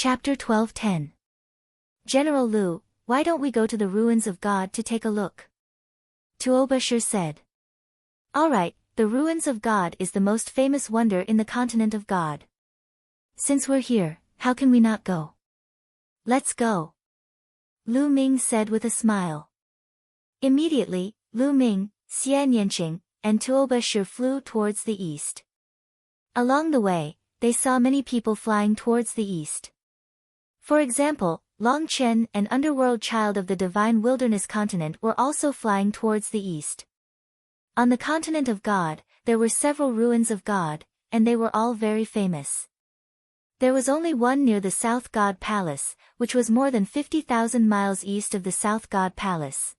Chapter 12:10. General Lu, why don't we go to the ruins of God to take a look? Tuobashir said. Alright, the ruins of God is the most famous wonder in the continent of God. Since we're here, how can we not go? Let's go. Lu Ming said with a smile. Immediately, Lu Ming, Xian Yanqing, and Tuobashir flew towards the east. Along the way, they saw many people flying towards the east. For example, Long Chen, an underworld child of the divine wilderness continent, were also flying towards the east. On the continent of God, there were several ruins of God, and they were all very famous. There was only one near the South God Palace, which was more than 50,000 miles east of the South God Palace.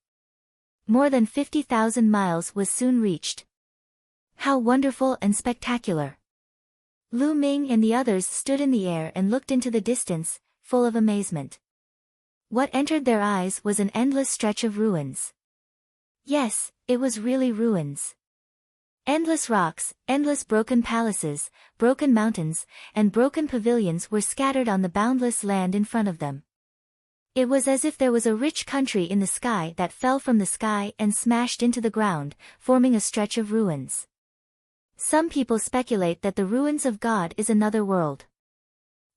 More than 50,000 miles was soon reached. How wonderful and spectacular! Lu Ming and the others stood in the air and looked into the distance, full of amazement. What entered their eyes was an endless stretch of ruins. Yes, it was really ruins. Endless rocks, endless broken palaces, broken mountains, and broken pavilions were scattered on the boundless land in front of them. It was as if there was a rich country in the sky that fell from the sky and smashed into the ground, forming a stretch of ruins. Some people speculate that the ruins of God is another world.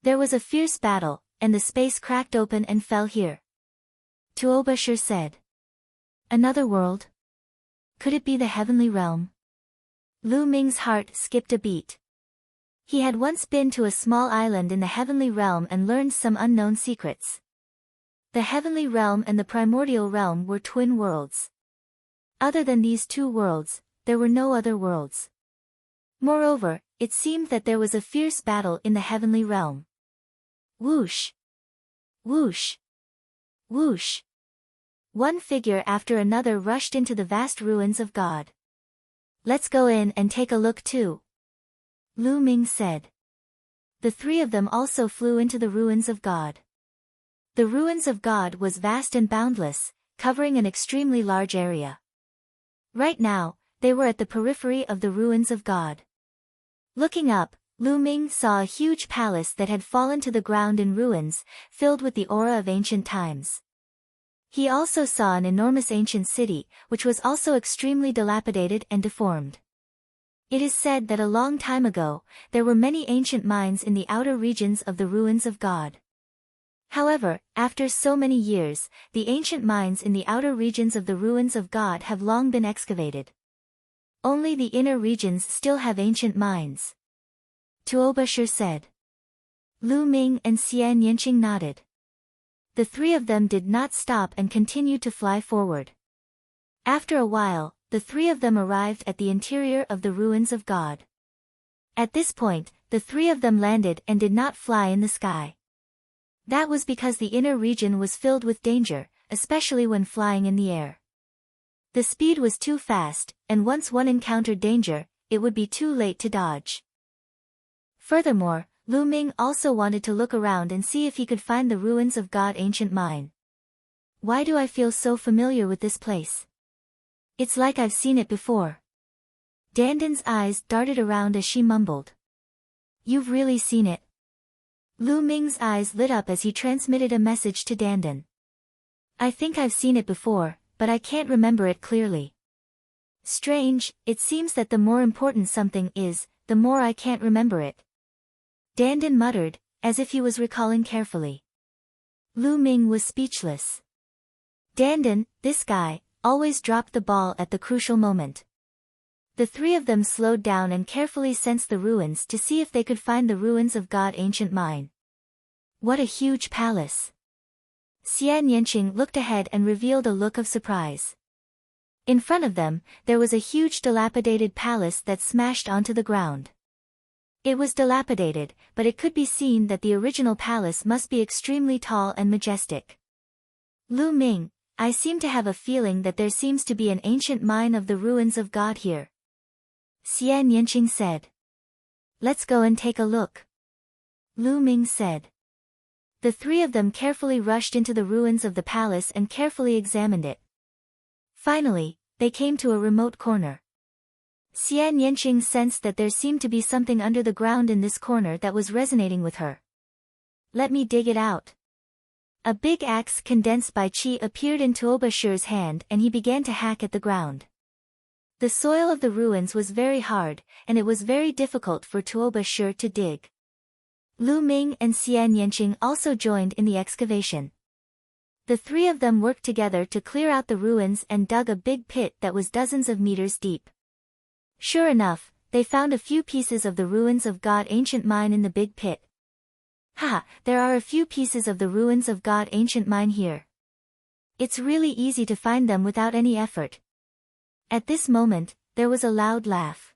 There was a fierce battle, and the space cracked open and fell here. Tuobashir said. Another world? Could it be the heavenly realm? Lu Ming's heart skipped a beat. He had once been to a small island in the heavenly realm and learned some unknown secrets. The heavenly realm and the primordial realm were twin worlds. Other than these two worlds, there were no other worlds. Moreover, it seemed that there was a fierce battle in the heavenly realm. Whoosh! Whoosh! Whoosh! One figure after another rushed into the vast ruins of God. Let's go in and take a look too. Lu Ming said. The three of them also flew into the ruins of God. The ruins of God was vast and boundless, covering an extremely large area. Right now, they were at the periphery of the ruins of God. Looking up, Lu Ming saw a huge palace that had fallen to the ground in ruins, filled with the aura of ancient times. He also saw an enormous ancient city, which was also extremely dilapidated and deformed. It is said that a long time ago, there were many ancient mines in the outer regions of the ruins of God. However, after so many years, the ancient mines in the outer regions of the ruins of God have long been excavated. Only the inner regions still have ancient mines. Tuobashir said. Lu Ming and Xian Yanqing nodded. The three of them did not stop and continued to fly forward. After a while, the three of them arrived at the interior of the ruins of God. At this point, the three of them landed and did not fly in the sky. That was because the inner region was filled with danger, especially when flying in the air. The speed was too fast, and once one encountered danger, it would be too late to dodge. Furthermore, Lu Ming also wanted to look around and see if he could find the ruins of God ancient mine. Why do I feel so familiar with this place? It's like I've seen it before. Dandan's eyes darted around as she mumbled. You've really seen it? Lu Ming's eyes lit up as he transmitted a message to Dandan. I think I've seen it before, but I can't remember it clearly. Strange, it seems that the more important something is, the more I can't remember it. Dandan muttered, as if he was recalling carefully. Lu Ming was speechless. Dandan, this guy, always dropped the ball at the crucial moment. The three of them slowed down and carefully sensed the ruins to see if they could find the ruins of God ancient mine. What a huge palace! Xian Yanqing looked ahead and revealed a look of surprise. In front of them, there was a huge dilapidated palace that smashed onto the ground. It was dilapidated, but it could be seen that the original palace must be extremely tall and majestic. Lu Ming, I seem to have a feeling that there seems to be an ancient mine of the ruins of God here. Xian Yanqing said. Let's go and take a look. Lu Ming said. The three of them carefully rushed into the ruins of the palace and carefully examined it. Finally, they came to a remote corner. Xian Yanqing sensed that there seemed to be something under the ground in this corner that was resonating with her. Let me dig it out. A big axe condensed by chi appeared in Tuoba Shi's hand and he began to hack at the ground. The soil of the ruins was very hard, and it was very difficult for Tuoba Shi to dig. Lu Ming and Xian Yanqing also joined in the excavation. The three of them worked together to clear out the ruins and dug a big pit that was dozens of meters deep. Sure enough, they found a few pieces of the ruins of God Ancient Mine in the big pit. Haha, there are a few pieces of the ruins of God Ancient Mine here. It's really easy to find them without any effort. At this moment, there was a loud laugh.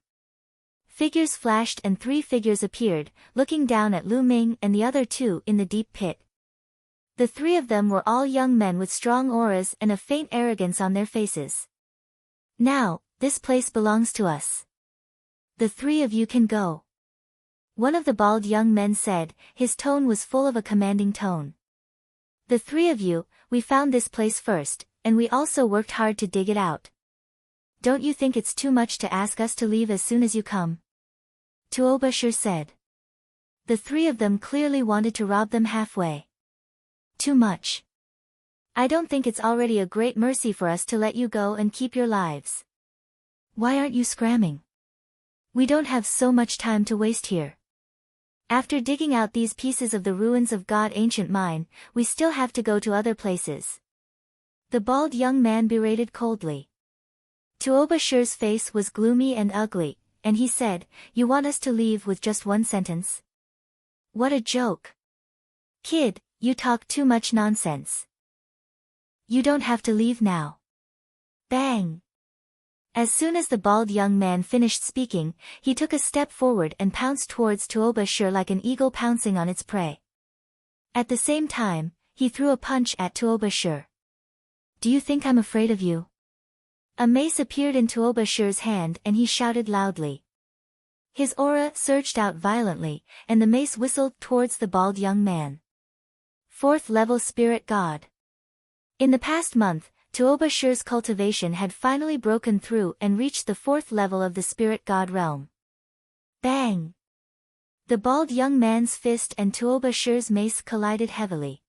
Figures flashed and three figures appeared, looking down at Lu Ming and the other two in the deep pit. The three of them were all young men with strong auras and a faint arrogance on their faces. Now, this place belongs to us. The three of you can go. One of the bald young men said, his tone was full of a commanding tone. The three of you, we found this place first, and we also worked hard to dig it out. Don't you think it's too much to ask us to leave as soon as you come? Tuoba Shi said. The three of them clearly wanted to rob them halfway. Too much. I don't think it's already a great mercy for us to let you go and keep your lives. Why aren't you scramming? We don't have so much time to waste here. After digging out these pieces of the ruins of God Ancient Mine, we still have to go to other places. The bald young man berated coldly. Tuoba Shi's face was gloomy and ugly, and he said, You want us to leave with just one sentence? What a joke. Kid, you talk too much nonsense. You don't have to leave now. Bang! As soon as the bald young man finished speaking, he took a step forward and pounced towards Tuoba Shi like an eagle pouncing on its prey. At the same time, he threw a punch at Tuoba Shi. Do you think I'm afraid of you? A mace appeared in Tuoba Shi's hand and he shouted loudly. His aura surged out violently, and the mace whistled towards the bald young man. 4th level Spirit God. In the past month, Tuoba Shi's cultivation had finally broken through and reached the 4th level of the Spirit God realm. Bang! The bald young man's fist and Tuoba Shi's mace collided heavily.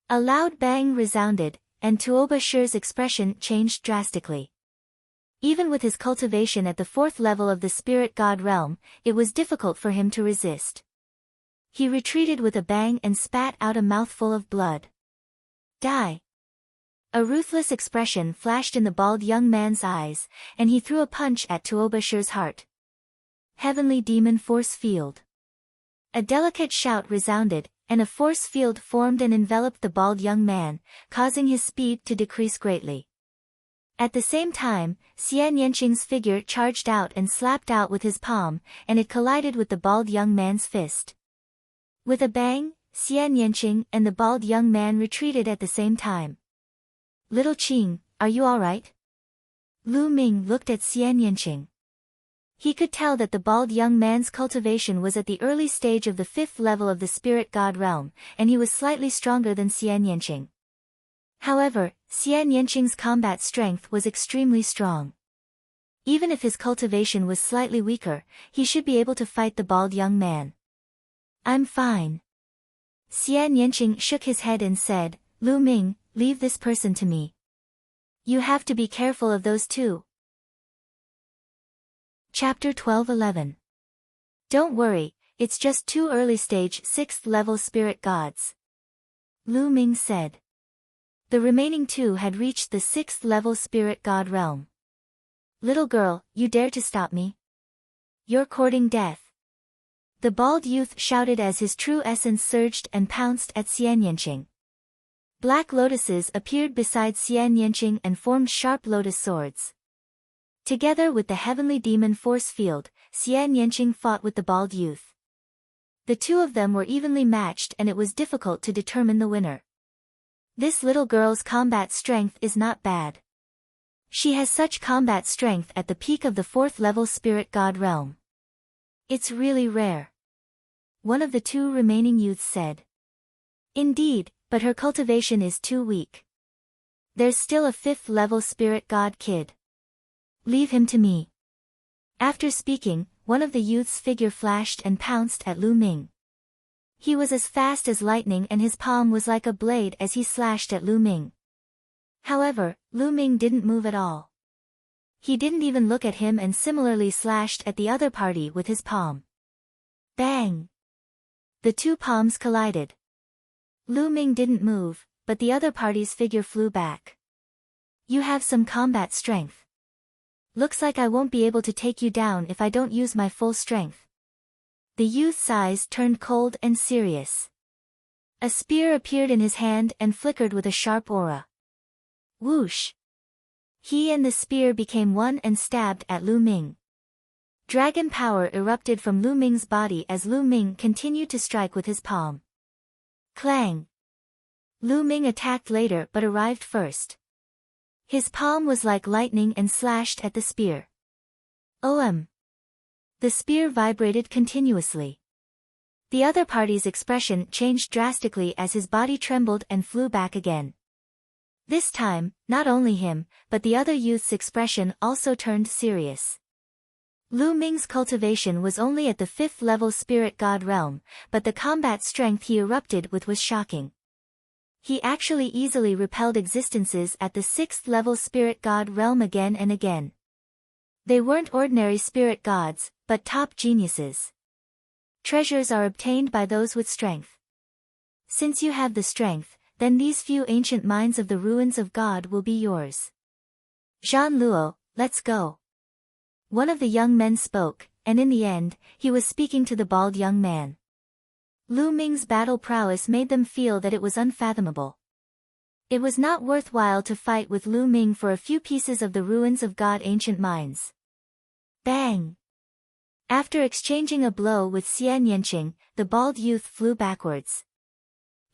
A loud bang resounded, and Tuoba Shi's expression changed drastically. Even with his cultivation at the 4th level of the Spirit God realm, it was difficult for him to resist. He retreated with a bang and spat out a mouthful of blood. Die! A ruthless expression flashed in the bald young man's eyes, and he threw a punch at Tuoba Shi's heart. Heavenly Demon Force Field. A delicate shout resounded, and a force field formed and enveloped the bald young man, causing his speed to decrease greatly. At the same time, Xian Yanqing's figure charged out and slapped out with his palm, and it collided with the bald young man's fist. With a bang, Xian Yanqing and the bald young man retreated at the same time. Little Qing, are you alright? Lu Ming looked at Xian Yanqing. He could tell that the bald young man's cultivation was at the early stage of the 5th level of the Spirit God realm, and he was slightly stronger than Xian Yanqing. However, Xian Yanqing's combat strength was extremely strong. Even if his cultivation was slightly weaker, he should be able to fight the bald young man. I'm fine. Xian Yanqing shook his head and said, Lu Ming, leave this person to me. You have to be careful of those two. Chapter 12:11. Don't worry, it's just 2 early stage 6th level spirit gods. Lu Ming said. The remaining 2 had reached the 6th level spirit god realm. Little girl, you dare to stop me? You're courting death. The bald youth shouted as his true essence surged and pounced at Xian Yanqing. Black lotuses appeared beside Xian Yanqing and formed sharp lotus swords. Together with the heavenly demon force field, Xian Yanqing fought with the bald youth. The two of them were evenly matched and it was difficult to determine the winner. This little girl's combat strength is not bad. She has such combat strength at the peak of the 4th level spirit god realm. It's really rare. One of the 2 remaining youths said. Indeed, but her cultivation is too weak. There's still a 5th level spirit god kid. Leave him to me. After speaking, one of the youth's figure flashed and pounced at Lu Ming. He was as fast as lightning and his palm was like a blade as he slashed at Lu Ming. However, Lu Ming didn't move at all. He didn't even look at him and similarly slashed at the other party with his palm. Bang! The two palms collided. Lu Ming didn't move, but the other party's figure flew back. You have some combat strength. Looks like I won't be able to take you down if I don't use my full strength. The youth's eyes turned cold and serious. A spear appeared in his hand and flickered with a sharp aura. Whoosh! He and the spear became one and stabbed at Lu Ming. Dragon power erupted from Lu Ming's body as Lu Ming continued to strike with his palm. Clang! Lu Ming attacked later but arrived first. His palm was like lightning and slashed at the spear. The spear vibrated continuously. The other party's expression changed drastically as his body trembled and flew back again. This time, not only him, but the other youth's expression also turned serious. Lu Ming's cultivation was only at the 5th level spirit god realm, but the combat strength he erupted with was shocking. He actually easily repelled existences at the 6th level spirit god realm again and again. They weren't ordinary spirit gods, but top geniuses. Treasures are obtained by those with strength. Since you have the strength, then these few ancient mines of the ruins of God will be yours. Zhan Luo, let's go. One of the young men spoke, and in the end, he was speaking to the bald young man. Lu Ming's battle prowess made them feel that it was unfathomable. It was not worthwhile to fight with Lu Ming for a few pieces of the ruins of God ancient mines. Bang! After exchanging a blow with Xian Yanqing, the bald youth flew backwards.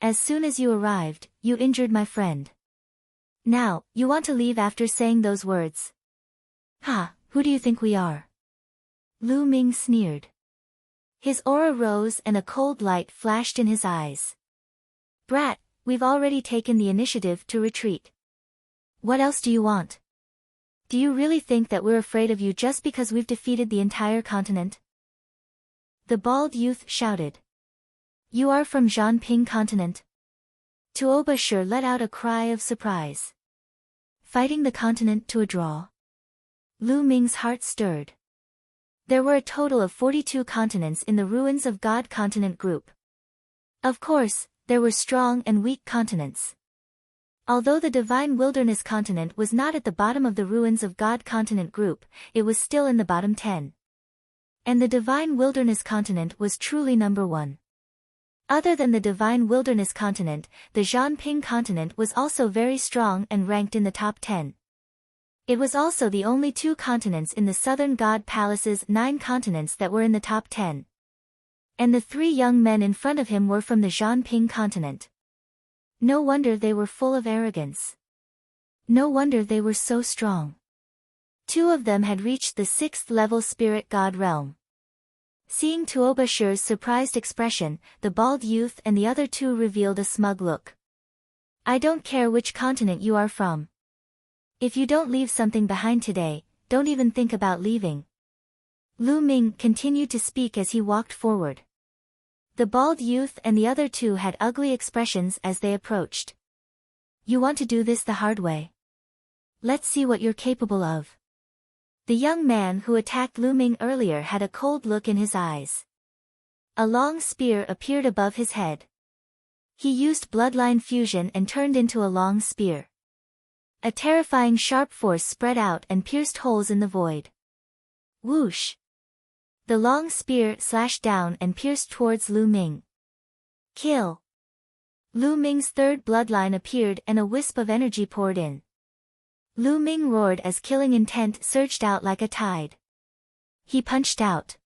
As soon as you arrived, you injured my friend. Now, you want to leave after saying those words. Ha, who do you think we are? Lu Ming sneered. His aura rose and a cold light flashed in his eyes. Brat, we've already taken the initiative to retreat. What else do you want? Do you really think that we're afraid of you just because we've defeated the entire continent? The bald youth shouted. You are from Zhanping continent? Tuoba Shi let out a cry of surprise. Fighting the continent to a draw? Lu Ming's heart stirred. There were a total of 42 continents in the Ruins of God continent group. Of course, there were strong and weak continents. Although the Divine Wilderness continent was not at the bottom of the Ruins of God continent group, it was still in the bottom 10. And the Divine Wilderness continent was truly number 1. Other than the Divine Wilderness continent, the Zhanping continent was also very strong and ranked in the top 10. It was also the only 2 continents in the Southern God Palace's 9 continents that were in the top 10. And the 3 young men in front of him were from the Zhanping continent. No wonder they were full of arrogance. No wonder they were so strong. 2 of them had reached the 6th level spirit god realm. Seeing Tuoba Shi's surprised expression, the bald youth and the other 2 revealed a smug look. I don't care which continent you are from. If you don't leave something behind today, don't even think about leaving. Lu Ming continued to speak as he walked forward. The bald youth and the other 2 had ugly expressions as they approached. You want to do this the hard way? Let's see what you're capable of. The young man who attacked Lu Ming earlier had a cold look in his eyes. A long spear appeared above his head. He used bloodline fusion and turned into a long spear. A terrifying sharp force spread out and pierced holes in the void. Whoosh! The long spear slashed down and pierced towards Lu Ming. Kill! Lu Ming's 3rd bloodline appeared and a wisp of energy poured in. Lu Ming roared as killing intent surged out like a tide. He punched out.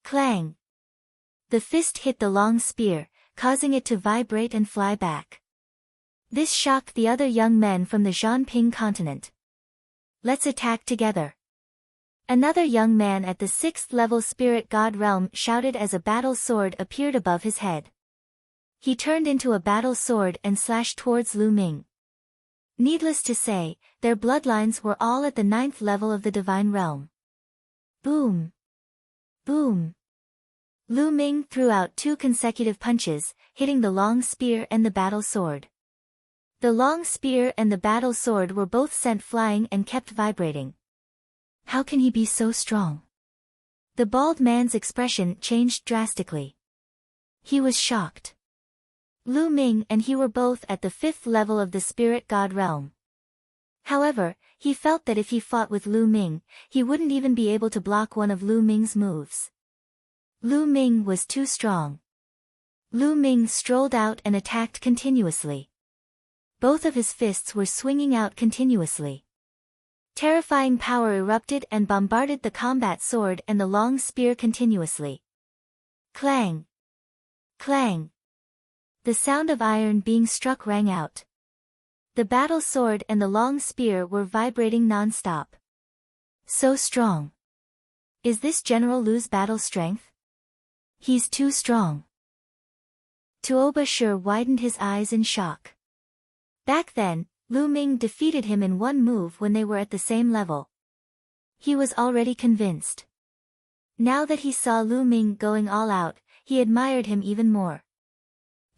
Clang! The fist hit the long spear, causing it to vibrate and fly back. This shocked the other young men from the Zhanping continent. Let's attack together. Another young man at the 6th level spirit god realm shouted as a battle sword appeared above his head. He turned into a battle sword and slashed towards Lu Ming. Needless to say, their bloodlines were all at the 9th level of the divine realm. Boom! Boom! Lu Ming threw out 2 consecutive punches, hitting the long spear and the battle sword. The long spear and the battle sword were both sent flying and kept vibrating. How can he be so strong? The bald man's expression changed drastically. He was shocked. Lu Ming and he were both at the 5th level of the spirit god realm. However, he felt that if he fought with Lu Ming, he wouldn't even be able to block one of Lu Ming's moves. Lu Ming was too strong. Lu Ming strolled out and attacked continuously. Both of his fists were swinging out continuously. Terrifying power erupted and bombarded the combat sword and the long spear continuously. Clang! Clang! The sound of iron being struck rang out. The battle sword and the long spear were vibrating non-stop. So strong. Is this General Lu's battle strength? He's too strong. Tuoba Shi widened his eyes in shock. Back then, Lu Ming defeated him in one move when they were at the same level. He was already convinced. Now that he saw Lu Ming going all out, he admired him even more.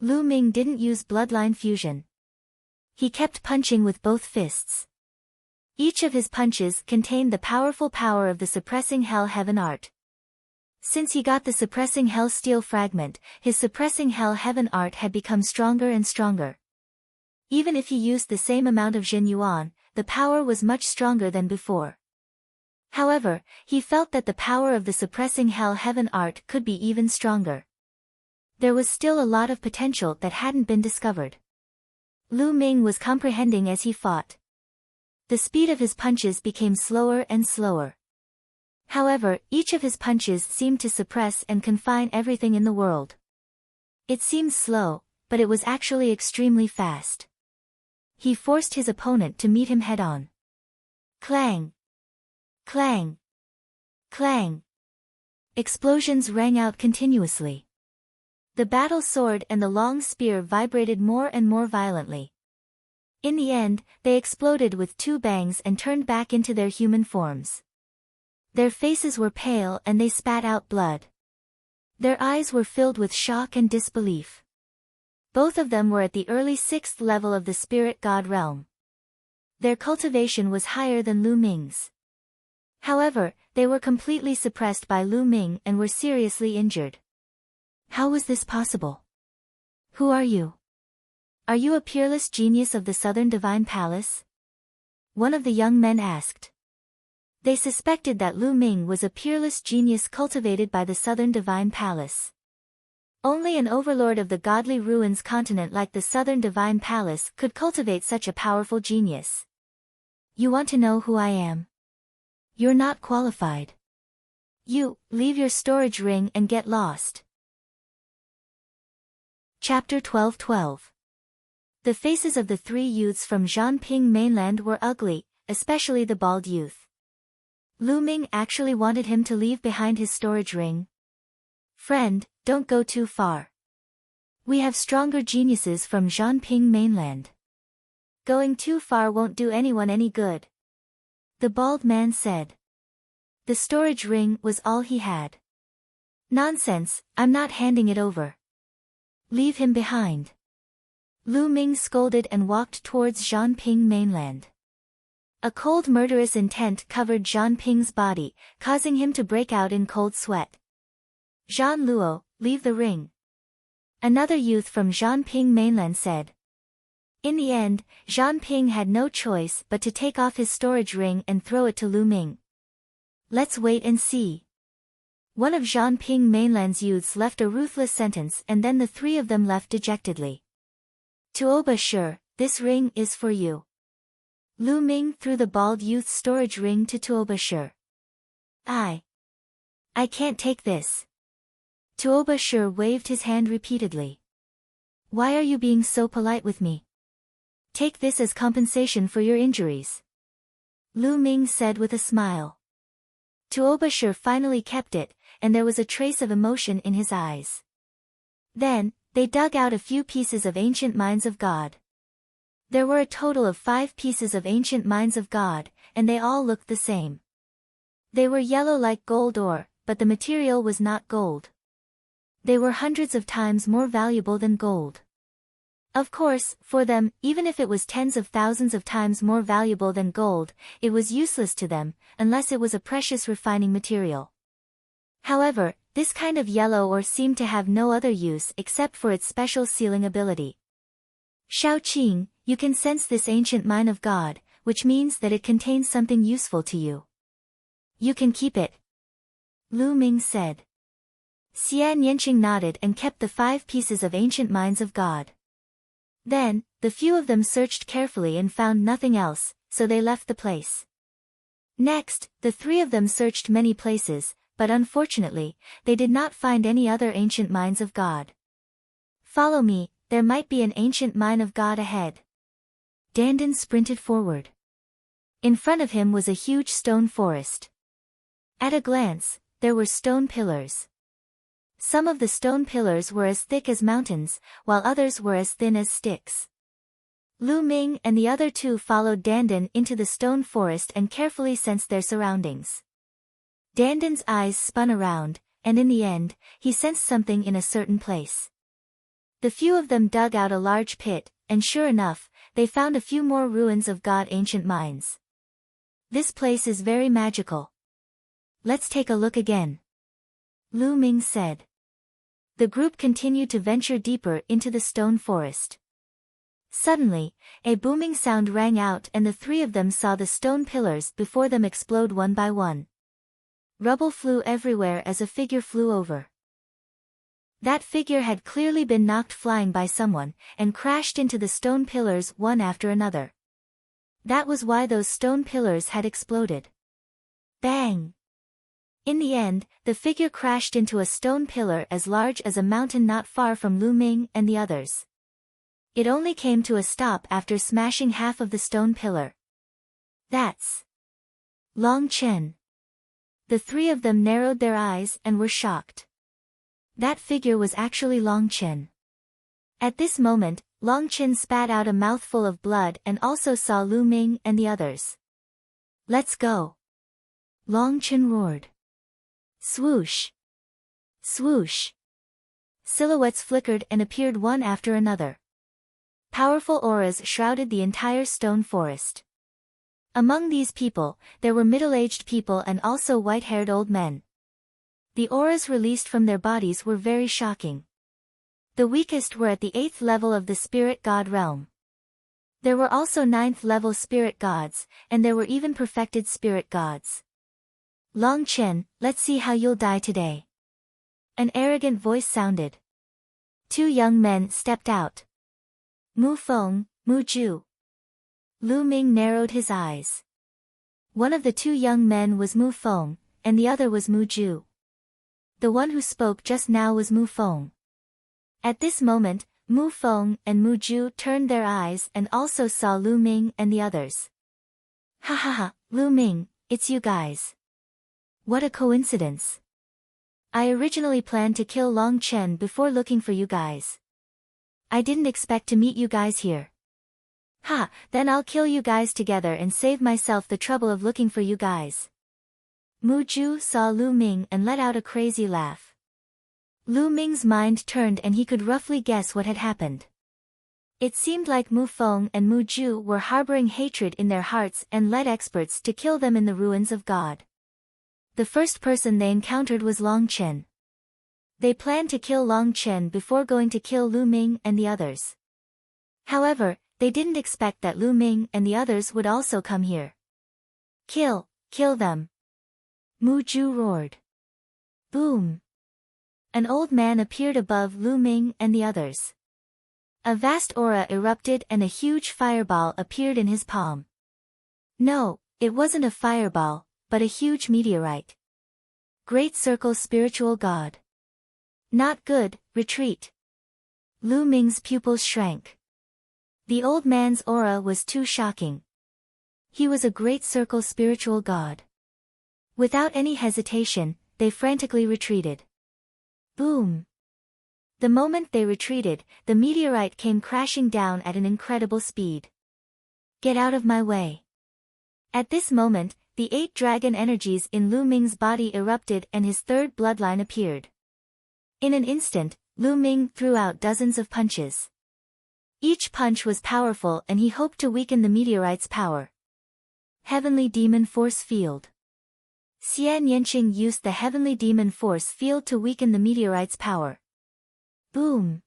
Lu Ming didn't use bloodline fusion. He kept punching with both fists. Each of his punches contained the powerful power of the suppressing hell heaven art. Since he got the suppressing hell steel fragment, his suppressing hell heaven art had become stronger and stronger. Even if he used the same amount of Jin Yuan, the power was much stronger than before. However, he felt that the power of the suppressing hell heaven art could be even stronger. There was still a lot of potential that hadn't been discovered. Lu Ming was comprehending as he fought. The speed of his punches became slower and slower. However, each of his punches seemed to suppress and confine everything in the world. It seemed slow, but it was actually extremely fast. He forced his opponent to meet him head-on. Clang! Clang! Clang! Explosions rang out continuously. The battle sword and the long spear vibrated more and more violently. In the end, they exploded with 2 bangs and turned back into their human forms. Their faces were pale and they spat out blood. Their eyes were filled with shock and disbelief. Both of them were at the early 6th level of the spirit god realm. Their cultivation was higher than Lu Ming's. However, they were completely suppressed by Lu Ming and were seriously injured. How was this possible? Who are you? Are you a peerless genius of the Southern Divine Palace? One of the young men asked. They suspected that Lu Ming was a peerless genius cultivated by the Southern Divine Palace. Only an overlord of the godly ruins continent like the Southern Divine Palace could cultivate such a powerful genius. You want to know who I am? You're not qualified. You, leave your storage ring and get lost. Chapter 12:12. The faces of the 3 youths from Zhanping mainland were ugly, especially the bald youth. Lu Ming actually wanted him to leave behind his storage ring. Friend, don't go too far. We have stronger geniuses from Zhanping mainland. Going too far won't do anyone any good. The bald man said. The storage ring was all he had. Nonsense, I'm not handing it over. Leave him behind. Lu Ming scolded and walked towards Zhanping mainland. A cold murderous intent covered Zhanping's body, causing him to break out in cold sweat. Zhan Luo, leave the ring. Another youth from Zhanping mainland said. In the end, Zhanping had no choice but to take off his storage ring and throw it to Lu Ming. Let's wait and see. One of Zhanping mainland's youths left a ruthless sentence and then the 3 of them left dejectedly. Tuoba Shi, this ring is for you. Lu Ming threw the bald youth's storage ring to Tuoba Shi. I can't take this. Tuoba Shi waved his hand repeatedly. Why are you being so polite with me? Take this as compensation for your injuries. Lu Ming said with a smile. Tuoba Shi finally kept it, and there was a trace of emotion in his eyes. Then, they dug out a few pieces of ancient Mines of God. There were a total of 5 pieces of ancient Mines of God, and they all looked the same. They were yellow like gold ore, but the material was not gold. They were hundreds of times more valuable than gold. Of course, for them, even if it was tens of thousands of times more valuable than gold, it was useless to them, unless it was a precious refining material. However, this kind of yellow ore seemed to have no other use except for its special sealing ability. Shaoqing, you can sense this ancient mine of God, which means that it contains something useful to you. You can keep it. Lu Ming said. Xian Yanqing nodded and kept the 5 pieces of ancient mines of God. Then, the few of them searched carefully and found nothing else, so they left the place. Next, the 3 of them searched many places, but unfortunately, they did not find any other ancient mines of God. Follow me, there might be an ancient mine of God ahead. Dandan sprinted forward. In front of him was a huge stone forest. At a glance, there were stone pillars. Some of the stone pillars were as thick as mountains, while others were as thin as sticks. Lu Ming and the other 2 followed Dandan into the stone forest and carefully sensed their surroundings. Dandan's eyes spun around, and in the end, he sensed something in a certain place. The few of them dug out a large pit, and sure enough, they found a few more ruins of God ancient mines. This place is very magical. Let's take a look again. Lu Ming said. The group continued to venture deeper into the stone forest. Suddenly, a booming sound rang out and the 3 of them saw the stone pillars before them explode one by one. Rubble flew everywhere as a figure flew over. That figure had clearly been knocked flying by someone, and crashed into the stone pillars one after another. That was why those stone pillars had exploded. Bang! In the end, the figure crashed into a stone pillar as large as a mountain not far from Lu Ming and the others. It only came to a stop after smashing half of the stone pillar. That's Long Chen. The 3 of them narrowed their eyes and were shocked. That figure was actually Long Chen. At this moment, Long Chen spat out a mouthful of blood and also saw Lu Ming and the others. Let's go! Long Chen roared. Swoosh! Swoosh! Silhouettes flickered and appeared one after another. Powerful auras shrouded the entire stone forest. Among these people, there were middle-aged people and also white-haired old men. The auras released from their bodies were very shocking. The weakest were at the 8th level of the spirit god realm. There were also 9th level spirit gods, and there were even perfected spirit gods. Long Chen, let's see how you'll die today. An arrogant voice sounded. 2 young men stepped out. Mu Feng, Mu Ju. Lu Ming narrowed his eyes. One of the 2 young men was Mu Feng, and the other was Mu Ju. The one who spoke just now was Mu Feng. At this moment, Mu Feng and Mu Ju turned their eyes and also saw Lu Ming and the others. Ha ha ha, Lu Ming, it's you guys. What a coincidence. I originally planned to kill Long Chen before looking for you guys. I didn't expect to meet you guys here. Ha, then I'll kill you guys together and save myself the trouble of looking for you guys. Mu Ju saw Lu Ming and let out a crazy laugh. Lu Ming's mind turned and he could roughly guess what had happened. It seemed like Mu Feng and Mu Ju were harboring hatred in their hearts and led experts to kill them in the ruins of God. The first person they encountered was Long Chen. They planned to kill Long Chen before going to kill Lu Ming and the others. However, they didn't expect that Lu Ming and the others would also come here. Kill them! Mu Ju roared. Boom! An old man appeared above Lu Ming and the others. A vast aura erupted and a huge fireball appeared in his palm. No, it wasn't a fireball, but a huge meteorite. Great Circle Spiritual God. Not good, retreat. Lu Ming's pupils shrank. The old man's aura was too shocking. He was a Great Circle Spiritual God. Without any hesitation, they frantically retreated. Boom! The moment they retreated, the meteorite came crashing down at an incredible speed. Get out of my way. At this moment, the 8 dragon energies in Lu Ming's body erupted and his 3rd bloodline appeared. In an instant, Lu Ming threw out dozens of punches. Each punch was powerful and he hoped to weaken the meteorite's power. Heavenly Demon Force Field. Xian Yanqing used the Heavenly Demon Force Field to weaken the meteorite's power. Boom!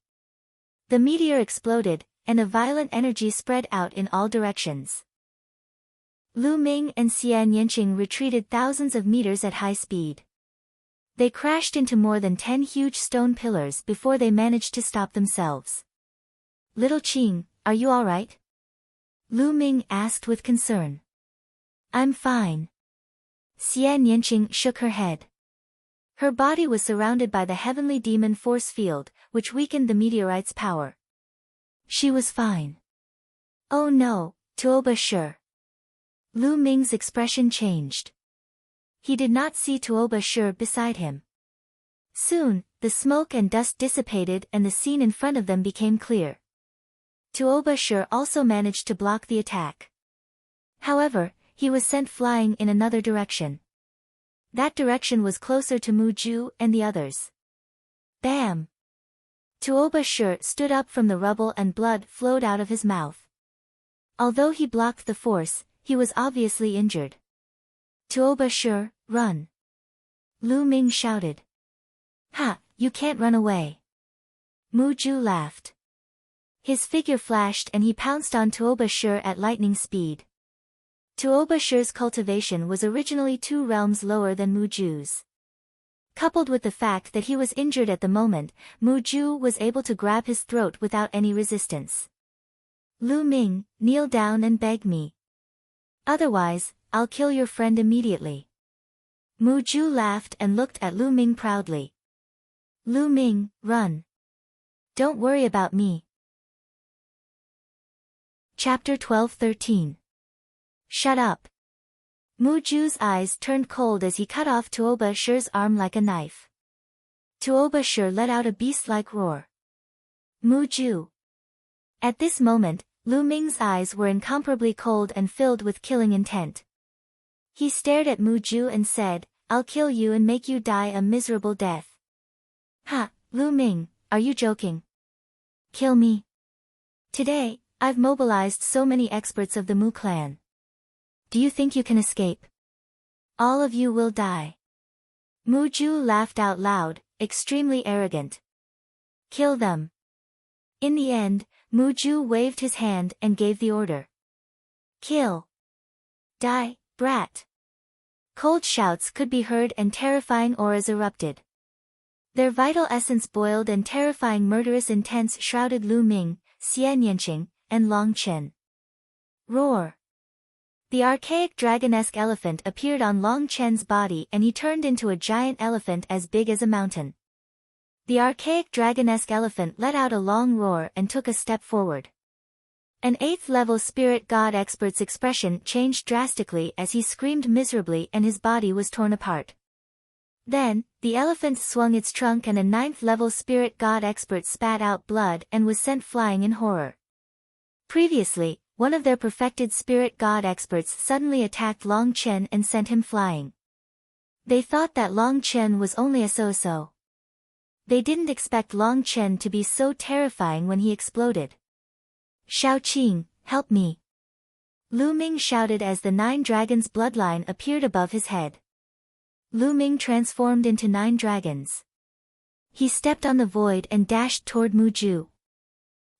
The meteor exploded, and a violent energy spread out in all directions. Lu Ming and Xian Yanqing retreated thousands of meters at high speed. They crashed into more than 10 huge stone pillars before they managed to stop themselves. Little Qing, are you all right? Lu Ming asked with concern. I'm fine. Xian Yanqing shook her head. Her body was surrounded by the Heavenly Demon Force Field, which weakened the meteorite's power. She was fine. Oh no, Tuoba Shi. Lu Ming's expression changed. He did not see Tuoba Shi beside him. Soon, the smoke and dust dissipated and the scene in front of them became clear. Tuoba Shi also managed to block the attack. However, he was sent flying in another direction. That direction was closer to Mu Ju and the others. Bam! Tuoba Shi stood up from the rubble and blood flowed out of his mouth. Although he blocked the force, he was obviously injured. Tuoba Shi, run! Lu Ming shouted. Ha, you can't run away. Mu Ju laughed. His figure flashed and he pounced on Tuoba Shi at lightning speed. Tuoba Shi's cultivation was originally 2 realms lower than Mu Ju's. Coupled with the fact that he was injured at the moment, Mu Ju was able to grab his throat without any resistance. Lu Ming, kneel down and beg me. Otherwise, I'll kill your friend immediately. Mu Ju laughed and looked at Lu Ming proudly. Lu Ming, run. Don't worry about me. Chapter 12-13. Shut up. Mu Ju's eyes turned cold as he cut off Tuoba Shi's arm like a knife. Tuoba Shi let out a beast-like roar. Mu Ju. At this moment, Lu Ming's eyes were incomparably cold and filled with killing intent. He stared at Mu Ju and said, I'll kill you and make you die a miserable death. Ha, Lu Ming, are you joking? Kill me. Today, I've mobilized so many experts of the Mu clan. Do you think you can escape? All of you will die. Mu Ju laughed out loud, extremely arrogant. Kill them. In the end, Mu Ju waved his hand and gave the order. Kill. Die, brat. Cold shouts could be heard and terrifying auras erupted. Their vital essence boiled and terrifying murderous intents shrouded Lu Ming, Xian Yanqing, and Long Chen. Roar. The archaic dragon-esque elephant appeared on Long Chen's body and he turned into a giant elephant as big as a mountain. The archaic dragon-esque elephant let out a long roar and took a step forward. An 8th-level spirit god expert's expression changed drastically as he screamed miserably and his body was torn apart. Then, the elephant swung its trunk and a 9th-level spirit god expert spat out blood and was sent flying in horror. Previously, one of their perfected spirit god experts suddenly attacked Long Chen and sent him flying. They thought that Long Chen was only a so-so. They didn't expect Long Chen to be so terrifying when he exploded. Shao Qing, help me. Lu Ming shouted as the 9 dragons' bloodline appeared above his head. Lu Ming transformed into 9 dragons. He stepped on the void and dashed toward Mu Ju.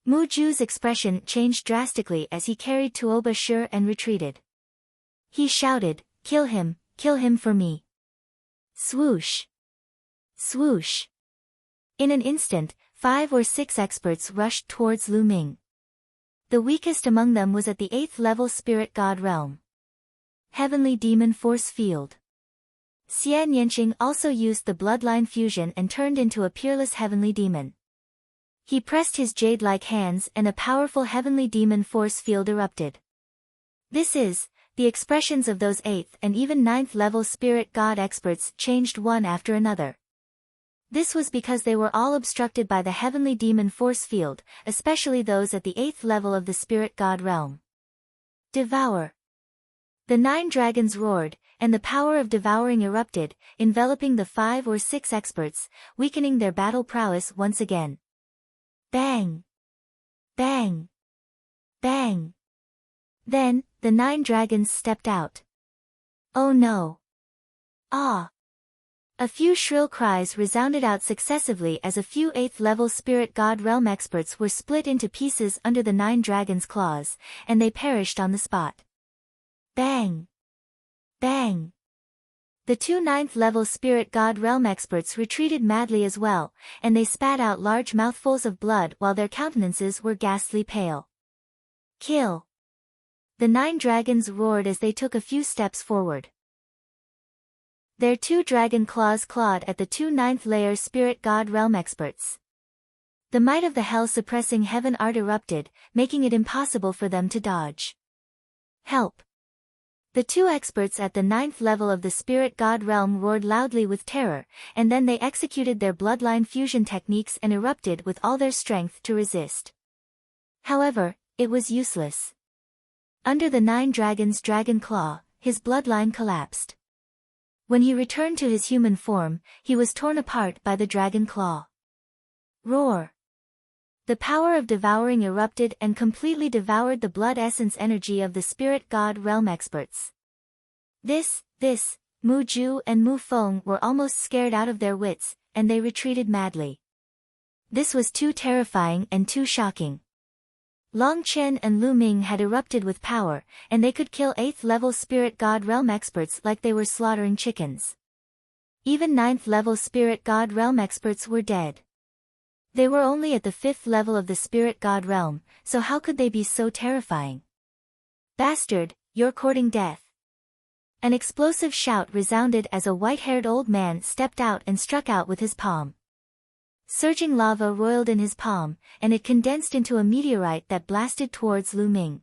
Mu Ju's expression changed drastically as he carried Tuoba Shi and retreated. He shouted, kill him for me. Swoosh. Swoosh. In an instant, 5 or 6 experts rushed towards Lu Ming. The weakest among them was at the 8th-level spirit god realm. Heavenly Demon Force Field. Xian Yanqing also used the bloodline fusion and turned into a peerless heavenly demon. He pressed his jade-like hands and a powerful heavenly demon force field erupted. The expressions of those 8th and even 9th-level spirit god experts changed one after another. This was because they were all obstructed by the heavenly demon force field, especially those at the 8th level of the spirit god realm. Devour. The 9 dragons roared, and the power of devouring erupted, enveloping the 5 or 6 experts, weakening their battle prowess once again. Bang! Bang! Bang! Then, the 9 dragons stepped out. Oh no! Ah! A few shrill cries resounded out successively as a few 8th level spirit god realm experts were split into pieces under the 9 dragons' claws, and they perished on the spot. Bang! Bang! The 2 9th level spirit god realm experts retreated madly as well, and they spat out large mouthfuls of blood while their countenances were ghastly pale. Kill! The 9 dragons roared as they took a few steps forward. Their 2 dragon claws clawed at the 2 9th layer spirit god realm experts. The might of the hell-suppressing heaven art erupted, making it impossible for them to dodge. Help! The 2 experts at the 9th level of the spirit god realm roared loudly with terror, and then they executed their bloodline fusion techniques and erupted with all their strength to resist. However, it was useless. Under the 9 dragons' dragon claw, his bloodline collapsed. When he returned to his human form, he was torn apart by the dragon claw. Roar! The power of devouring erupted and completely devoured the blood essence energy of the spirit god realm experts. Mu Ju and Mu Feng were almost scared out of their wits, and they retreated madly. This was too terrifying and too shocking. Long Chen and Lu Ming had erupted with power, and they could kill 8th level spirit god realm experts like they were slaughtering chickens. Even 9th level spirit god realm experts were dead. They were only at the 5th level of the spirit god realm, so how could they be so terrifying? Bastard, you're courting death. An explosive shout resounded as a white-haired old man stepped out and struck out with his palm. Surging lava roiled in his palm, and it condensed into a meteorite that blasted towards Lu Ming.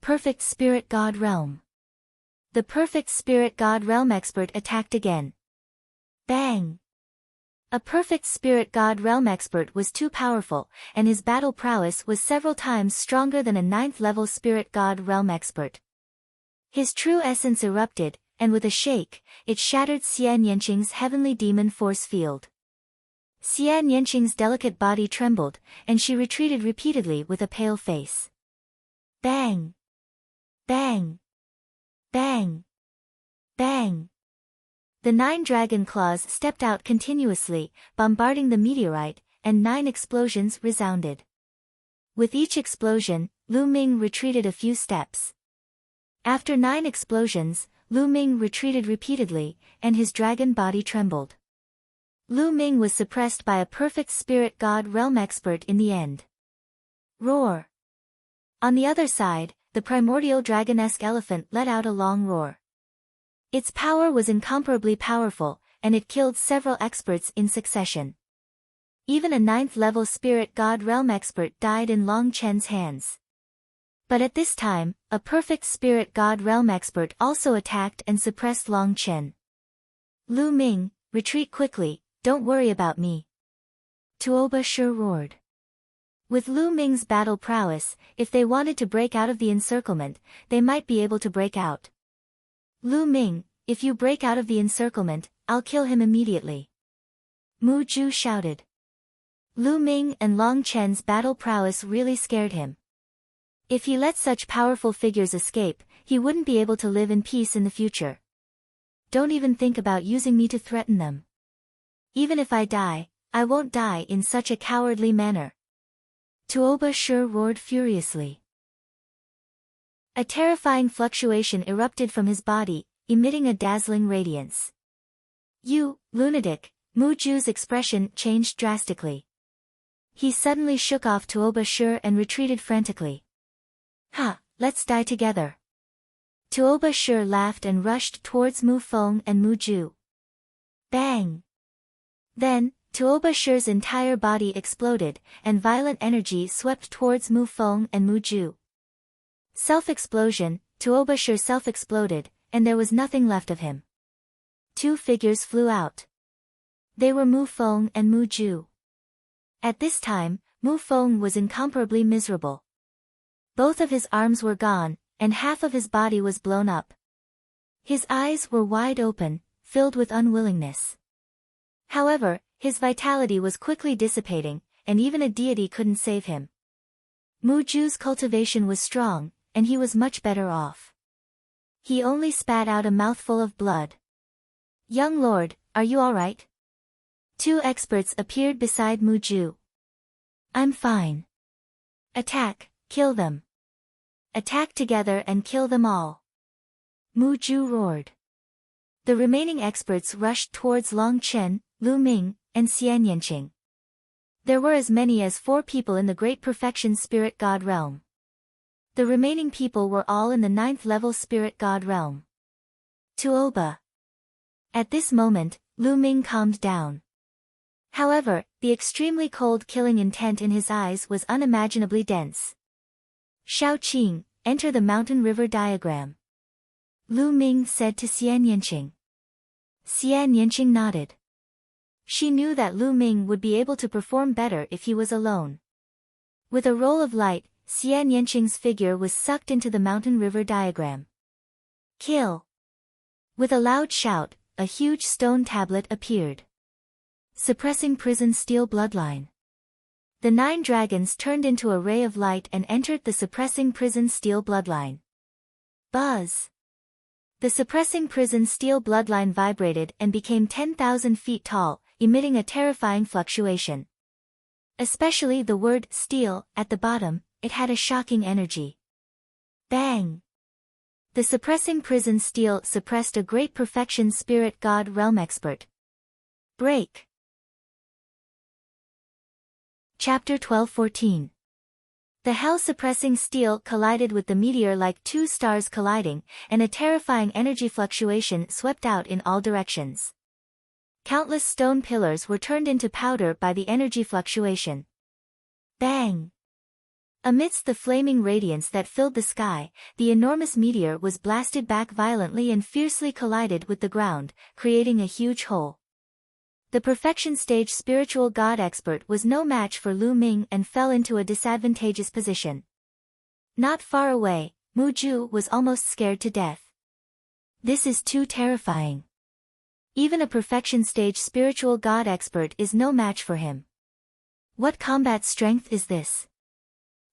Perfect Spirit God Realm. The Perfect Spirit God Realm expert attacked again. Bang! A Perfect Spirit God Realm expert was too powerful, and his battle prowess was several times stronger than a 9th level Spirit God Realm expert. His true essence erupted, and with a shake, it shattered Xian Yanqing's heavenly demon force field. Xian Yanqing's delicate body trembled, and she retreated repeatedly with a pale face. Bang! Bang! Bang! Bang! The 9 dragon claws stepped out continuously, bombarding the meteorite, and 9 explosions resounded. With each explosion, Lu Ming retreated a few steps. After 9 explosions, Lu Ming retreated repeatedly, and his dragon body trembled. Lu Ming was suppressed by a perfect spirit god realm expert in the end. Roar! On the other side, the primordial dragonesque elephant let out a long roar. Its power was incomparably powerful, and it killed several experts in succession. Even a 9th level spirit god realm expert died in Long Chen's hands. But at this time, a perfect spirit god realm expert also attacked and suppressed Long Chen. Lu Ming, retreat quickly, don't worry about me. Tuoba sure roared. With Lu Ming's battle prowess, if they wanted to break out of the encirclement, they might be able to break out. Lu Ming, if you break out of the encirclement, I'll kill him immediately. Mu Ju shouted. Lu Ming and Long Chen's battle prowess really scared him. If he let such powerful figures escape, he wouldn't be able to live in peace in the future. Don't even think about using me to threaten them. Even if I die, I won't die in such a cowardly manner. Tuoba sure roared furiously. A terrifying fluctuation erupted from his body, emitting a dazzling radiance. You, lunatic, Mu Ju's expression changed drastically. He suddenly shook off Tuoba Sure and retreated frantically. Ha, let's die together. Tuoba Sure laughed and rushed towards Mu Feng and Mu Ju. Bang! Then, Tuoba Shure's entire body exploded, and violent energy swept towards Mu Feng and Mu Ju. Self-explosion, Tuoba Shure self-exploded, and there was nothing left of him. 2 figures flew out. They were Mu Feng and Mu Ju. At this time, Mu Feng was incomparably miserable. Both of his arms were gone, and half of his body was blown up. His eyes were wide open, filled with unwillingness. However, his vitality was quickly dissipating, and even a deity couldn't save him. Muju's cultivation was strong, and he was much better off. He only spat out a mouthful of blood. "Young lord, are you all right?" Two experts appeared beside Muju. "I'm fine." "Attack, kill them. Attack together and kill them all." Muju roared. The remaining experts rushed towards Long Chen, Lu Ming, and Xian Yanqing. There were as many as 4 people in the Great Perfection Spirit God realm. The remaining people were all in the 9th level Spirit God realm. Tuoba. At this moment, Lu Ming calmed down. However, the extremely cold killing intent in his eyes was unimaginably dense. "Shao Qing, enter the mountain river diagram," Lu Ming said to Xian Yanqing. Xian Yanqing nodded. She knew that Lu Ming would be able to perform better if he was alone. With a roll of light, Xian Yanqing's figure was sucked into the mountain river diagram. "Kill!" With a loud shout, a huge stone tablet appeared. Suppressing prison steel bloodline. The 9 dragons turned into a ray of light and entered the suppressing prison steel bloodline. Buzz! The suppressing prison steel bloodline vibrated and became 10,000 feet tall, emitting a terrifying fluctuation. Especially the word steel at the bottom, it had a shocking energy. Bang! The suppressing prison steel suppressed a Great Perfection Spirit God realm expert. Break! Chapter 12-14. The hell-suppressing steel collided with the meteor like 2 stars colliding, and a terrifying energy fluctuation swept out in all directions. Countless stone pillars were turned into powder by the energy fluctuation. Bang! Amidst the flaming radiance that filled the sky, the enormous meteor was blasted back violently and fiercely collided with the ground, creating a huge hole. The Perfection Stage Spiritual God Expert was no match for Lu Ming and fell into a disadvantageous position. Not far away, Muju was almost scared to death. This is too terrifying. Even a Perfection Stage Spiritual God Expert is no match for him. What combat strength is this?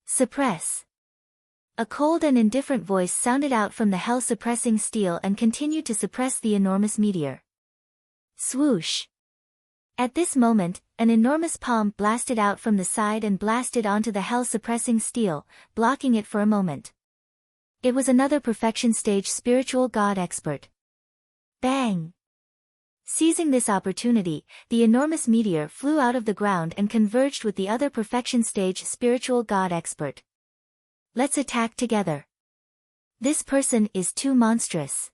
Suppress. A cold and indifferent voice sounded out from the hell-suppressing steel and continued to suppress the enormous meteor. Swoosh. At this moment, an enormous palm blasted out from the side and blasted onto the hell-suppressing steel, blocking it for a moment. It was another Perfection Stage Spiritual God Expert. Bang! Seizing this opportunity, the enormous meteor flew out of the ground and converged with the other Perfection Stage Spiritual God Expert. Let's attack together. This person is too monstrous.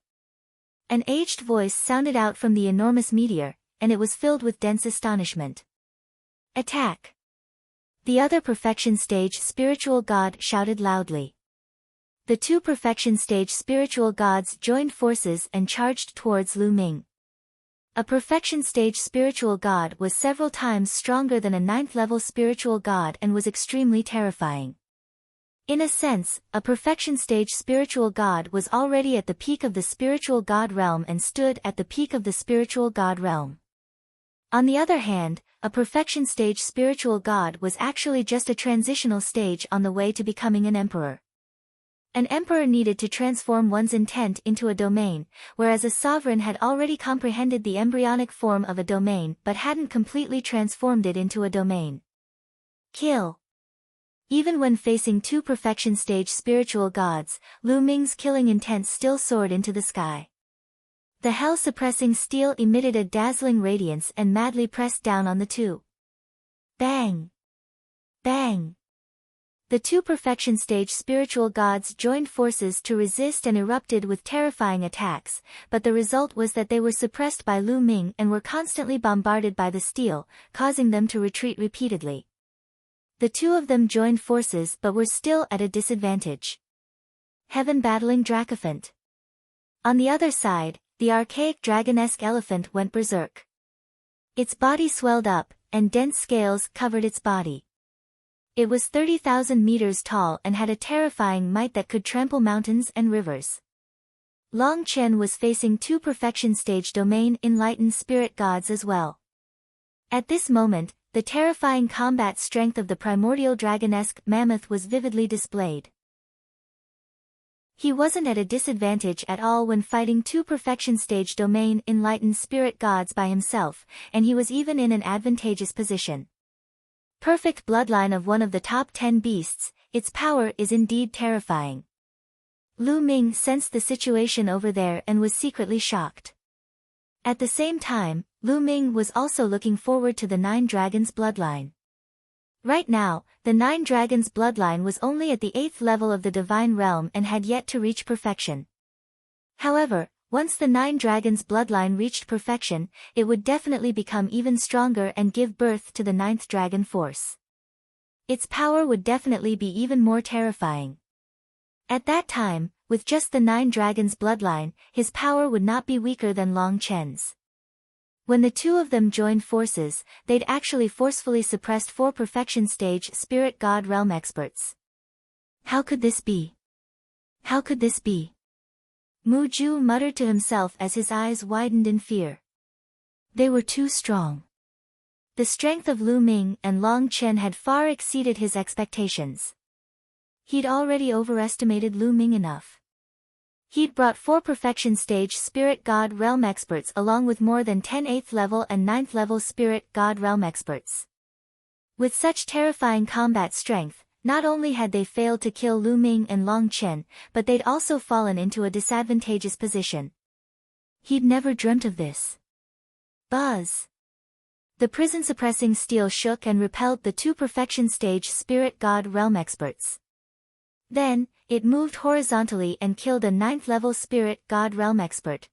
An aged voice sounded out from the enormous meteor, and it was filled with dense astonishment. Attack! The other Perfection Stage Spiritual God shouted loudly. The 2 Perfection Stage Spiritual Gods joined forces and charged towards Lu Ming. A Perfection Stage Spiritual God was several times stronger than a 9th level Spiritual God and was extremely terrifying. In a sense, a Perfection Stage Spiritual God was already at the peak of the Spiritual God realm and stood at the peak of the Spiritual God realm. On the other hand, a Perfection Stage Spiritual God was actually just a transitional stage on the way to becoming an emperor. An emperor needed to transform one's intent into a domain, whereas a sovereign had already comprehended the embryonic form of a domain but hadn't completely transformed it into a domain. Kill. Even when facing 2 Perfection Stage Spiritual Gods, Lu Ming's killing intent still soared into the sky. The hell-suppressing steel emitted a dazzling radiance and madly pressed down on the 2. Bang! Bang! The 2 Perfection Stage Spiritual Gods joined forces to resist and erupted with terrifying attacks, but the result was that they were suppressed by Lu Ming and were constantly bombarded by the steel, causing them to retreat repeatedly. The 2 of them joined forces but were still at a disadvantage. Heaven battling Dracophant. On the other side, the archaic dragon-esque elephant went berserk. Its body swelled up, and dense scales covered its body. It was 30,000 meters tall and had a terrifying might that could trample mountains and rivers. Long Chen was facing 2 perfection stage domain enlightened spirit gods as well. At this moment, the terrifying combat strength of the primordial dragonesque mammoth was vividly displayed. He wasn't at a disadvantage at all when fighting 2 perfection stage domain enlightened spirit gods by himself, and he was even in an advantageous position. Perfect bloodline of one of the top 10 beasts, its power is indeed terrifying. Lu Ming sensed the situation over there and was secretly shocked. At the same time, Lu Ming was also looking forward to the 9 Dragons bloodline. Right now, the 9 Dragons bloodline was only at the 8th level of the divine realm and had yet to reach perfection. However, once the 9 Dragons bloodline reached perfection, it would definitely become even stronger and give birth to the 9th dragon force. Its power would definitely be even more terrifying. At that time, with just the 9 Dragons bloodline, his power would not be weaker than Long Chen's. When the 2 of them joined forces, they'd actually forcefully suppressed 4 perfection stage spirit god realm experts. How could this be? How could this be? Mu Ju muttered to himself as his eyes widened in fear. They were too strong. The strength of Lu Ming and Long Chen had far exceeded his expectations. He'd already overestimated Lu Ming enough. He'd brought 4 perfection stage spirit god realm experts along with more than 10 8th level and 9th level spirit god realm experts. With such terrifying combat strength, not only had they failed to kill Lu Ming and Long Chen, but they'd also fallen into a disadvantageous position. He'd never dreamt of this. Buzz! The prison-suppressing steel shook and repelled the 2 perfection stage spirit god realm experts. Then, it moved horizontally and killed a 9th level spirit god realm expert.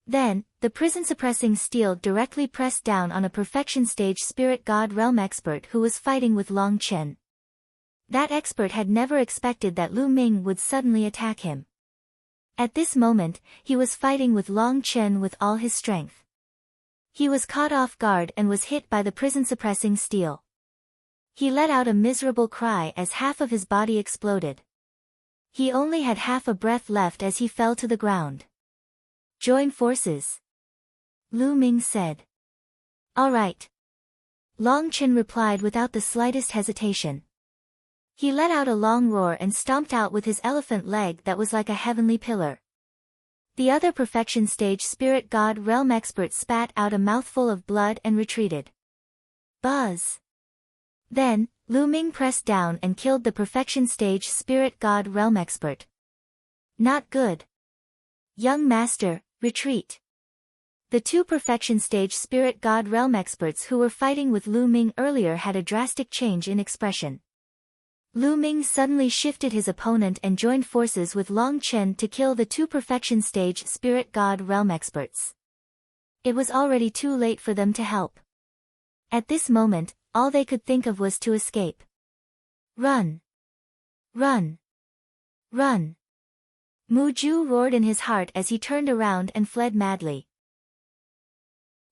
Then, the prison-suppressing steel directly pressed down on a perfection stage spirit god realm expert who was fighting with Long Chen. That expert had never expected that Lu Ming would suddenly attack him. At this moment, he was fighting with Long Chen with all his strength. He was caught off guard and was hit by the prison-suppressing steel. He let out a miserable cry as half of his body exploded. He only had half a breath left as he fell to the ground. Join forces, Lu Ming said. All right. Long Chen replied without the slightest hesitation. He let out a long roar and stomped out with his elephant leg that was like a heavenly pillar. The other perfection stage spirit god realm expert spat out a mouthful of blood and retreated. Buzz! Then, Lu Ming pressed down and killed the perfection stage spirit god realm expert. Not good. Young master, retreat. The 2 perfection stage spirit god realm experts who were fighting with Lu Ming earlier had a drastic change in expression. Lu Ming suddenly shifted his opponent and joined forces with Long Chen to kill the 2 perfection stage spirit god realm experts. It was already too late for them to help. At this moment, all they could think of was to escape. Run! Run! Run! Mu Ju roared in his heart as he turned around and fled madly.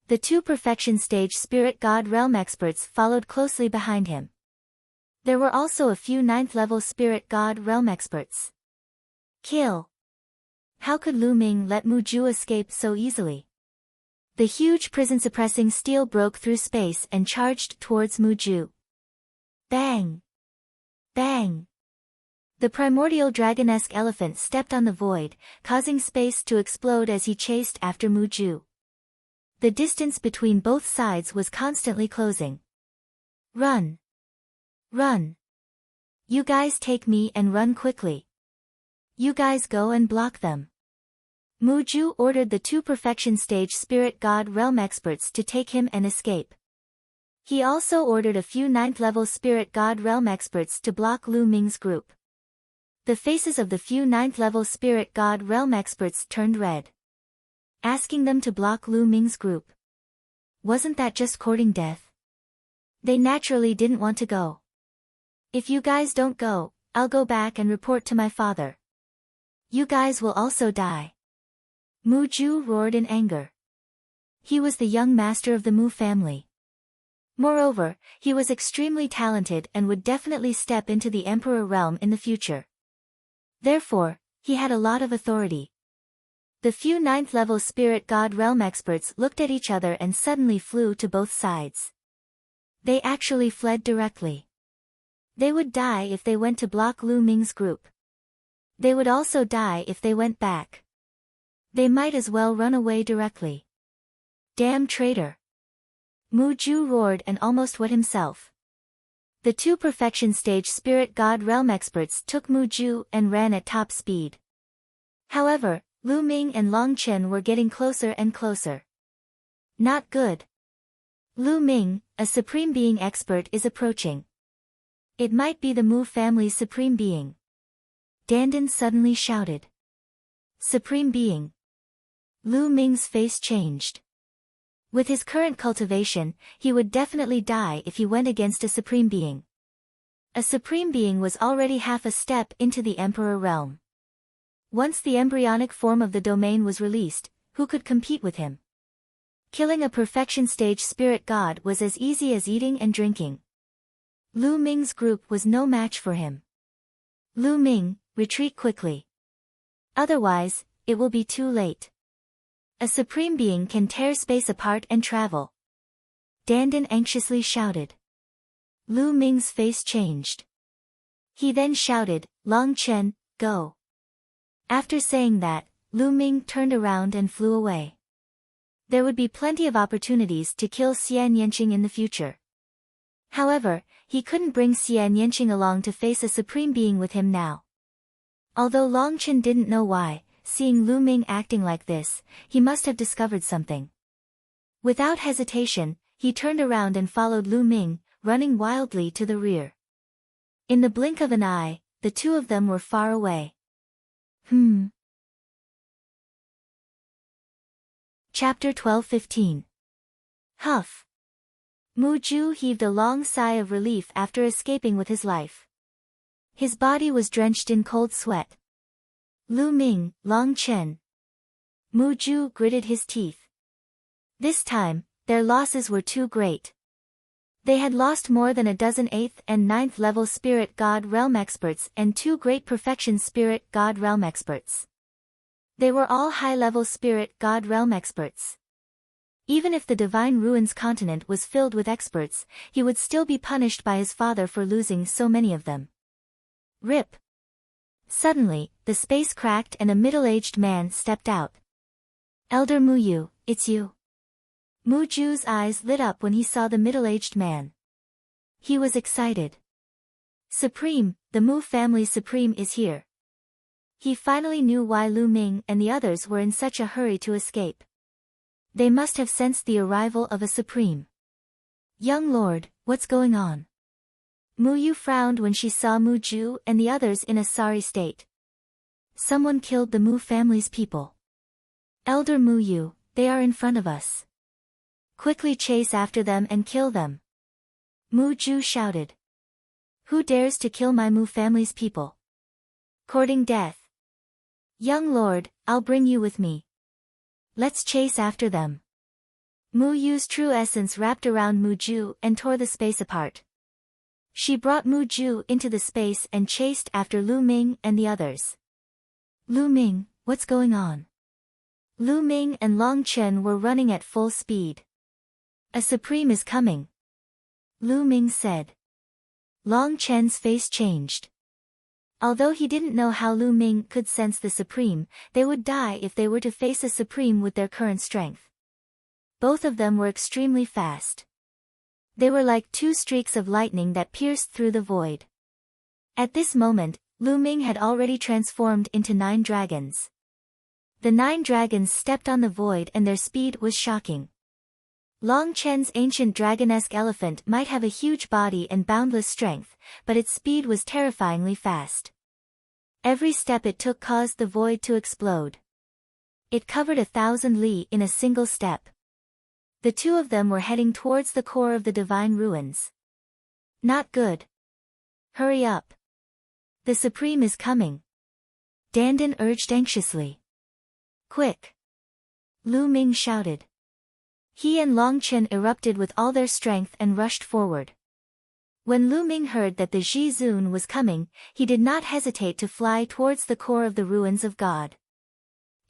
The 2 perfection stage spirit god realm experts followed closely behind him. There were also a few 9th level spirit god realm experts. Kill! How could Lu Ming let Mu Ju escape so easily? The huge prison-suppressing steel broke through space and charged towards Mu Ju. Bang! Bang! The primordial dragonesque elephant stepped on the void, causing space to explode as he chased after Mu Ju. The distance between both sides was constantly closing. Run! Run! You guys take me and run quickly. You guys go and block them. Mu Ju ordered the 2 perfection stage spirit god realm experts to take him and escape. He also ordered a few 9th level spirit god realm experts to block Lu Ming's group. The faces of the few 9th level spirit god realm experts turned red. Asking them to block Lu Ming's group. Wasn't that just courting death? They naturally didn't want to go. If you guys don't go, I'll go back and report to my father. You guys will also die. Mu Ju roared in anger. He was the young master of the Mu family. Moreover, he was extremely talented and would definitely step into the emperor realm in the future. Therefore, he had a lot of authority. The few 9th-level spirit god realm experts looked at each other and suddenly flew to both sides. They actually fled directly. They would die if they went to block Lu Ming's group. They would also die if they went back. They might as well run away directly. Damn traitor! Mu Ju roared and almost wet himself. The two perfection stage spirit god realm experts took Mu Ju and ran at top speed. However, Lu Ming and Long Chen were getting closer and closer. Not good. Lu Ming, a supreme being expert, is approaching. It might be the Mu family's supreme being. Dandan suddenly shouted. Supreme being. Lu Ming's face changed. With his current cultivation, he would definitely die if he went against a supreme being. A supreme being was already half a step into the emperor realm. Once the embryonic form of the domain was released, who could compete with him? Killing a perfection stage spirit god was as easy as eating and drinking. Lu Ming's group was no match for him. Lu Ming, retreat quickly. Otherwise, it will be too late. A supreme being can tear space apart and travel. Dandan anxiously shouted. Lu Ming's face changed. He then shouted, Long Chen, go. After saying that, Lu Ming turned around and flew away. There would be plenty of opportunities to kill Xian Yanqing in the future. However, he couldn't bring Xian Yanqing along to face a supreme being with him now. Although Long Chen didn't know why, seeing Lu Ming acting like this, he must have discovered something. Without hesitation, he turned around and followed Lu Ming, running wildly to the rear. In the blink of an eye, the two of them were far away. Chapter 12-15. Huff. Mu Ju heaved a long sigh of relief after escaping with his life. His body was drenched in cold sweat. Lu Ming, Long Chen. Mu Ju gritted his teeth. This time, their losses were too great. They had lost more than a dozen 8th and 9th level spirit god realm experts and 2 great perfection spirit god realm experts. They were all high-level spirit god realm experts. Even if the Divine Ruins continent was filled with experts, he would still be punished by his father for losing so many of them. Rip. Suddenly, the space cracked and a middle-aged man stepped out. Elder Mu Yu, it's you. Mu Ju's eyes lit up when he saw the middle-aged man. He was excited. Supreme, the Mu family supreme is here. He finally knew why Lu Ming and the others were in such a hurry to escape. They must have sensed the arrival of a supreme. Young lord, what's going on? Mu Yu frowned when she saw Mu Ju and the others in a sorry state. Someone killed the Mu family's people. Elder Mu Yu, they are in front of us. Quickly chase after them and kill them. Mu Ju shouted. Who dares to kill my Mu family's people? Courting death. Young lord, I'll bring you with me. Let's chase after them. Mu Yu's true essence wrapped around Mu Ju and tore the space apart. She brought Mu Ju into the space and chased after Lu Ming and the others. Lu Ming, what's going on? Lu Ming and Long Chen were running at full speed. A supreme is coming. Lu Ming said. Long Chen's face changed. Although he didn't know how Lu Ming could sense the supreme, they would die if they were to face a supreme with their current strength. Both of them were extremely fast. They were like 2 streaks of lightning that pierced through the void. At this moment, Lu Ming had already transformed into 9 dragons. The 9 dragons stepped on the void and their speed was shocking. Long Chen's ancient dragonesque elephant might have a huge body and boundless strength, but its speed was terrifyingly fast. Every step it took caused the void to explode. It covered 1,000 li in a single step. The two of them were heading towards the core of the Divine Ruins. Not good. Hurry up. The Supreme is coming. Dandan urged anxiously. Quick. Lu Ming shouted. He and Long Chen erupted with all their strength and rushed forward. When Lu Ming heard that the Ji Zun was coming, he did not hesitate to fly towards the core of the Ruins of God.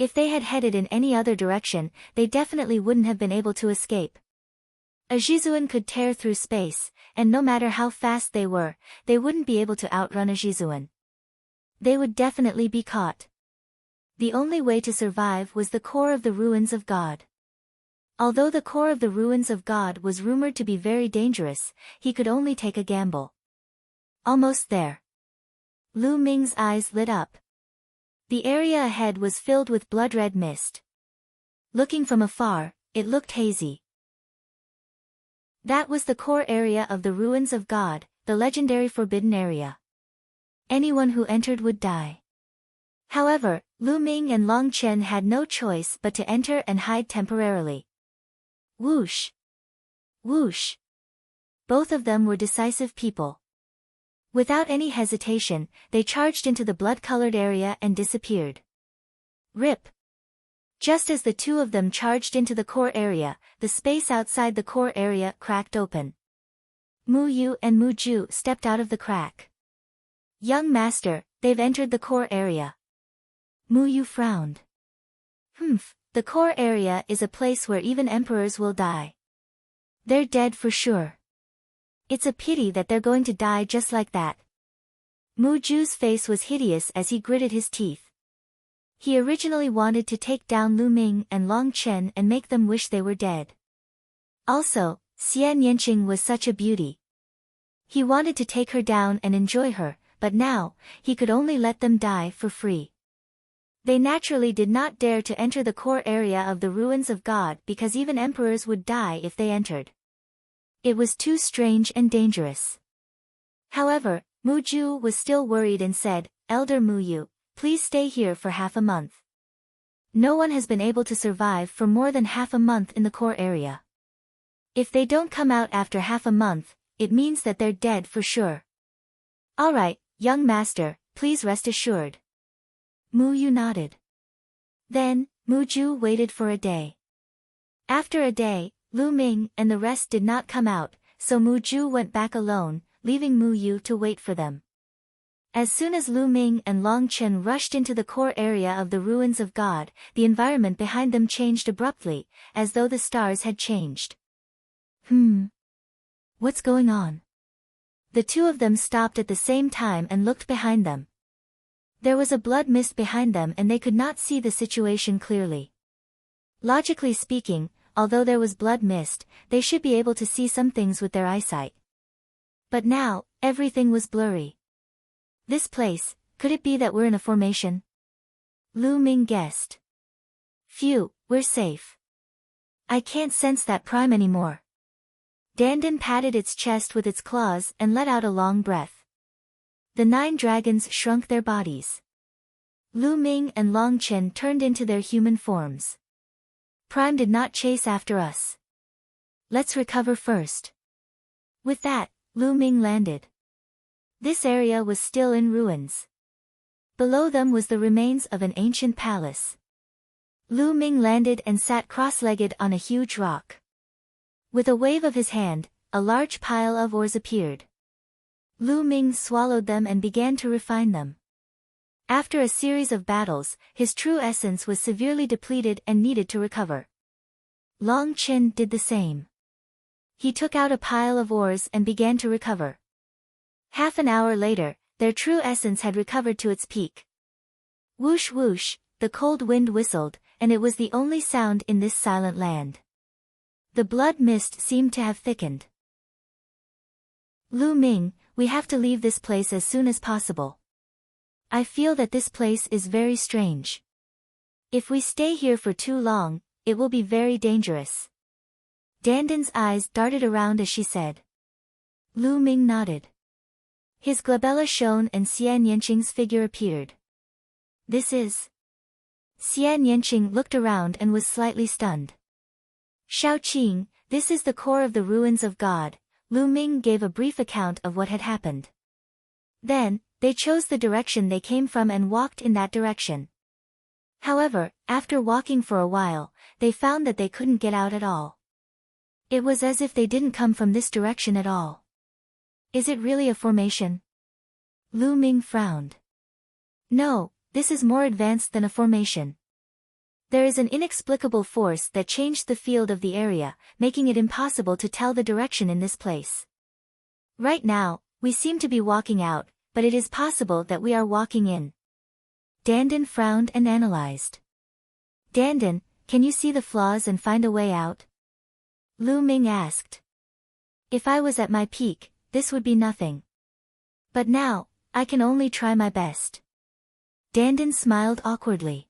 If they had headed in any other direction, they definitely wouldn't have been able to escape. A Jizuan could tear through space, and no matter how fast they were, they wouldn't be able to outrun a Jizuan. They would definitely be caught. The only way to survive was the core of the ruins of God. Although the core of the ruins of God was rumored to be very dangerous, he could only take a gamble. Almost there. Lu Ming's eyes lit up. The area ahead was filled with blood-red mist. Looking from afar, it looked hazy. That was the core area of the ruins of God, the legendary forbidden area. Anyone who entered would die. However, Lu Ming and Long Chen had no choice but to enter and hide temporarily. Whoosh! Whoosh! Both of them were decisive people. Without any hesitation, they charged into the blood-colored area and disappeared. Rip! Just as the two of them charged into the core area, the space outside the core area cracked open. Mu Yu and Mu Ju stepped out of the crack. Young master, they've entered the core area. Mu Yu frowned. The core area is a place where even emperors will die. They're dead for sure. It's a pity that they're going to die just like that. Mu Ju's face was hideous as he gritted his teeth. He originally wanted to take down Lu Ming and Long Chen and make them wish they were dead. Also, Xian Yanqing was such a beauty. He wanted to take her down and enjoy her, but now, he could only let them die for free. They naturally did not dare to enter the core area of the ruins of God because even emperors would die if they entered. It was too strange and dangerous. However, Mu Ju was still worried and said, "Elder Mu Yu, please stay here for half a month. No one has been able to survive for more than half a month in the core area. If they don't come out after half a month, it means that they're dead for sure." "All right, young master, please rest assured." Mu Yu nodded. Then, Mu Ju waited for a day. After a day, Lu Ming and the rest did not come out, so Mu Ju went back alone, leaving Mu Yu to wait for them. As soon as Lu Ming and Long Chen rushed into the core area of the ruins of God, the environment behind them changed abruptly, as though the stars had changed. What's going on? The two of them stopped at the same time and looked behind them. There was a blood mist behind them and they could not see the situation clearly. Logically speaking, although there was blood mist, they should be able to see some things with their eyesight. But now, everything was blurry. This place, could it be that we're in a formation? Lu Ming guessed. Phew, we're safe. I can't sense that prime anymore. Dandan patted its chest with its claws and let out a long breath. The 9 dragons shrunk their bodies. Lu Ming and Long Chen turned into their human forms. Prime did not chase after us. Let's recover first. With that, Lu Ming landed. This area was still in ruins. Below them was the remains of an ancient palace. Lu Ming landed and sat cross-legged on a huge rock. With a wave of his hand, a large pile of ores appeared. Lu Ming swallowed them and began to refine them. After a series of battles, his true essence was severely depleted and needed to recover. Long Chen did the same. He took out a pile of ores and began to recover. Half an hour later, their true essence had recovered to its peak. Whoosh whoosh, the cold wind whistled, and it was the only sound in this silent land. The blood mist seemed to have thickened. Lu Ming, we have to leave this place as soon as possible. I feel that this place is very strange. If we stay here for too long, it will be very dangerous. Dandan's eyes darted around as she said. Lu Ming nodded. His glabella shone and Xian Yanqing's figure appeared. This is... Xian Yanqing looked around and was slightly stunned. Shaoqing, this is the core of the ruins of God. Lu Ming gave a brief account of what had happened. Then, they chose the direction they came from and walked in that direction. However, after walking for a while, they found that they couldn't get out at all. It was as if they didn't come from this direction at all. Is it really a formation? Lu Ming frowned. No, this is more advanced than a formation. There is an inexplicable force that changed the field of the area, making it impossible to tell the direction in this place. Right now, we seem to be walking out, but it is possible that we are walking in. Dandan frowned and analyzed. Dandan, can you see the flaws and find a way out? Lu Ming asked. If I was at my peak, this would be nothing. But now, I can only try my best. Dandan smiled awkwardly.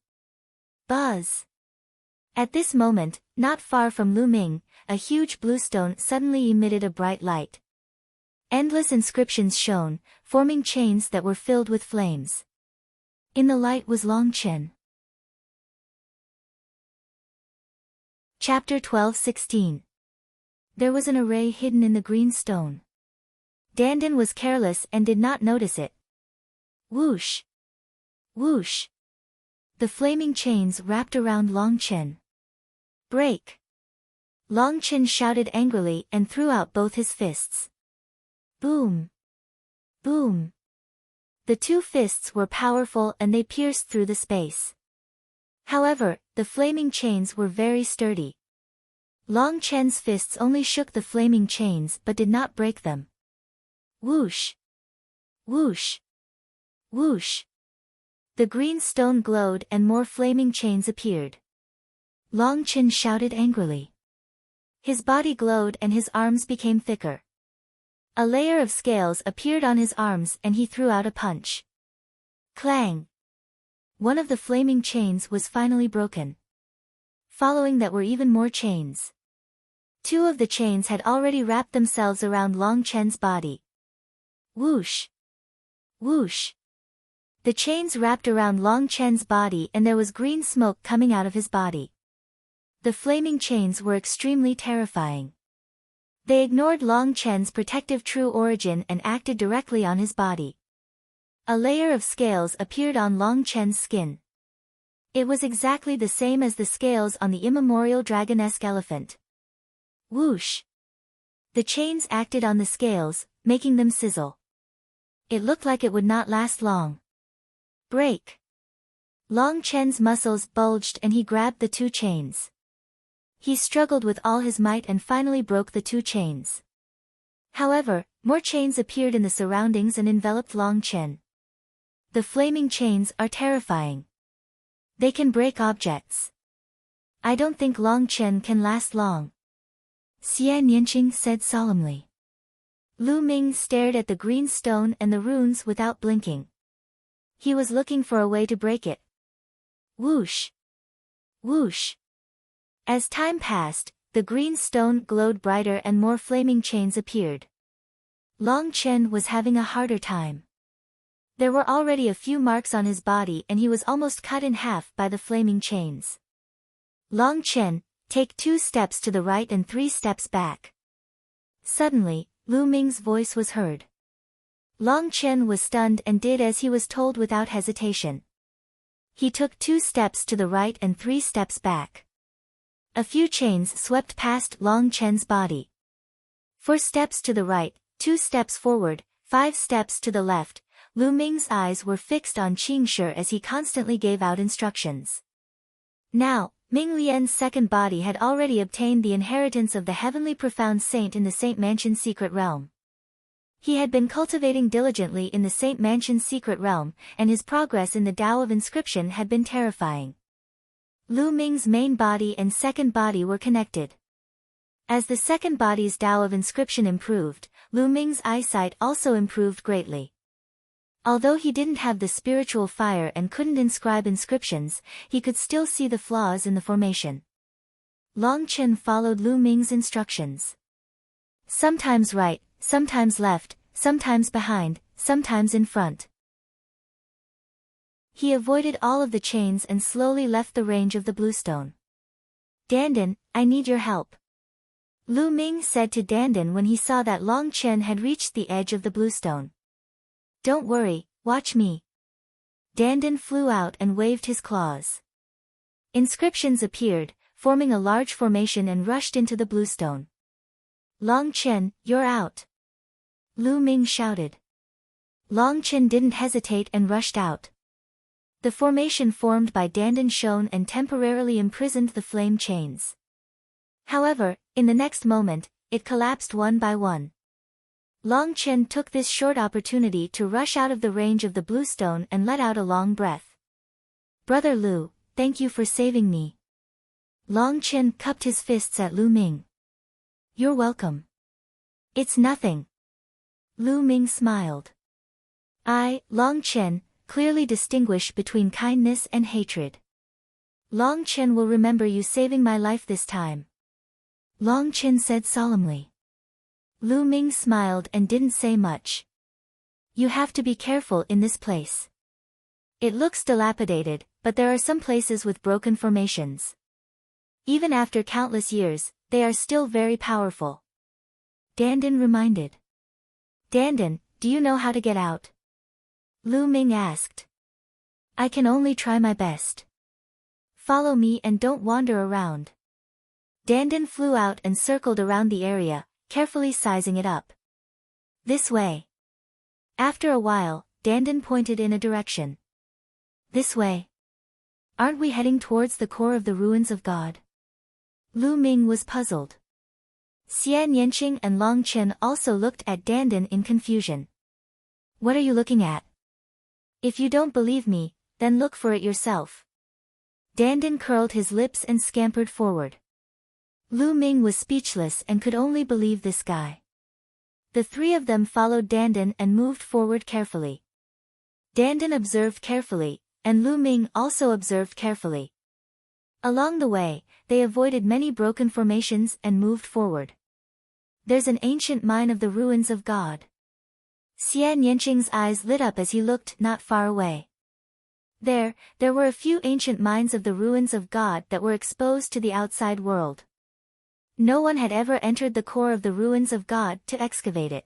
Buzz. At this moment, not far from Lu Ming, a huge bluestone suddenly emitted a bright light. Endless inscriptions shone, forming chains that were filled with flames. In the light was Long Chen. Chapter 12:16. There was an array hidden in the green stone. Dandan was careless and did not notice it. Whoosh! Whoosh! The flaming chains wrapped around Long Chen. Break! Long Chen shouted angrily and threw out both his fists. Boom! Boom! The two fists were powerful and they pierced through the space. However, the flaming chains were very sturdy. Long Chen's fists only shook the flaming chains but did not break them. Whoosh! Whoosh! Whoosh! The green stone glowed and more flaming chains appeared. Long Chen shouted angrily. His body glowed and his arms became thicker. A layer of scales appeared on his arms and he threw out a punch. Clang! One of the flaming chains was finally broken. Following that were even more chains. Two of the chains had already wrapped themselves around Long Chen's body. Whoosh! Whoosh! The chains wrapped around Long Chen's body and there was green smoke coming out of his body. The flaming chains were extremely terrifying. They ignored Long Chen's protective true origin and acted directly on his body. A layer of scales appeared on Long Chen's skin. It was exactly the same as the scales on the immemorial dragonesque elephant. Whoosh! The chains acted on the scales, making them sizzle. It looked like it would not last long. Break! Long Chen's muscles bulged and he grabbed the two chains. He struggled with all his might and finally broke the two chains. However, more chains appeared in the surroundings and enveloped Long Chen. The flaming chains are terrifying. They can break objects. I don't think Long Chen can last long. Xie Nianqing said solemnly. Lu Ming stared at the green stone and the runes without blinking. He was looking for a way to break it. Whoosh! Whoosh! As time passed, the green stone glowed brighter and more flaming chains appeared. Long Chen was having a harder time. There were already a few marks on his body and he was almost cut in half by the flaming chains. Long Chen, take 2 steps to the right and 3 steps back. Suddenly, Lu Ming's voice was heard. Long Chen was stunned and did as he was told without hesitation. He took 2 steps to the right and 3 steps back. A few chains swept past Long Chen's body. 4 steps to the right, 2 steps forward, 5 steps to the left. Lu Ming's eyes were fixed on Qing Shi as he constantly gave out instructions. Now, Ming Lian's second body had already obtained the inheritance of the heavenly profound saint in the Saint Mansion's secret realm. He had been cultivating diligently in the Saint Mansion's secret realm, and his progress in the Tao of Inscription had been terrifying. Lu Ming's main body and second body were connected. As the second body's Tao of Inscription improved, Lu Ming's eyesight also improved greatly. Although he didn't have the spiritual fire and couldn't inscribe inscriptions, he could still see the flaws in the formation. Long Chen followed Lu Ming's instructions. Sometimes right, sometimes left, sometimes behind, sometimes in front. He avoided all of the chains and slowly left the range of the bluestone. Dandan, I need your help. Lu Ming said to Dandan when he saw that Long Chen had reached the edge of the bluestone. Don't worry, watch me. Dandan flew out and waved his claws. Inscriptions appeared, forming a large formation and rushed into the bluestone. Long Chen, you're out. Lu Ming shouted. Long Chen didn't hesitate and rushed out. The formation formed by Dandan shone and temporarily imprisoned the flame chains. However, in the next moment, it collapsed one by one. Long Chen took this short opportunity to rush out of the range of the bluestone and let out a long breath. "Brother Lu, thank you for saving me." Long Chen cupped his fists at Lu Ming. "You're welcome." "It's nothing." Lu Ming smiled. Long Chen, clearly distinguish between kindness and hatred. Long Chen will remember you saving my life this time. Long Chen said solemnly. Lu Ming smiled and didn't say much. "You have to be careful in this place. It looks dilapidated, but there are some places with broken formations. Even after countless years, they are still very powerful." Dandan reminded. "Dandan, do you know how to get out?" Lu Ming asked. "I can only try my best. Follow me and don't wander around." Dandan flew out and circled around the area, carefully sizing it up. "This way." After a while, Dandan pointed in a direction. "This way. Aren't we heading towards the core of the ruins of God?" Lu Ming was puzzled. Xian Yanqing and Long Chen also looked at Dandan in confusion. "What are you looking at?" "If you don't believe me, then look for it yourself." Dandan curled his lips and scampered forward. Lu Ming was speechless and could only believe this guy. The three of them followed Dandan and moved forward carefully. Dandan observed carefully, and Lu Ming also observed carefully. Along the way, they avoided many broken formations and moved forward. "There's an ancient mine of the ruins of God." Xian Yanqing's eyes lit up as he looked not far away. There were a few ancient mines of the ruins of God that were exposed to the outside world. No one had ever entered the core of the ruins of God to excavate it.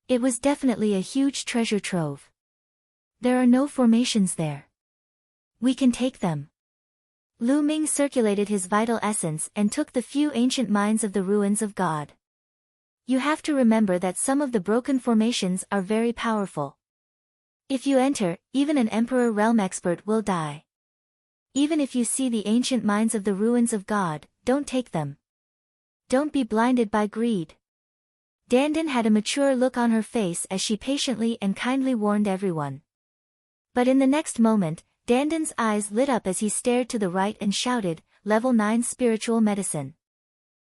It was definitely a huge treasure trove. "There are no formations there. We can take them." Lu Ming circulated his vital essence and took the few ancient mines of the ruins of God. You have to remember that some of the broken formations are very powerful. If you enter, even an Emperor realm expert will die. Even if you see the ancient mines of the ruins of God, don't take them. Don't be blinded by greed. Dandan had a mature look on her face as she patiently and kindly warned everyone. But in the next moment, Dandan's eyes lit up as he stared to the right and shouted, "Level 9 spiritual medicine."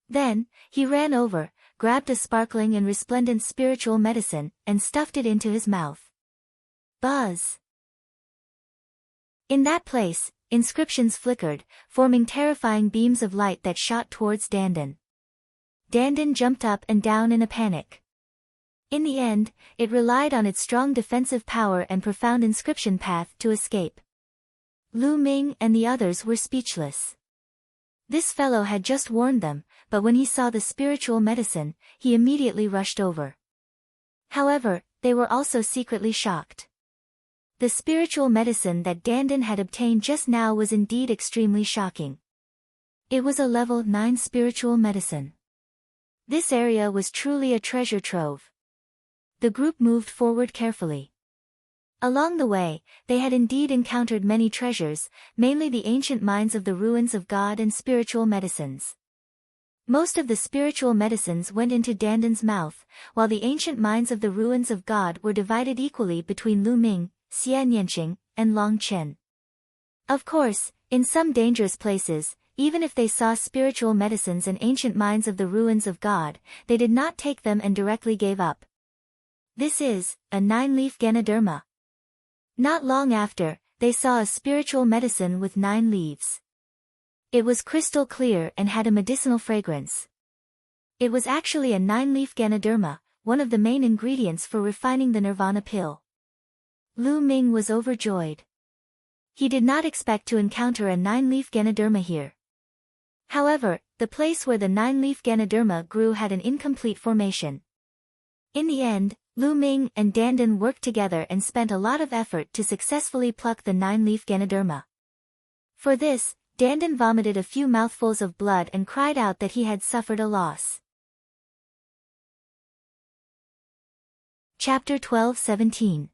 Then, he ran over, grabbed a sparkling and resplendent spiritual medicine, and stuffed it into his mouth. Buzz! In that place, inscriptions flickered, forming terrifying beams of light that shot towards Dandan. Dandan jumped up and down in a panic. In the end, it relied on its strong defensive power and profound inscription path to escape. Lu Ming and the others were speechless. This fellow had just warned them, but when he saw the spiritual medicine, he immediately rushed over. However, they were also secretly shocked. The spiritual medicine that Dandan had obtained just now was indeed extremely shocking. It was a level 9 spiritual medicine. This area was truly a treasure trove. The group moved forward carefully. Along the way, they had indeed encountered many treasures, mainly the ancient mines of the ruins of God and spiritual medicines. Most of the spiritual medicines went into Dandan's mouth, while the ancient mines of the ruins of God were divided equally between Lu Ming, Xian Yanqing, and Long Chen. Of course, in some dangerous places, even if they saw spiritual medicines and ancient mines of the ruins of God, they did not take them and directly gave up. This is a 9-leaf Ganoderma. Not long after, they saw a spiritual medicine with 9 leaves. It was crystal clear and had a medicinal fragrance. It was actually a 9-leaf Ganoderma, one of the main ingredients for refining the Nirvana pill. Lu Ming was overjoyed. He did not expect to encounter a 9-leaf Ganoderma here. However, the place where the 9-leaf Ganoderma grew had an incomplete formation. In the end, Lu Ming and Dandan worked together and spent a lot of effort to successfully pluck the 9-leaf Ganoderma. For this, Dandan vomited a few mouthfuls of blood and cried out that he had suffered a loss. Chapter 12-17.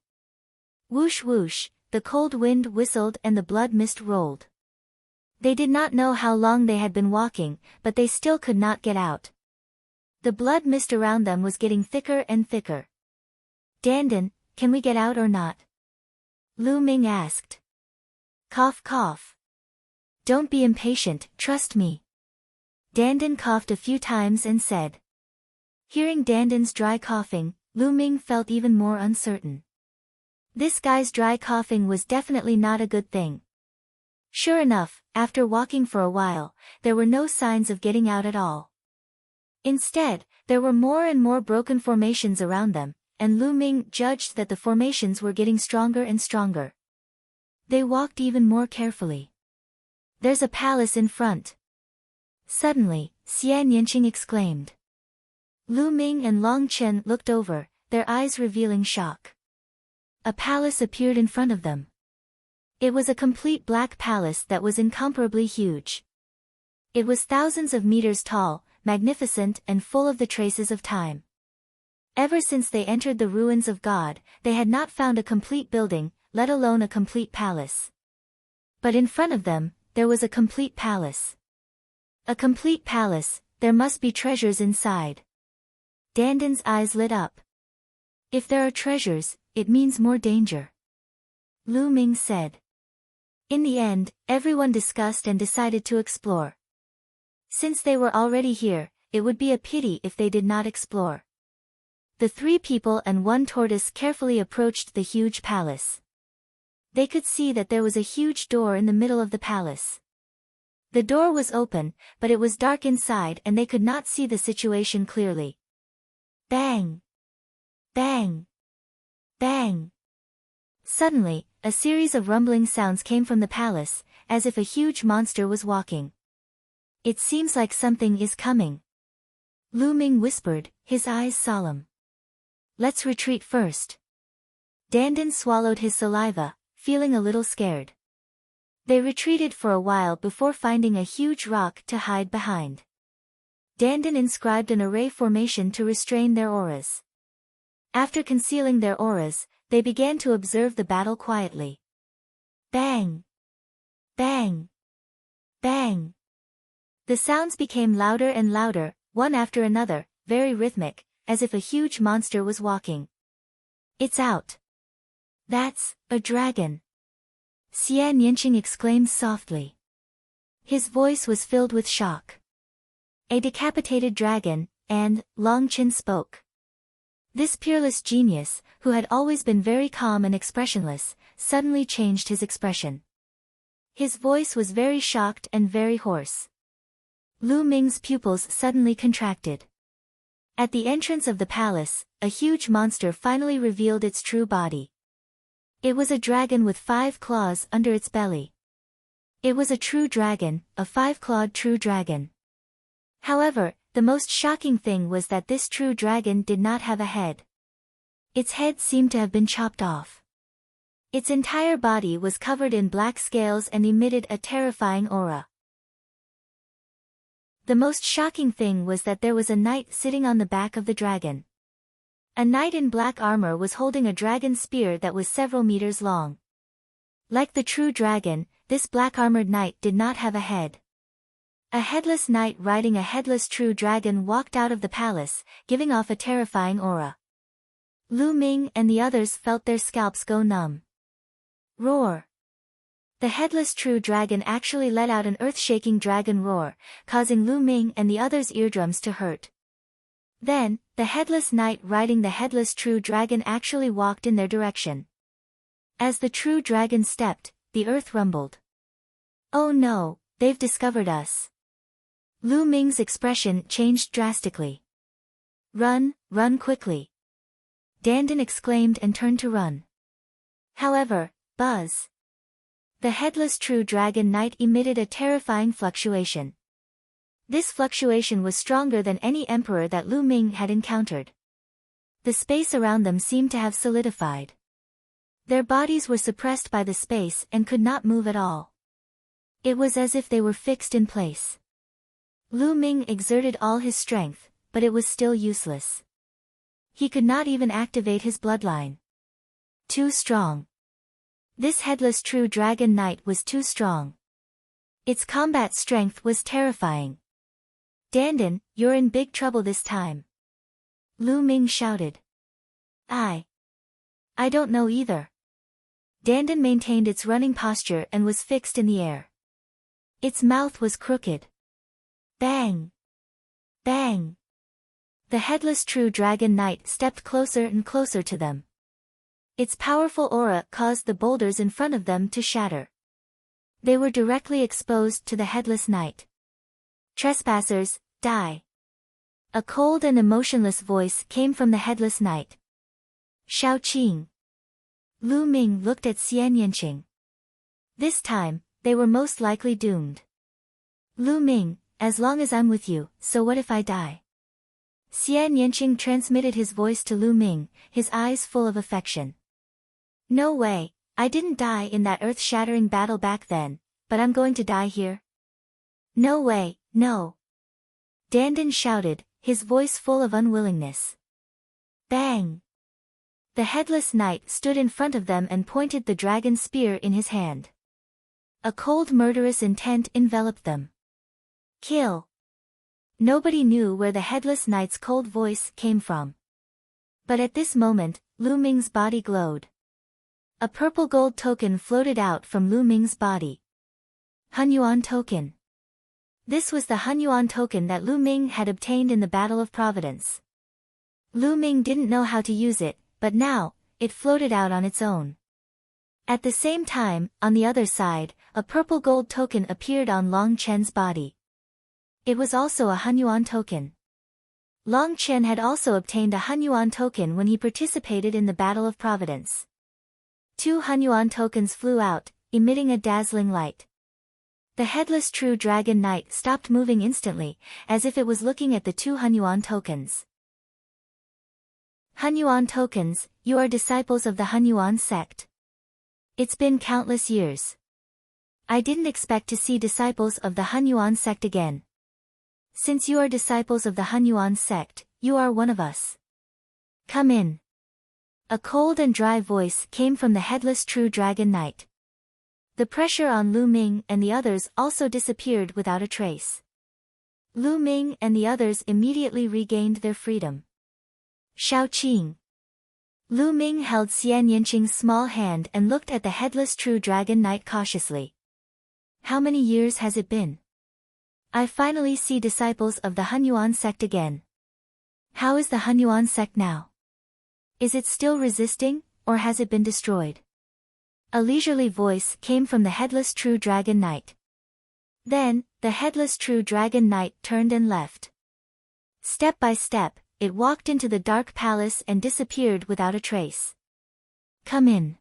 Whoosh whoosh, the cold wind whistled and the blood mist rolled. They did not know how long they had been walking, but they still could not get out. The blood mist around them was getting thicker and thicker. Dandan, can we get out or not? Lu Ming asked. Cough cough. Don't be impatient, trust me. Dandan coughed a few times and said. Hearing Dandan's dry coughing, Lu Ming felt even more uncertain. This guy's dry coughing was definitely not a good thing. Sure enough, after walking for a while, there were no signs of getting out at all. Instead, there were more and more broken formations around them, and Lu Ming judged that the formations were getting stronger and stronger. They walked even more carefully. There's a palace in front. Suddenly, Xian Yanqing exclaimed. Lu Ming and Long Chen looked over, their eyes revealing shock. A palace appeared in front of them. It was a complete black palace that was incomparably huge. It was thousands of meters tall, magnificent and full of the traces of time. Ever since they entered the ruins of God, they had not found a complete building, let alone a complete palace. But in front of them, there was a complete palace. A complete palace, there must be treasures inside. Dandan's eyes lit up. If there are treasures, it means more danger. Lu Ming said. In the end, everyone discussed and decided to explore. Since they were already here, it would be a pity if they did not explore. The 3 people and 1 tortoise carefully approached the huge palace. They could see that there was a huge door in the middle of the palace. The door was open, but it was dark inside and they could not see the situation clearly. Bang! Bang! Bang! Suddenly, a series of rumbling sounds came from the palace, as if a huge monster was walking. It seems like something is coming. Lu Ming whispered, his eyes solemn. Let's retreat first. Dandan swallowed his saliva, feeling a little scared. They retreated for a while before finding a huge rock to hide behind. Dandan inscribed an array formation to restrain their auras. After concealing their auras, they began to observe the battle quietly. Bang! Bang! Bang! The sounds became louder and louder, one after another, very rhythmic, as if a huge monster was walking. It's out. That's a dragon. Xian Yanqing exclaimed softly. His voice was filled with shock. A decapitated dragon, and Long Chen spoke. This peerless genius, who had always been very calm and expressionless, suddenly changed his expression. His voice was very shocked and very hoarse. Lu Ming's pupils suddenly contracted. At the entrance of the palace, a huge monster finally revealed its true body. It was a dragon with 5 claws under its belly. It was a true dragon, a 5-clawed true dragon. However, the most shocking thing was that this true dragon did not have a head. Its head seemed to have been chopped off. Its entire body was covered in black scales and emitted a terrifying aura. The most shocking thing was that there was a knight sitting on the back of the dragon. A knight in black armor was holding a dragon spear that was several meters long. Like the true dragon, this black-armored knight did not have a head. A headless knight riding a headless true dragon walked out of the palace, giving off a terrifying aura. Lu Ming and the others felt their scalps go numb. Roar! The headless true dragon actually let out an earth-shaking dragon roar, causing Lu Ming and the others' eardrums to hurt. Then, the headless knight riding the headless true dragon actually walked in their direction. As the true dragon stepped, the earth rumbled. Oh no, they've discovered us. Lu Ming's expression changed drastically. Run, run quickly. Dandan exclaimed and turned to run. However, buzz. The headless true dragon knight emitted a terrifying fluctuation. This fluctuation was stronger than any emperor that Lu Ming had encountered. The space around them seemed to have solidified. Their bodies were suppressed by the space and could not move at all. It was as if they were fixed in place. Lu Ming exerted all his strength, but it was still useless. He could not even activate his bloodline. Too strong. This headless true dragon knight was too strong. Its combat strength was terrifying. Dandan, you're in big trouble this time. Lu Ming shouted. I don't know either. Dandan maintained its running posture and was fixed in the air. Its mouth was crooked. Bang! Bang! The headless true dragon knight stepped closer and closer to them. Its powerful aura caused the boulders in front of them to shatter. They were directly exposed to the headless knight. Trespassers, die! A cold and emotionless voice came from the headless knight. Shao Qing. Lu Ming looked at Xian Yanqing. This time, they were most likely doomed. Lu Ming, as long as I'm with you, so what if I die? Xian Yanqing transmitted his voice to Lu Ming, his eyes full of affection. No way, I didn't die in that earth-shattering battle back then, but I'm going to die here? No way, no. Dandan shouted, his voice full of unwillingness. Bang! The headless knight stood in front of them and pointed the dragon spear in his hand. A cold murderous intent enveloped them. Kill! Nobody knew where the headless knight's cold voice came from. But at this moment, Lu Ming's body glowed. A purple gold token floated out from Lu Ming's body. Hunyuan token. This was the Hunyuan token that Lu Ming had obtained in the Battle of Providence. Lu Ming didn't know how to use it, but now, it floated out on its own. At the same time, on the other side, a purple gold token appeared on Long Chen's body. It was also a Hunyuan token. Long Chen had also obtained a Hunyuan token when he participated in the Battle of Providence. 2 Hunyuan tokens flew out, emitting a dazzling light. The headless true dragon knight stopped moving instantly, as if it was looking at the 2 Hunyuan tokens. Hunyuan tokens, you are disciples of the Hunyuan sect. It's been countless years. I didn't expect to see disciples of the Hunyuan sect again. Since you are disciples of the Hunyuan sect, you are one of us. Come in. A cold and dry voice came from the headless true dragon knight. The pressure on Lu Ming and the others also disappeared without a trace. Lu Ming and the others immediately regained their freedom. Shao Qing. Lu Ming held Xian Yanqing's small hand and looked at the headless true dragon knight cautiously. How many years has it been? I finally see disciples of the Hunyuan sect again. How is the Hunyuan sect now? Is it still resisting, or has it been destroyed? A leisurely voice came from the headless true dragon knight. Then, the headless true dragon knight turned and left. Step by step, it walked into the dark palace and disappeared without a trace. Come in.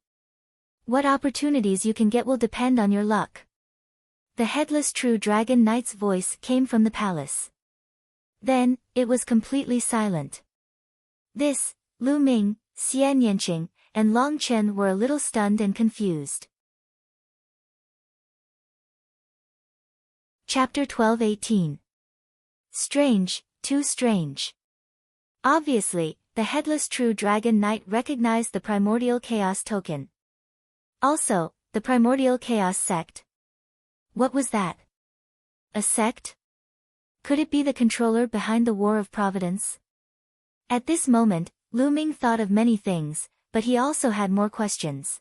What opportunities you can get will depend on your luck. The headless true dragon knight's voice came from the palace. Then, it was completely silent. Lu Ming, Xian Yanqing, and Long Chen were a little stunned and confused. Chapter 12-18. Strange, too strange. Obviously, the headless true dragon knight recognized the primordial chaos token. Also, the primordial chaos sect. What was that? A sect? Could it be the controller behind the War of Providence? At this moment, Lu Ming thought of many things, but he also had more questions.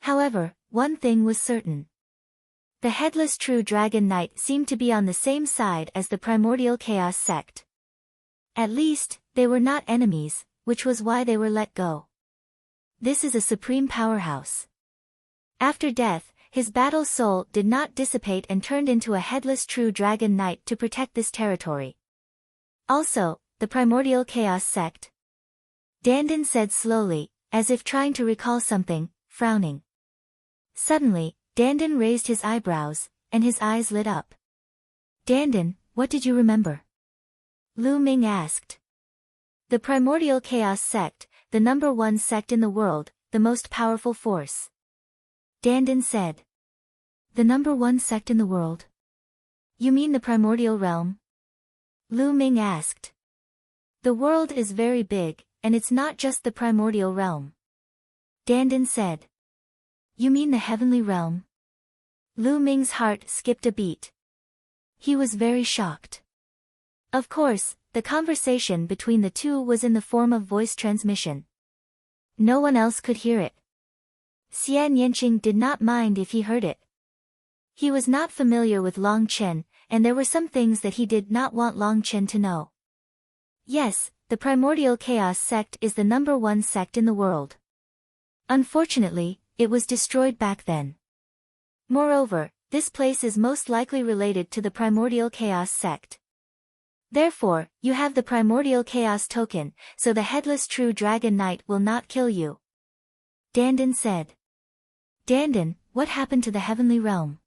However, one thing was certain. The headless true dragon knight seemed to be on the same side as the primordial chaos sect. At least, they were not enemies, which was why they were let go. This is a supreme powerhouse. After death, his battle soul did not dissipate and turned into a headless true dragon knight to protect this territory. Also, the primordial chaos sect. Dandan said slowly, as if trying to recall something, frowning. Suddenly, Dandan raised his eyebrows, and his eyes lit up. Dandan, what did you remember? Lu Ming asked. The primordial chaos sect, the #1 sect in the world, the most powerful force. Dandan said. The #1 sect in the world? You mean the primordial realm? Lu Ming asked. The world is very big, and it's not just the primordial realm. Dandan said. You mean the heavenly realm? Lu Ming's heart skipped a beat. He was very shocked. Of course, the conversation between the two was in the form of voice transmission. No one else could hear it. Xian Yanqing did not mind if he heard it. He was not familiar with Long Chen, and there were some things that he did not want Long Chen to know. Yes, the Primordial Chaos sect is the #1 sect in the world. Unfortunately, it was destroyed back then. Moreover, this place is most likely related to the Primordial Chaos sect. Therefore, you have the Primordial Chaos token, so the Headless True Dragon Knight will not kill you. Dandan said. Dandan, what happened to the heavenly realm?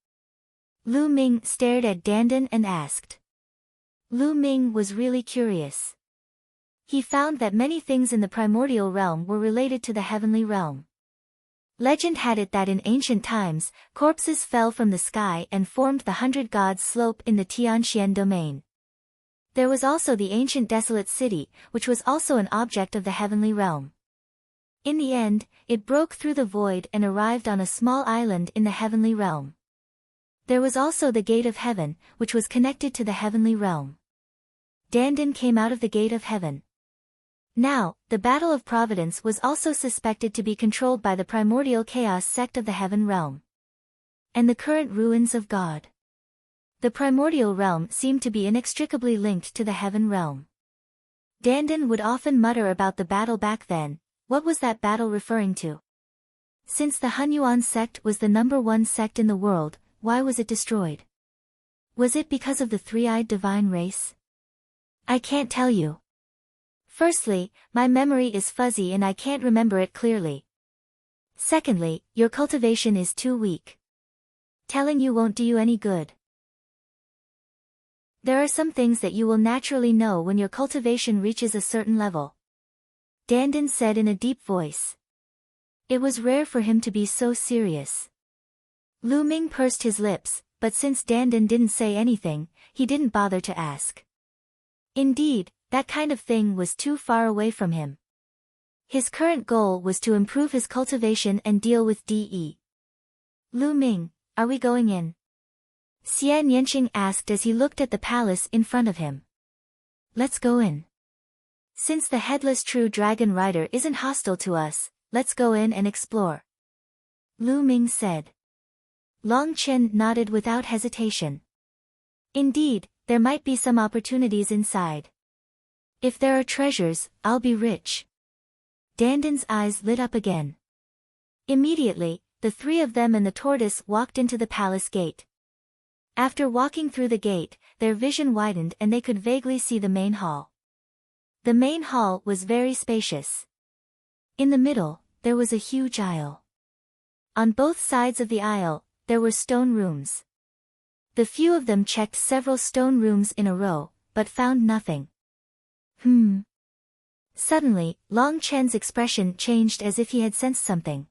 Lu Ming stared at Dandan and asked. Lu Ming was really curious. He found that many things in the primordial realm were related to the heavenly realm. Legend had it that in ancient times, corpses fell from the sky and formed the 100 Gods slope in the Tianxian domain. There was also the ancient desolate city, which was also an object of the heavenly realm. In the end, it broke through the void and arrived on a small island in the heavenly realm. There was also the Gate of Heaven, which was connected to the heavenly realm. Dandan came out of the Gate of Heaven. Now, the Battle of Providence was also suspected to be controlled by the Primordial Chaos sect of the Heaven realm. And the current ruins of God. The Primordial realm seemed to be inextricably linked to the Heaven realm. Dandan would often mutter about the battle back then. What was that battle referring to? Since the Hunyuan sect was the #1 sect in the world, why was it destroyed? Was it because of the three-eyed divine race? I can't tell you. Firstly, my memory is fuzzy and I can't remember it clearly. Secondly, your cultivation is too weak. Telling you won't do you any good. There are some things that you will naturally know when your cultivation reaches a certain level. Dandan said in a deep voice. It was rare for him to be so serious. Lu Ming pursed his lips, but since Dandan didn't say anything, he didn't bother to ask. Indeed, that kind of thing was too far away from him. His current goal was to improve his cultivation and deal with DE. Lu Ming, are we going in? Xian Yanqing asked as he looked at the palace in front of him. Let's go in. Since the Headless True Dragon Rider isn't hostile to us, let's go in and explore. Lu Ming said. Long Chen nodded without hesitation. Indeed, there might be some opportunities inside. If there are treasures, I'll be rich. Dandan's eyes lit up again. Immediately, the three of them and the tortoise walked into the palace gate. After walking through the gate, their vision widened and they could vaguely see the main hall. The main hall was very spacious. In the middle, there was a huge aisle. On both sides of the aisle, there were stone rooms. The few of them checked several stone rooms in a row, but found nothing. Suddenly, Long Chen's expression changed as if he had sensed something.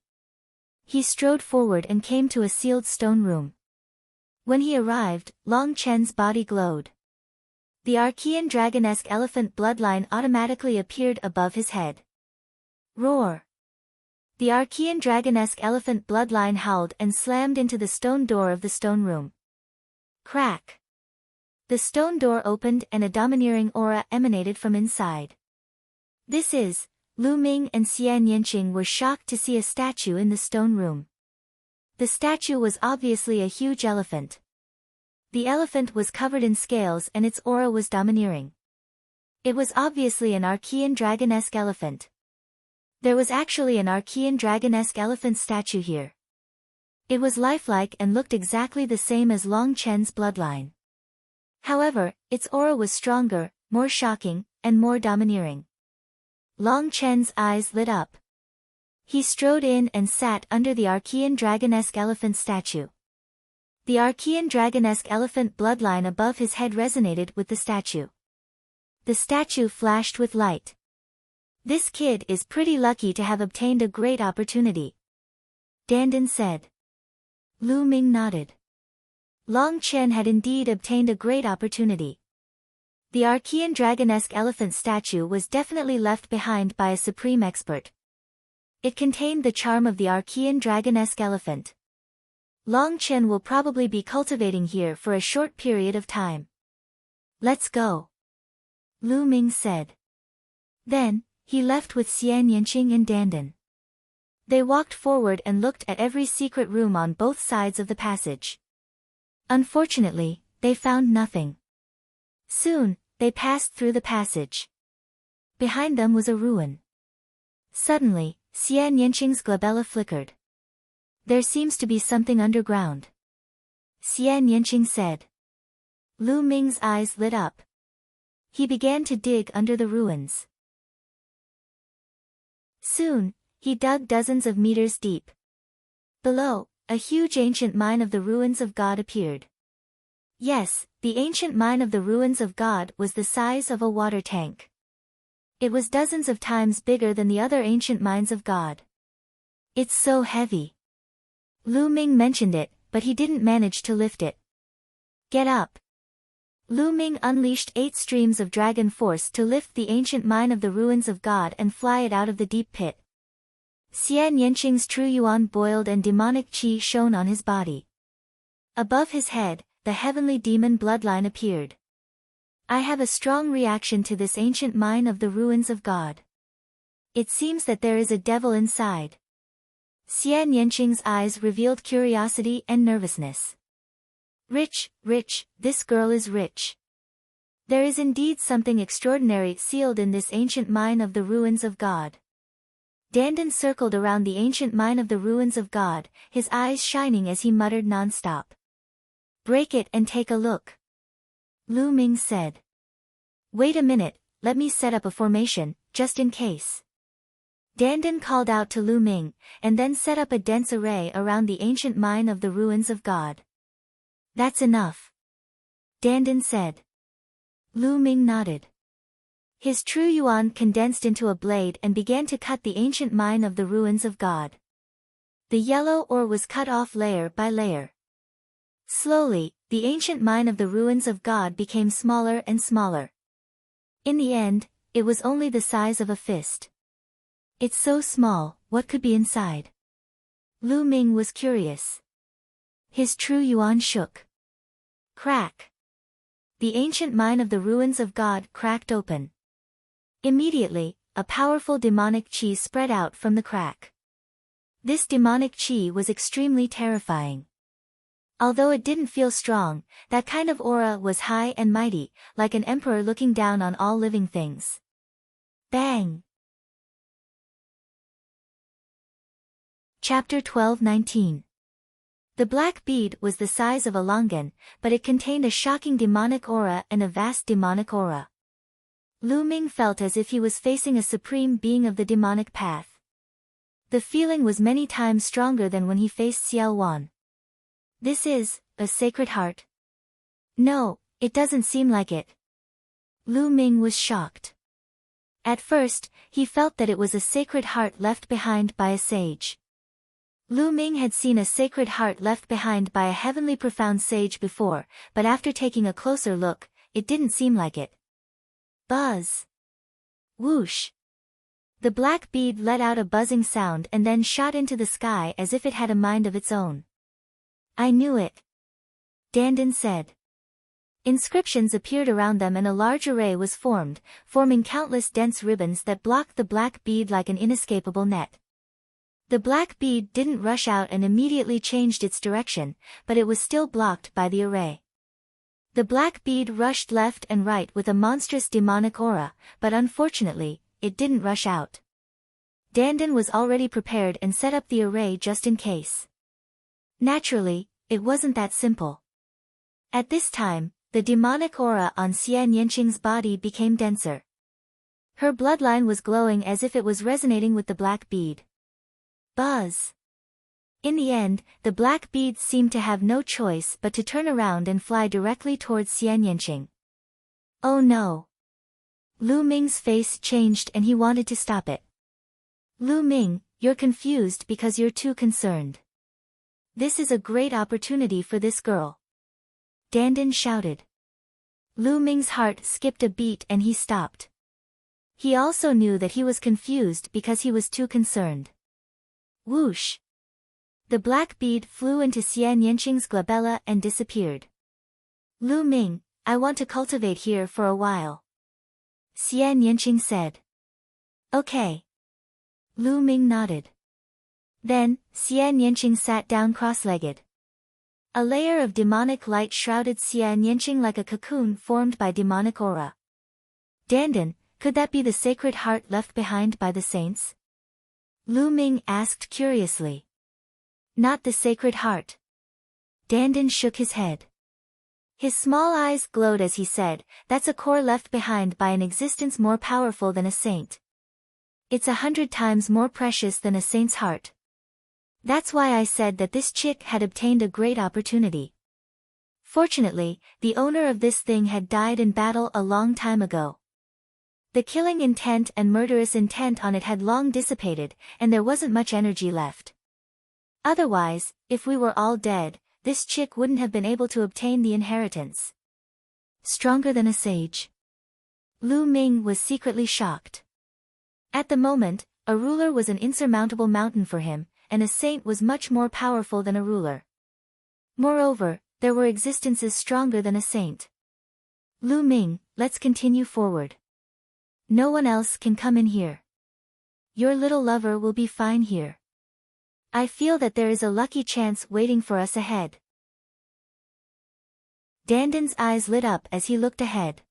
He strode forward and came to a sealed stone room. When he arrived, Long Chen's body glowed. The Archean dragonesque elephant bloodline automatically appeared above his head. Roar! The Archean dragonesque elephant bloodline howled and slammed into the stone door of the stone room. Crack! The stone door opened and a domineering aura emanated from inside. This is, Lu Ming and Xian Yanqing were shocked to see a statue in the stone room. The statue was obviously a huge elephant. The elephant was covered in scales and its aura was domineering. It was obviously an Archean dragonesque elephant. There was actually an Archean dragonesque elephant statue here. It was lifelike and looked exactly the same as Long Chen's bloodline. However, its aura was stronger, more shocking, and more domineering. Long Chen's eyes lit up. He strode in and sat under the Archean dragonesque elephant statue. The Archean dragonesque elephant bloodline above his head resonated with the statue. The statue flashed with light. This kid is pretty lucky to have obtained a great opportunity. Dandan said. Lu Ming nodded. Long Chen had indeed obtained a great opportunity. The Archean dragonesque elephant statue was definitely left behind by a supreme expert. It contained the charm of the Archean dragon-esque elephant. Long Chen will probably be cultivating here for a short period of time. Let's go, Lu Ming said. Then, he left with Xian Yanqing and Dandan. They walked forward and looked at every secret room on both sides of the passage. Unfortunately, they found nothing. Soon, they passed through the passage. Behind them was a ruin. Suddenly, Xian Yanqing's glabella flickered. There seems to be something underground, Xian Yanqing said. Lu Ming's eyes lit up. He began to dig under the ruins. Soon, he dug dozens of meters deep. Below, a huge ancient mine of the ruins of God appeared. Yes, the ancient mine of the ruins of God was the size of a water tank. It was dozens of times bigger than the other ancient mines of God. It's so heavy. Lu Ming mentioned it, but he didn't manage to lift it. Get up. Lu Ming unleashed 8 streams of dragon force to lift the ancient mine of the ruins of God and fly it out of the deep pit. Xian Yanqing's true yuan boiled and demonic qi shone on his body. Above his head, the heavenly demon bloodline appeared. I have a strong reaction to this ancient mine of the ruins of God. It seems that there is a devil inside. Xian Yanqing's eyes revealed curiosity and nervousness. Rich, this girl is rich. There is indeed something extraordinary sealed in this ancient mine of the ruins of God. Dandan circled around the ancient mine of the ruins of God, his eyes shining as he muttered non-stop. Break it and take a look, Lu Ming said. Wait a minute, let me set up a formation, just in case. Dandan called out to Lu Ming, and then set up a dense array around the ancient mine of the ruins of God. That's enough, Dandan said. Lu Ming nodded. His true yuan condensed into a blade and began to cut the ancient mine of the ruins of God. The yellow ore was cut off layer by layer. Slowly, the ancient mine of the ruins of God became smaller and smaller. In the end, it was only the size of a fist. It's so small, what could be inside? Lu Ming was curious. His true yuan shook. Crack. The ancient mine of the ruins of God cracked open. Immediately, a powerful demonic qi spread out from the crack. This demonic qi was extremely terrifying. Although it didn't feel strong, that kind of aura was high and mighty, like an emperor looking down on all living things. Bang! Chapter 12-19. The black bead was the size of a longan, but it contained a shocking demonic aura and a vast demonic aura. Lu Ming felt as if he was facing a supreme being of the demonic path. The feeling was many times stronger than when he faced Xiao Wan. This is a sacred heart. No, it doesn't seem like it. Lu Ming was shocked. At first, he felt that it was a sacred heart left behind by a sage. Lu Ming had seen a sacred heart left behind by a heavenly profound sage before, but after taking a closer look, it didn't seem like it. Buzz. Whoosh. The black bead let out a buzzing sound and then shot into the sky as if it had a mind of its own. I knew it, Dandan said. Inscriptions appeared around them and a large array was formed, forming countless dense ribbons that blocked the black bead like an inescapable net. The black bead didn't rush out and immediately changed its direction, but it was still blocked by the array. The black bead rushed left and right with a monstrous demonic aura, but unfortunately, it didn't rush out. Dandan was already prepared and set up the array just in case. Naturally, it wasn't that simple. At this time, the demonic aura on Xian Yanqing's body became denser. Her bloodline was glowing as if it was resonating with the black bead. Buzz. In the end, the black bead seemed to have no choice but to turn around and fly directly towards Xian Yanqing. Oh no. Lu Ming's face changed and he wanted to stop it. Lu Ming, you're confused because you're too concerned. This is a great opportunity for this girl, Dandan shouted. Lu Ming's heart skipped a beat and he stopped. He also knew that he was confused because he was too concerned. Whoosh! The black bead flew into Xian Yanqing's glabella and disappeared. Lu Ming, I want to cultivate here for a while. Xian Yanqing said. Okay. Lu Ming nodded. Then, Xian Yanqing sat down cross-legged. A layer of demonic light shrouded Xian Yanqing like a cocoon formed by demonic aura. Dandan, could that be the sacred heart left behind by the saints? Lu Ming asked curiously. Not the sacred heart. Dandan shook his head. His small eyes glowed as he said, that's a core left behind by an existence more powerful than a saint. It's 100 times more precious than a saint's heart. That's why I said that this chick had obtained a great opportunity. Fortunately, the owner of this thing had died in battle a long time ago. The killing intent and murderous intent on it had long dissipated, and there wasn't much energy left. Otherwise, if we were all dead, this chick wouldn't have been able to obtain the inheritance. Stronger than a sage. Lu Ming was secretly shocked. At the moment, a ruler was an insurmountable mountain for him, and a saint was much more powerful than a ruler. Moreover, there were existences stronger than a saint. Lu Ming, let's continue forward. No one else can come in here. Your little lover will be fine here. I feel that there is a lucky chance waiting for us ahead. Dandan's eyes lit up as he looked ahead.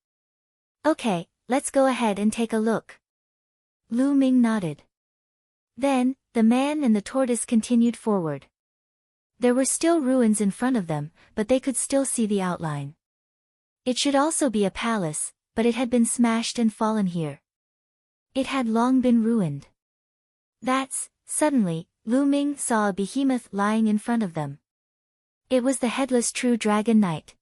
Okay, let's go ahead and take a look. Lu Ming nodded. Then, the man and the tortoise continued forward. There were still ruins in front of them, but they could still see the outline. It should also be a palace, but it had been smashed and fallen here. It had long been ruined. Suddenly, Lu Ming saw a behemoth lying in front of them. It was the headless true dragon knight.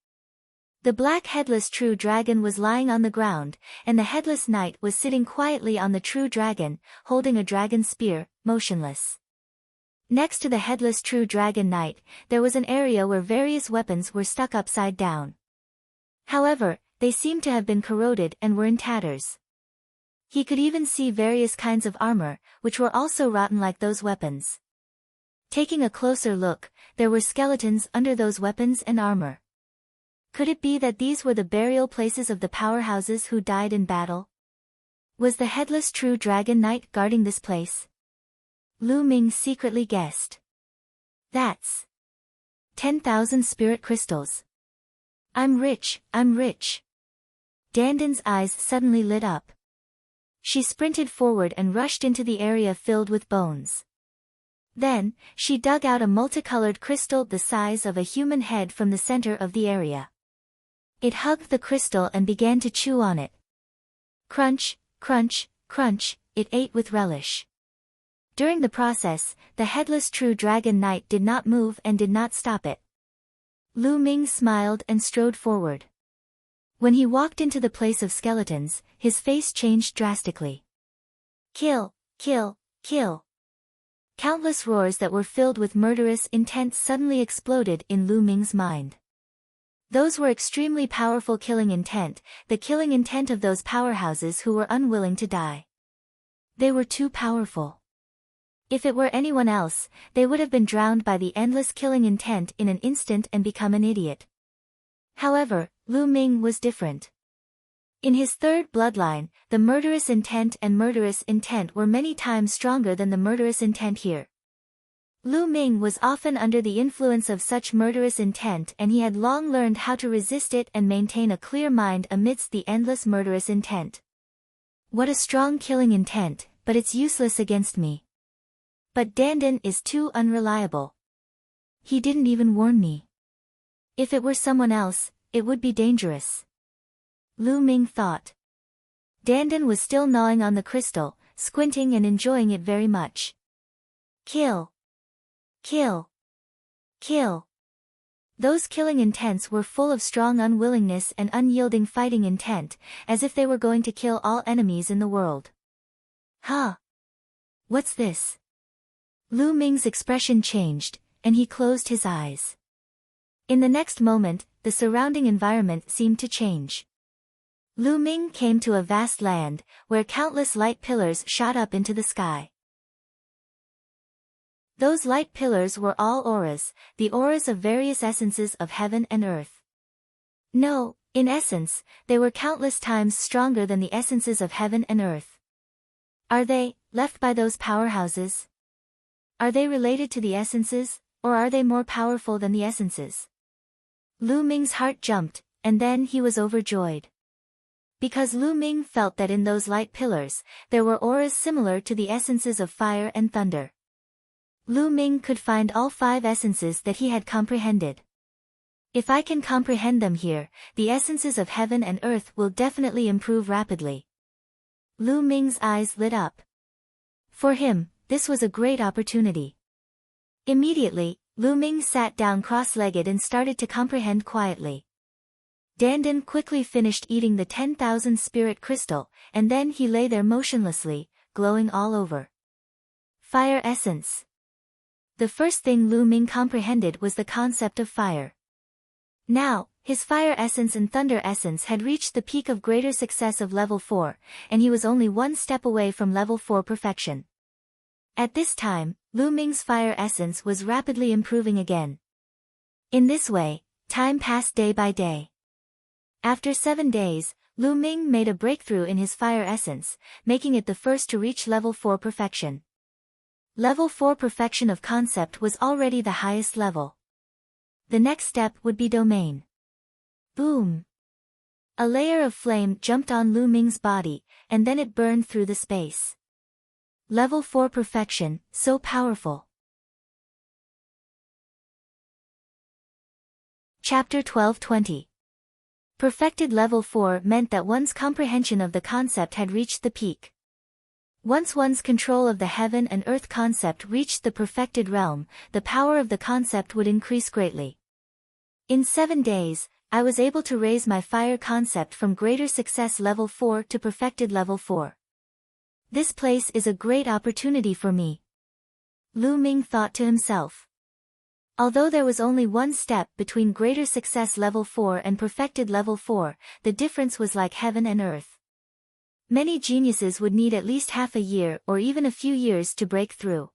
The black headless true dragon was lying on the ground, and the headless knight was sitting quietly on the true dragon, holding a dragon spear, motionless. Next to the headless true dragon knight, there was an area where various weapons were stuck upside down. However, they seemed to have been corroded and were in tatters. He could even see various kinds of armor, which were also rotten like those weapons. Taking a closer look, there were skeletons under those weapons and armor. Could it be that these were the burial places of the powerhouses who died in battle? Was the headless true dragon knight guarding this place? Lu Ming secretly guessed. That's 10,000 spirit crystals. I'm rich, I'm rich. Dandan's eyes suddenly lit up. She sprinted forward and rushed into the area filled with bones. Then, she dug out a multicolored crystal the size of a human head from the center of the area. It hugged the crystal and began to chew on it. Crunch, crunch, crunch, it ate with relish. During the process, the headless true dragon knight did not move and did not stop it. Lu Ming smiled and strode forward. When he walked into the place of skeletons, his face changed drastically. Kill, kill, kill. Countless roars that were filled with murderous intent suddenly exploded in Lu Ming's mind. Those were extremely powerful killing intent, the killing intent of those powerhouses who were unwilling to die. They were too powerful. If it were anyone else, they would have been drowned by the endless killing intent in an instant and become an idiot. However, Lu Ming was different. In his third bloodline, the murderous intent and murderous intent were many times stronger than the murderous intent here. Lu Ming was often under the influence of such murderous intent, and he had long learned how to resist it and maintain a clear mind amidst the endless murderous intent. What a strong killing intent, but it's useless against me. But Dandan is too unreliable. He didn't even warn me. If it were someone else, it would be dangerous. Lu Ming thought. Dandan was still gnawing on the crystal, squinting and enjoying it very much. Kill. Kill. Kill. Those killing intents were full of strong unwillingness and unyielding fighting intent, as if they were going to kill all enemies in the world. Huh? What's this? Lu Ming's expression changed, and he closed his eyes. In the next moment, the surrounding environment seemed to change. Lu Ming came to a vast land, where countless light pillars shot up into the sky. Those light pillars were all auras, the auras of various essences of heaven and earth. No, in essence, they were countless times stronger than the essences of heaven and earth. Are they, left by those powerhouses? Are they related to the essences, or are they more powerful than the essences? Lu Ming's heart jumped, and then he was overjoyed. Because Lu Ming felt that in those light pillars, there were auras similar to the essences of fire and thunder. Lu Ming could find all 5 essences that he had comprehended. If I can comprehend them here, the essences of heaven and earth will definitely improve rapidly. Lu Ming's eyes lit up. For him, this was a great opportunity. Immediately, Lu Ming sat down cross-legged and started to comprehend quietly. Dandan quickly finished eating the 10,000 spirit crystal, and then he lay there motionlessly, glowing all over. Fire essence. The first thing Lu Ming comprehended was the concept of fire. Now, his fire essence and thunder essence had reached the peak of greater success of level 4, and he was only one step away from level 4 perfection. At this time, Lu Ming's fire essence was rapidly improving again. In this way, time passed day by day. After 7 days, Lu Ming made a breakthrough in his fire essence, making it the first to reach level 4 perfection. Level 4 perfection of concept was already the highest level. The next step would be domain. Boom! A layer of flame jumped on Lu Ming's body, and then it burned through the space. Level 4 perfection, so powerful. Chapter 12:20. Perfected level 4 meant that one's comprehension of the concept had reached the peak. Once one's control of the heaven and earth concept reached the perfected realm, the power of the concept would increase greatly. In 7 days, I was able to raise my fire concept from greater success level 4 to perfected level 4. This place is a great opportunity for me. Lu Ming thought to himself. Although there was only one step between greater success level 4 and perfected level 4, the difference was like heaven and earth. Many geniuses would need at least half a year or even a few years to break through.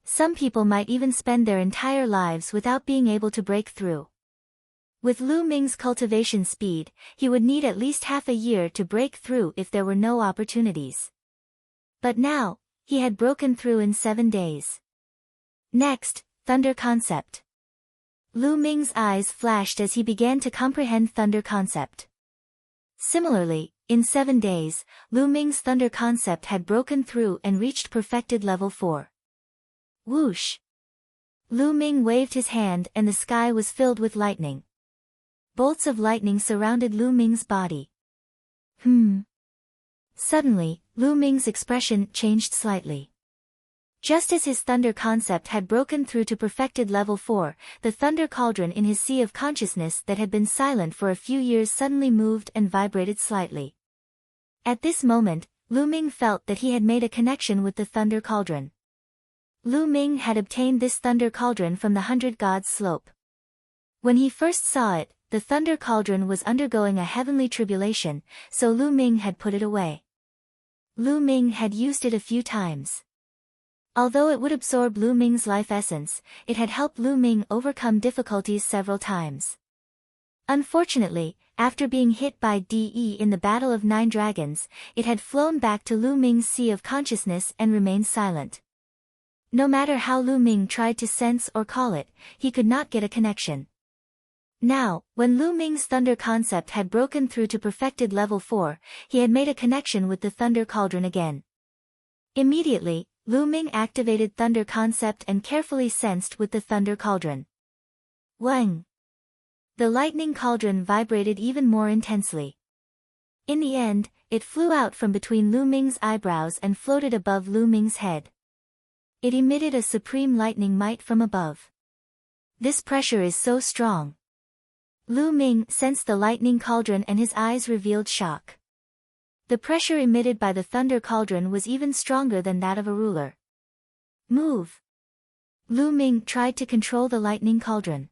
Some people might even spend their entire lives without being able to break through. With Lu Ming's cultivation speed, he would need at least half a year to break through if there were no opportunities. But now, he had broken through in 7 days. Next, thunder concept. Lu Ming's eyes flashed as he began to comprehend thunder concept. Similarly, in 7 days, Lu Ming's thunder concept had broken through and reached perfected level 4. Whoosh! Lu Ming waved his hand and the sky was filled with lightning. Bolts of lightning surrounded Lu Ming's body. Suddenly, Lu Ming's expression changed slightly. Just as his thunder concept had broken through to perfected level 4, the thunder cauldron in his sea of consciousness that had been silent for a few years suddenly moved and vibrated slightly. At this moment, Lu Ming felt that he had made a connection with the thunder cauldron. Lu Ming had obtained this thunder cauldron from the 100 Gods slope. When he first saw it, the thunder cauldron was undergoing a heavenly tribulation, so Lu Ming had put it away. Lu Ming had used it a few times. Although it would absorb Lu Ming's life essence, it had helped Lu Ming overcome difficulties several times. Unfortunately, after being hit by De in the Battle of 9 Dragons, it had flown back to Lu Ming's sea of consciousness and remained silent. No matter how Lu Ming tried to sense or call it, he could not get a connection. Now, when Lu Ming's thunder concept had broken through to perfected level 4, he had made a connection with the thunder cauldron again. Immediately, Lu Ming activated thunder concept and carefully sensed with the thunder cauldron. Wang! The lightning cauldron vibrated even more intensely. In the end, it flew out from between Lu Ming's eyebrows and floated above Lu Ming's head. It emitted a supreme lightning might from above. This pressure is so strong. Lu Ming sensed the lightning cauldron and his eyes revealed shock. The pressure emitted by the thunder cauldron was even stronger than that of a ruler. Move! Lu Ming tried to control the lightning cauldron.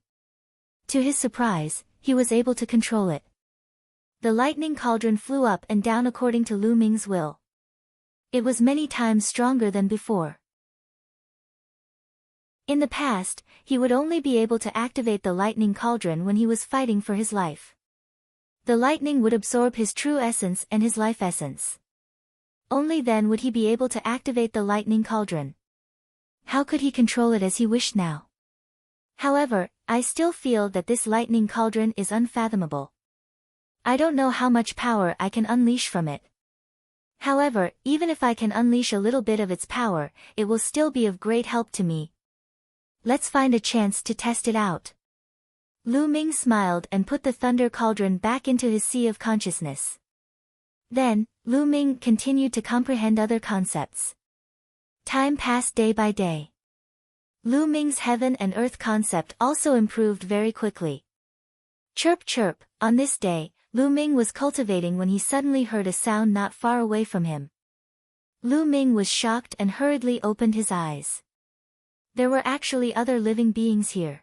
To his surprise, he was able to control it. The lightning cauldron flew up and down according to Lu Ming's will. It was many times stronger than before. In the past, he would only be able to activate the lightning cauldron when he was fighting for his life. The lightning would absorb his true essence and his life essence. Only then would he be able to activate the lightning cauldron. How could he control it as he wished now? However, I still feel that this lightning cauldron is unfathomable. I don't know how much power I can unleash from it. However, even if I can unleash a little bit of its power, it will still be of great help to me. Let's find a chance to test it out. Lu Ming smiled and put the thunder cauldron back into his sea of consciousness. Then, Lu Ming continued to comprehend other concepts. Time passed day by day. Lu Ming's heaven and earth concept also improved very quickly. Chirp chirp, on this day, Lu Ming was cultivating when he suddenly heard a sound not far away from him. Lu Ming was shocked and hurriedly opened his eyes. There were actually other living beings here.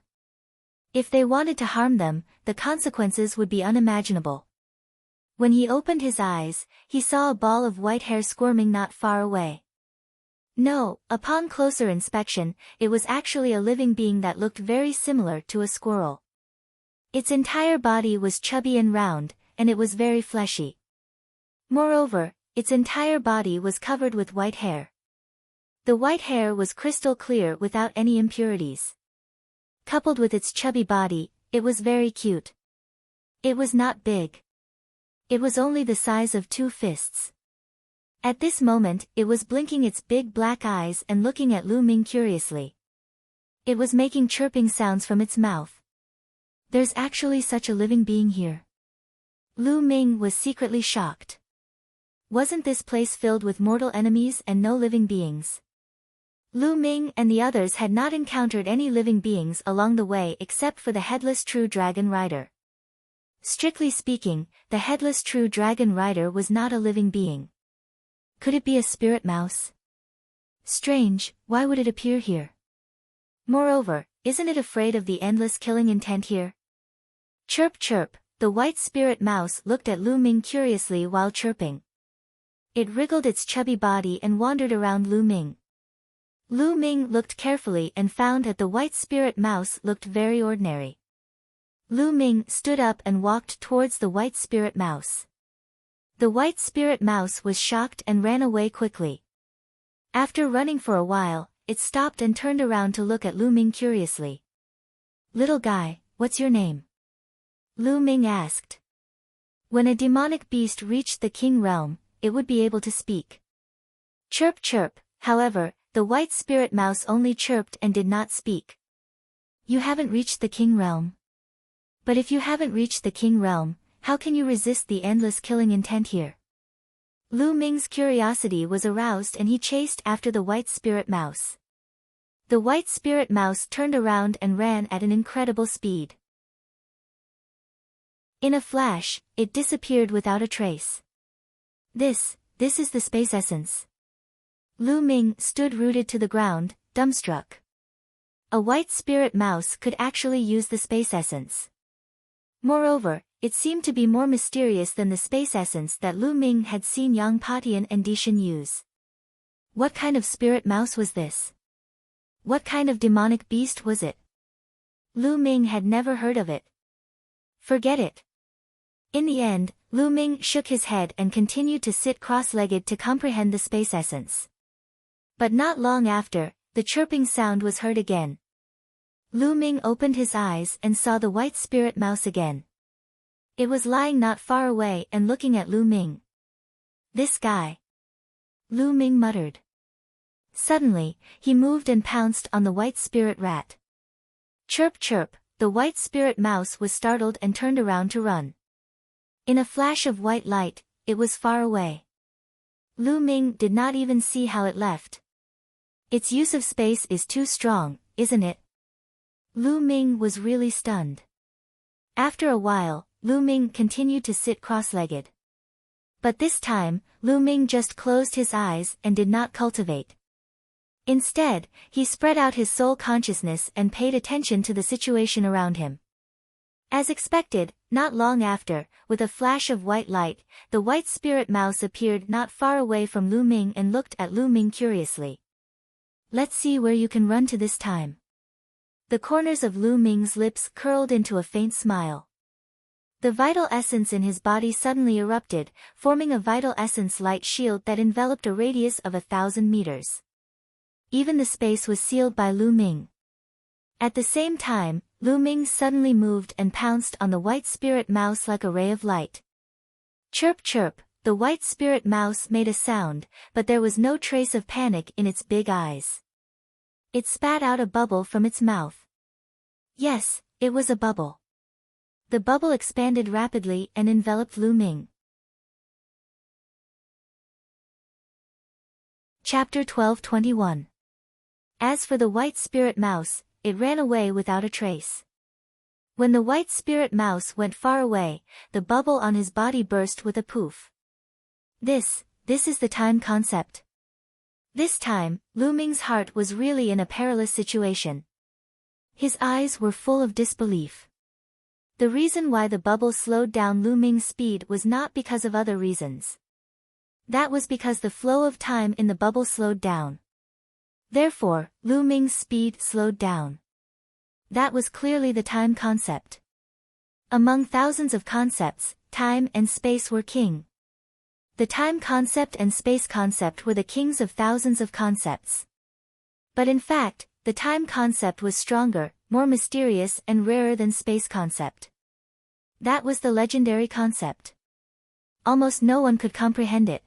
If they wanted to harm them, the consequences would be unimaginable. When he opened his eyes, he saw a ball of white hair squirming not far away. No, upon closer inspection, it was actually a living being that looked very similar to a squirrel. Its entire body was chubby and round, and it was very fleshy. Moreover, its entire body was covered with white hair. The white hair was crystal clear without any impurities. Coupled with its chubby body, it was very cute. It was not big. It was only the size of 2 fists. At this moment, it was blinking its big black eyes and looking at Lu Ming curiously. It was making chirping sounds from its mouth. There's actually such a living being here. Lu Ming was secretly shocked. Wasn't this place filled with mortal enemies and no living beings? Lu Ming and the others had not encountered any living beings along the way except for the headless true dragon rider. Strictly speaking, the headless true dragon rider was not a living being. Could it be a spirit mouse? Strange, why would it appear here? Moreover, isn't it afraid of the endless killing intent here? Chirp chirp, the white spirit mouse looked at Lu Ming curiously while chirping. It wriggled its chubby body and wandered around Lu Ming. Lu Ming looked carefully and found that the white spirit mouse looked very ordinary. Lu Ming stood up and walked towards the white spirit mouse. The white spirit mouse was shocked and ran away quickly. After running for a while, it stopped and turned around to look at Lu Ming curiously. "Little guy, what's your name?" Lu Ming asked. When a demonic beast reached the king realm, it would be able to speak. Chirp chirp, however, the white spirit mouse only chirped and did not speak. "You haven't reached the king realm." "But if you haven't reached the king realm, how can you resist the endless killing intent here?" Lu Ming's curiosity was aroused and he chased after the white spirit mouse. The white spirit mouse turned around and ran at an incredible speed. In a flash, it disappeared without a trace. This is the space essence. Lu Ming stood rooted to the ground, dumbstruck. A white spirit mouse could actually use the space essence. Moreover, it seemed to be more mysterious than the space essence that Lu Ming had seen Yang Patian and Dishan use. What kind of spirit mouse was this? What kind of demonic beast was it? Lu Ming had never heard of it. Forget it. In the end, Lu Ming shook his head and continued to sit cross-legged to comprehend the space essence. But not long after, the chirping sound was heard again. Lu Ming opened his eyes and saw the white spirit mouse again. It was lying not far away and looking at Lu Ming. "This guy," Lu Ming muttered. Suddenly, he moved and pounced on the white spirit rat. Chirp chirp, the white spirit mouse was startled and turned around to run. In a flash of white light, it was far away. Lu Ming did not even see how it left. Its use of space is too strong, isn't it? Lu Ming was really stunned. After a while, Lu Ming continued to sit cross-legged. But this time, Lu Ming just closed his eyes and did not cultivate. Instead, he spread out his soul consciousness and paid attention to the situation around him. As expected, not long after, with a flash of white light, the white spirit mouse appeared not far away from Lu Ming and looked at Lu Ming curiously. "Let's see where you can run to this time." The corners of Lu Ming's lips curled into a faint smile. The vital essence in his body suddenly erupted, forming a vital essence light shield that enveloped a radius of 1,000 meters. Even the space was sealed by Lu Ming. At the same time, Lu Ming suddenly moved and pounced on the white spirit mouse like a ray of light. Chirp chirp, the white spirit mouse made a sound, but there was no trace of panic in its big eyes. It spat out a bubble from its mouth. Yes, it was a bubble. The bubble expanded rapidly and enveloped Lu Ming. Chapter 12:21. As for the white spirit mouse, it ran away without a trace. When the white spirit mouse went far away, the bubble on his body burst with a poof. This is the time concept. This time, Lu Ming's heart was really in a perilous situation. His eyes were full of disbelief. The reason why the bubble slowed down Lu Ming's speed was not because of other reasons. That was because the flow of time in the bubble slowed down. Therefore, Lu Ming's speed slowed down. That was clearly the time concept. Among thousands of concepts, time and space were king. The time concept and space concept were the kings of thousands of concepts. But in fact, the time concept was stronger, more mysterious and rarer than space concept. That was the legendary concept. Almost no one could comprehend it.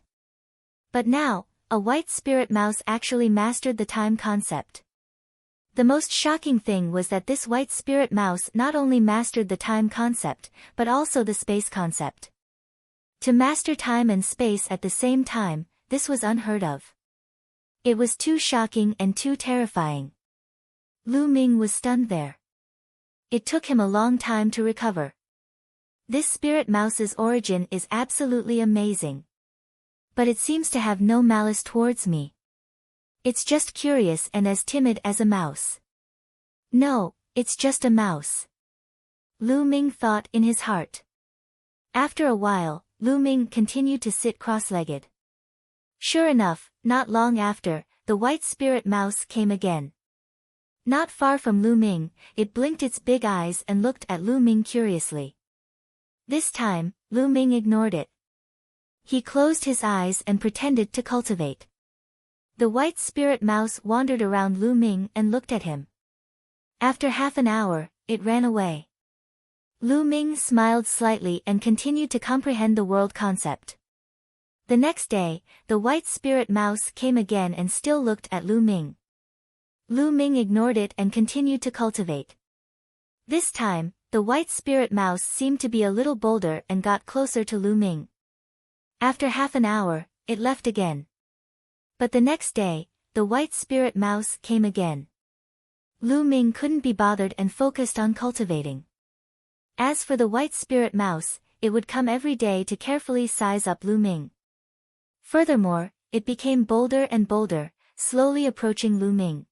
But now, a white spirit mouse actually mastered the time concept. The most shocking thing was that this white spirit mouse not only mastered the time concept, but also the space concept. To master time and space at the same time, this was unheard of. It was too shocking and too terrifying. Lu Ming was stunned there. It took him a long time to recover. This spirit mouse's origin is absolutely amazing. But it seems to have no malice towards me. It's just curious and as timid as a mouse. No, it's just a mouse. Lu Ming thought in his heart. After a while, Lu Ming continued to sit cross-legged. Sure enough, not long after, the white spirit mouse came again. Not far from Lu Ming, it blinked its big eyes and looked at Lu Ming curiously. This time, Lu Ming ignored it. He closed his eyes and pretended to cultivate. The white spirit mouse wandered around Lu Ming and looked at him. After half an hour, it ran away. Lu Ming smiled slightly and continued to comprehend the world concept. The next day, the white spirit mouse came again and still looked at Lu Ming. Lu Ming ignored it and continued to cultivate. This time, the white spirit mouse seemed to be a little bolder and got closer to Lu Ming. After half an hour, it left again. But the next day, the white spirit mouse came again. Lu Ming couldn't be bothered and focused on cultivating. As for the white spirit mouse, it would come every day to carefully size up Lu Ming. Furthermore, it became bolder and bolder, slowly approaching Lu Ming.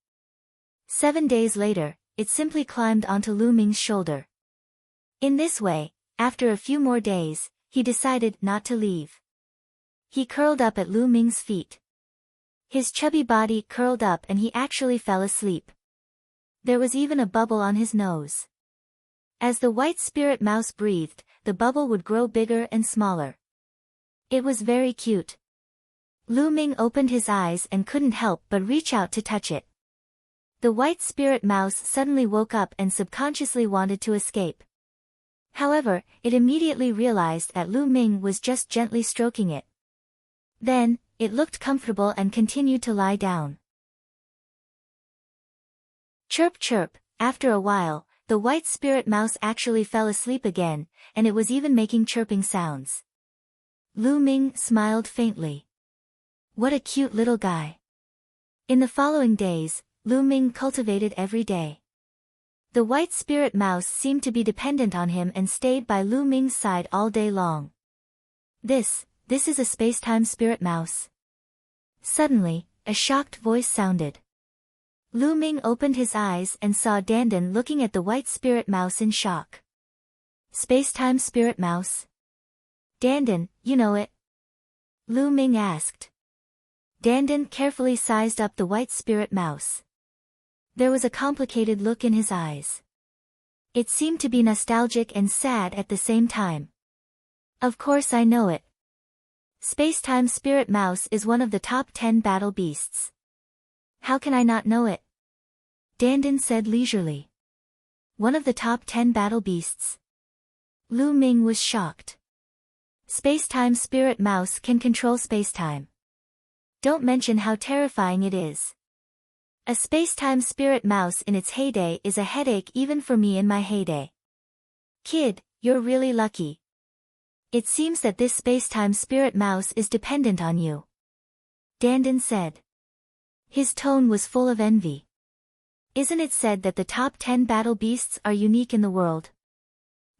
7 days later, it simply climbed onto Lu Ming's shoulder. In this way, after a few more days, he decided not to leave. He curled up at Lu Ming's feet. His chubby body curled up and he actually fell asleep. There was even a bubble on his nose. As the white spirit mouse breathed, the bubble would grow bigger and smaller. It was very cute. Lu Ming opened his eyes and couldn't help but reach out to touch it. The white spirit mouse suddenly woke up and subconsciously wanted to escape. However, it immediately realized that Lu Ming was just gently stroking it. Then, it looked comfortable and continued to lie down. Chirp chirp, after a while, the white spirit mouse actually fell asleep again, and it was even making chirping sounds. Lu Ming smiled faintly. What a cute little guy. In the following days, Lu Ming cultivated every day. The white spirit mouse seemed to be dependent on him and stayed by Lu Ming's side all day long. This is a space-time spirit mouse. Suddenly, a shocked voice sounded. Lu Ming opened his eyes and saw Dandan looking at the white spirit mouse in shock. Space-time spirit mouse? Dandan, you know it? Lu Ming asked. Dandan carefully sized up the white spirit mouse. There was a complicated look in his eyes. It seemed to be nostalgic and sad at the same time. Of course I know it. Spacetime Spirit Mouse is one of the top 10 battle beasts. How can I not know it? Dandan said leisurely. One of the top 10 battle beasts? Lu Ming was shocked. Spacetime Spirit Mouse can control spacetime. Don't mention how terrifying it is. A spacetime Spirit Mouse in its heyday is a headache even for me in my heyday. Kid, you're really lucky. It seems that this spacetime Spirit Mouse is dependent on you. Dandan said. His tone was full of envy. Isn't it said that the top 10 battle beasts are unique in the world?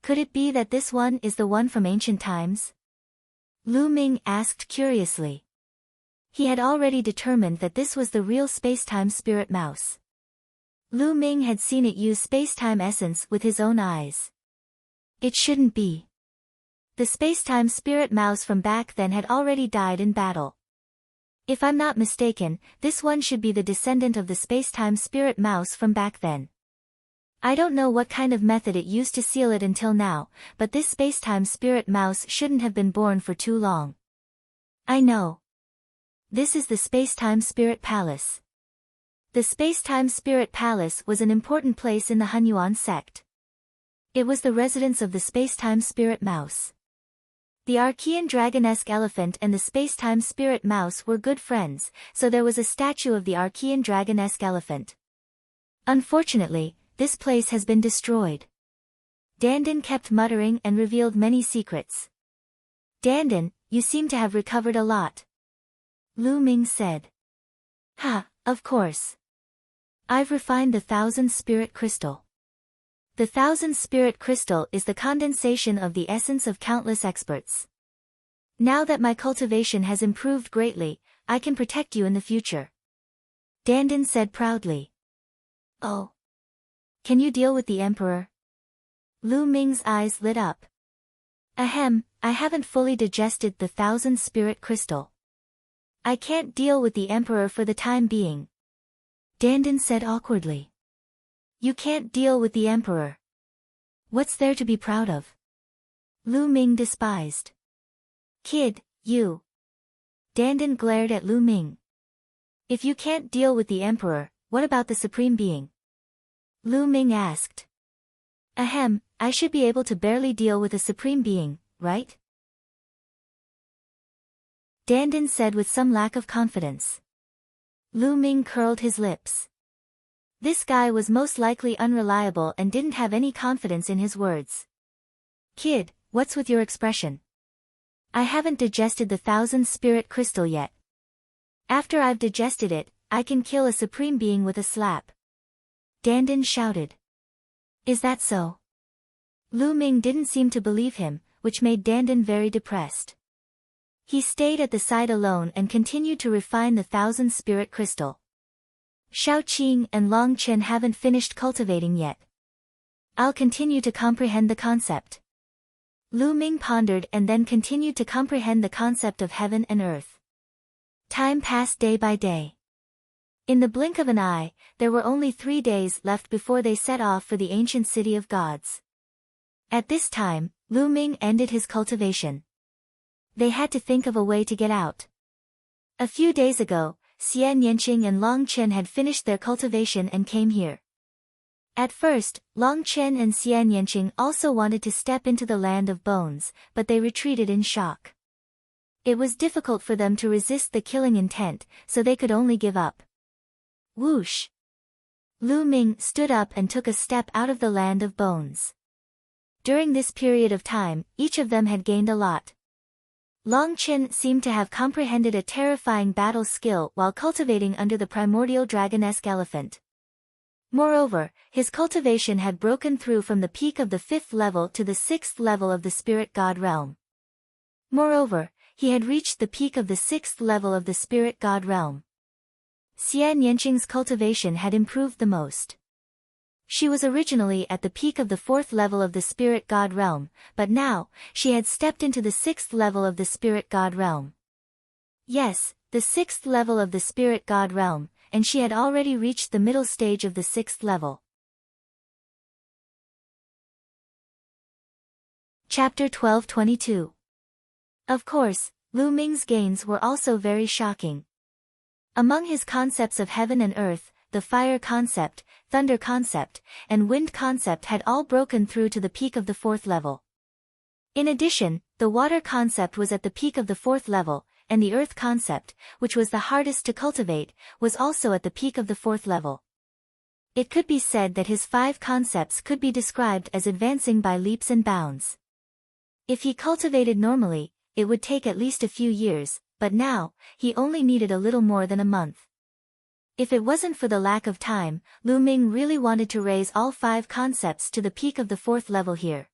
Could it be that this one is the one from ancient times? Lu Ming asked curiously. He had already determined that this was the real spacetime Spirit Mouse. Lu Ming had seen it use spacetime essence with his own eyes. It shouldn't be. The spacetime Spirit Mouse from back then had already died in battle. If I'm not mistaken, this one should be the descendant of the spacetime Spirit Mouse from back then. I don't know what kind of method it used to seal it until now, but this spacetime Spirit Mouse shouldn't have been born for too long. I know. This is the Spacetime Spirit Palace. The Spacetime Spirit Palace was an important place in the Hunyuan sect. It was the residence of the Spacetime Spirit Mouse. The Archean Dragonesque Elephant and the Spacetime Spirit Mouse were good friends, so there was a statue of the Archean Dragonesque Elephant. Unfortunately, this place has been destroyed. Dandan kept muttering and revealed many secrets. Dandan, you seem to have recovered a lot. Lu Ming said. Ha, of course. I've refined the Thousand Spirit Crystal. The Thousand Spirit Crystal is the condensation of the essence of countless experts. Now that my cultivation has improved greatly, I can protect you in the future. Dandan said proudly. Oh. Can you deal with the Emperor? Lu Ming's eyes lit up. Ahem, I haven't fully digested the Thousand Spirit Crystal. I can't deal with the Emperor for the time being. Dandan said awkwardly. You can't deal with the Emperor. What's there to be proud of? Lu Ming despised. Kid, you. Dandan glared at Lu Ming. If you can't deal with the Emperor, what about the Supreme Being? Lu Ming asked. Ahem, I should be able to barely deal with a Supreme Being, right? Dandan said with some lack of confidence. Lu Ming curled his lips. This guy was most likely unreliable and didn't have any confidence in his words. Kid, what's with your expression? I haven't digested the Thousand Spirit Crystal yet. After I've digested it, I can kill a Supreme Being with a slap. Dandan shouted. Is that so? Lu Ming didn't seem to believe him, which made Dandan very depressed. He stayed at the side alone and continued to refine the Thousand Spirit Crystal. Shao Qing and Long Chen haven't finished cultivating yet. I'll continue to comprehend the concept. Lu Ming pondered and then continued to comprehend the concept of heaven and earth. Time passed day by day. In the blink of an eye, there were only 3 days left before they set off for the ancient city of gods. At this time, Lu Ming ended his cultivation. They had to think of a way to get out. A few days ago, Xian Yanqing and Long Chen had finished their cultivation and came here. At first, Long Chen and Xian Yanqing also wanted to step into the land of bones, but they retreated in shock. It was difficult for them to resist the killing intent, so they could only give up. Whoosh! Lu Ming stood up and took a step out of the land of bones. During this period of time, each of them had gained a lot. Long Chen seemed to have comprehended a terrifying battle skill while cultivating under the primordial dragonesque elephant. Moreover, his cultivation had broken through from the peak of the 5th level to the 6th level of the spirit god realm. Moreover, he had reached the peak of the 6th level of the spirit god realm. Xian Yanqing's cultivation had improved the most. She was originally at the peak of the 4th level of the spirit god realm, but now, she had stepped into the 6th level of the spirit god realm. Yes, the 6th level of the spirit god realm, and she had already reached the middle stage of the 6th level. Chapter 12:22. Of course, Lu Ming's gains were also very shocking. Among his concepts of heaven and earth, the fire concept, thunder concept, and wind concept had all broken through to the peak of the 4th level. In addition, the water concept was at the peak of the 4th level, and the earth concept, which was the hardest to cultivate, was also at the peak of the 4th level. It could be said that his 5 concepts could be described as advancing by leaps and bounds. If he cultivated normally, it would take at least a few years, but now, he only needed a little more than a month. If it wasn't for the lack of time, Lu Ming really wanted to raise all 5 concepts to the peak of the 4th level here.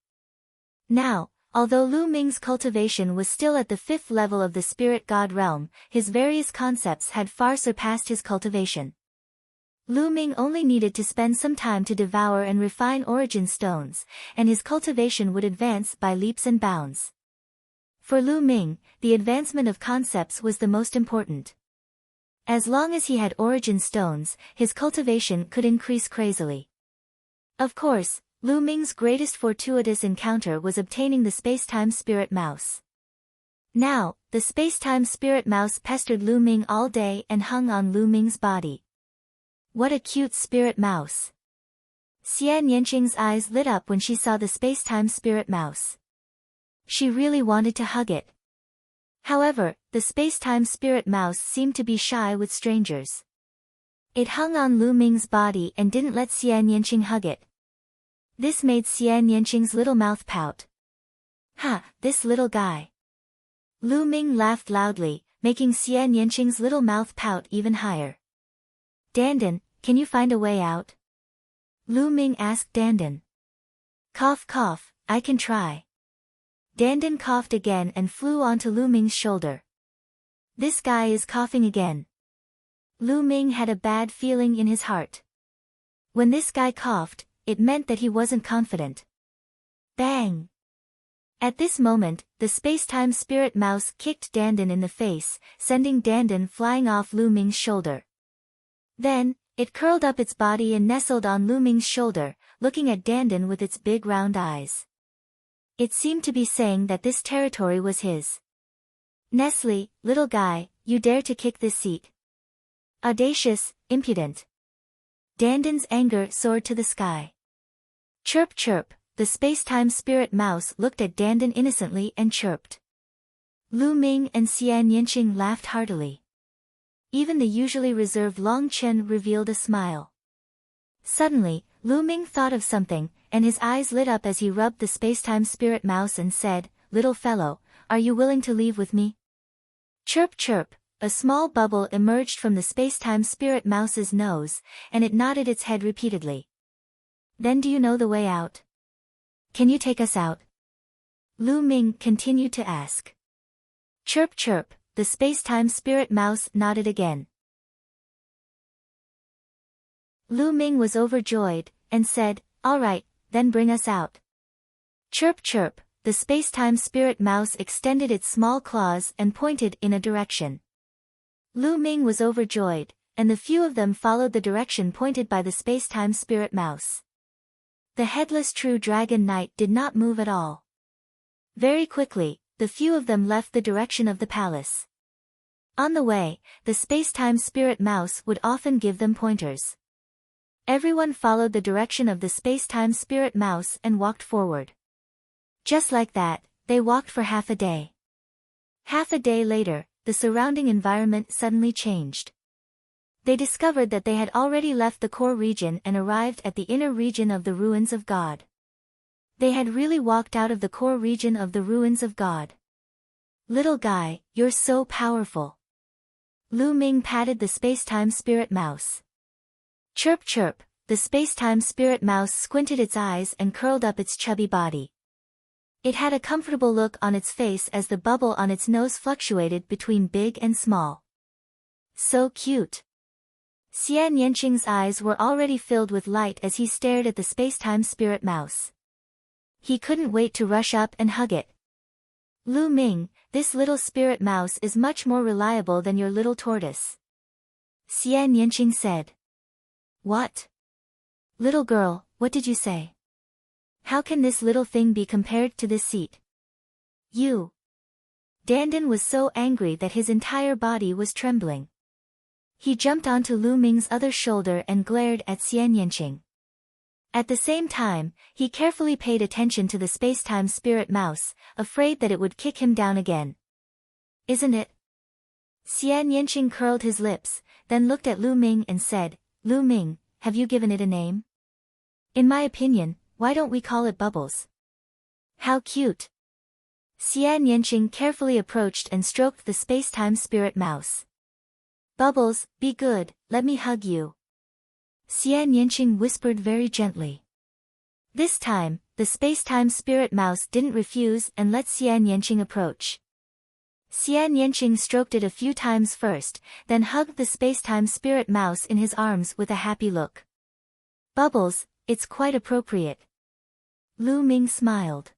Now, although Lu Ming's cultivation was still at the 5th level of the spirit god realm, his various concepts had far surpassed his cultivation. Lu Ming only needed to spend some time to devour and refine origin stones, and his cultivation would advance by leaps and bounds. For Lu Ming, the advancement of concepts was the most important. As long as he had origin stones, his cultivation could increase crazily. Of course, Lu Ming's greatest fortuitous encounter was obtaining the space-time spirit mouse. Now, the space-time spirit mouse pestered Lu Ming all day and hung on Lu Ming's body. What a cute spirit mouse! Xian Yanqing's eyes lit up when she saw the space-time spirit mouse. She really wanted to hug it. However, the space-time spirit mouse seemed to be shy with strangers. It hung on Lu Ming's body and didn't let Xian Yanqing hug it. This made Xian Yanqing's little mouth pout. Ha, this little guy. Lu Ming laughed loudly, making Xian Yanqing's little mouth pout even higher. Dandan, can you find a way out? Lu Ming asked Dandan. Cough cough, I can try. Dandan coughed again and flew onto Lu Ming's shoulder. This guy is coughing again. Lu Ming had a bad feeling in his heart. When this guy coughed, it meant that he wasn't confident. Bang! At this moment, the space-time spirit mouse kicked Dandan in the face, sending Dandan flying off Lu Ming's shoulder. Then, it curled up its body and nestled on Lu Ming's shoulder, looking at Dandan with its big round eyes. It seemed to be saying that this territory was his. Nestle, little guy, you dare to kick this seat? Audacious, impudent. Dandan's anger soared to the sky. Chirp chirp, the space-time spirit mouse looked at Dandan innocently and chirped. Lu Ming and Xian Yanqing laughed heartily. Even the usually reserved Long Chen revealed a smile. Suddenly, Lu Ming thought of something, and his eyes lit up as he rubbed the space-time spirit mouse and said, "Little fellow, are you willing to leave with me?" Chirp chirp, a small bubble emerged from the space-time spirit mouse's nose, and it nodded its head repeatedly. Then do you know the way out? Can you take us out? Lu Ming continued to ask. Chirp chirp, the space-time spirit mouse nodded again. Lu Ming was overjoyed, and said, "All right, then bring us out." Chirp chirp, the space-time spirit mouse extended its small claws and pointed in a direction. Lu Ming was overjoyed, and the few of them followed the direction pointed by the space-time spirit mouse. The headless true dragon knight did not move at all. Very quickly, the few of them left the direction of the palace. On the way, the space-time spirit mouse would often give them pointers. Everyone followed the direction of the space-time spirit mouse and walked forward. Just like that, they walked for half a day. Half a day later, the surrounding environment suddenly changed. They discovered that they had already left the core region and arrived at the inner region of the ruins of God. They had really walked out of the core region of the ruins of God. Little guy, you're so powerful. Lu Ming patted the space-time spirit mouse. Chirp chirp, the space-time spirit mouse squinted its eyes and curled up its chubby body. It had a comfortable look on its face as the bubble on its nose fluctuated between big and small. So cute. Xian Yanqing's eyes were already filled with light as he stared at the space-time spirit mouse. He couldn't wait to rush up and hug it. Lu Ming, this little spirit mouse is much more reliable than your little tortoise. Xian Yanqing said. What? Little girl, what did you say? How can this little thing be compared to this seat? You. Dandan was so angry that his entire body was trembling. He jumped onto Lu Ming's other shoulder and glared at Xian Yanqing. At the same time, he carefully paid attention to the space-time spirit mouse, afraid that it would kick him down again. Isn't it? Xian Yanqing curled his lips, then looked at Lu Ming and said, Lu Ming, have you given it a name? In my opinion, why don't we call it Bubbles? How cute! Xian Yanqing carefully approached and stroked the space-time spirit mouse. Bubbles, be good, let me hug you. Xian Yanqing whispered very gently. This time, the space-time spirit mouse didn't refuse and let Xian Yanqing approach. Xian Yanqing stroked it a few times first, then hugged the space-time spirit mouse in his arms with a happy look. Bubbles, it's quite appropriate. Lu Ming smiled.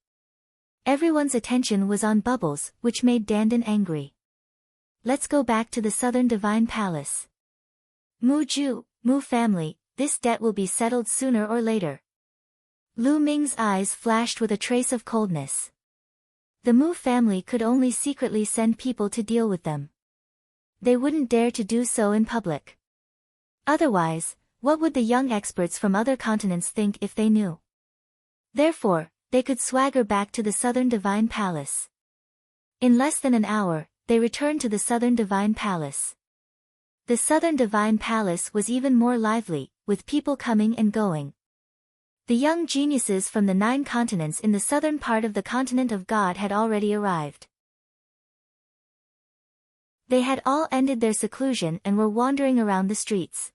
Everyone's attention was on Bubbles, which made Dandan angry. Let's go back to the Southern Divine Palace. Mu Ju, Mu family, this debt will be settled sooner or later. Lu Ming's eyes flashed with a trace of coldness. The Mu family could only secretly send people to deal with them. They wouldn't dare to do so in public. Otherwise, what would the young experts from other continents think if they knew? Therefore, they could swagger back to the Southern Divine Palace. In less than an hour, they returned to the Southern Divine Palace. The Southern Divine Palace was even more lively, with people coming and going. The young geniuses from the 9 continents in the southern part of the continent of God had already arrived. They had all ended their seclusion and were wandering around the streets.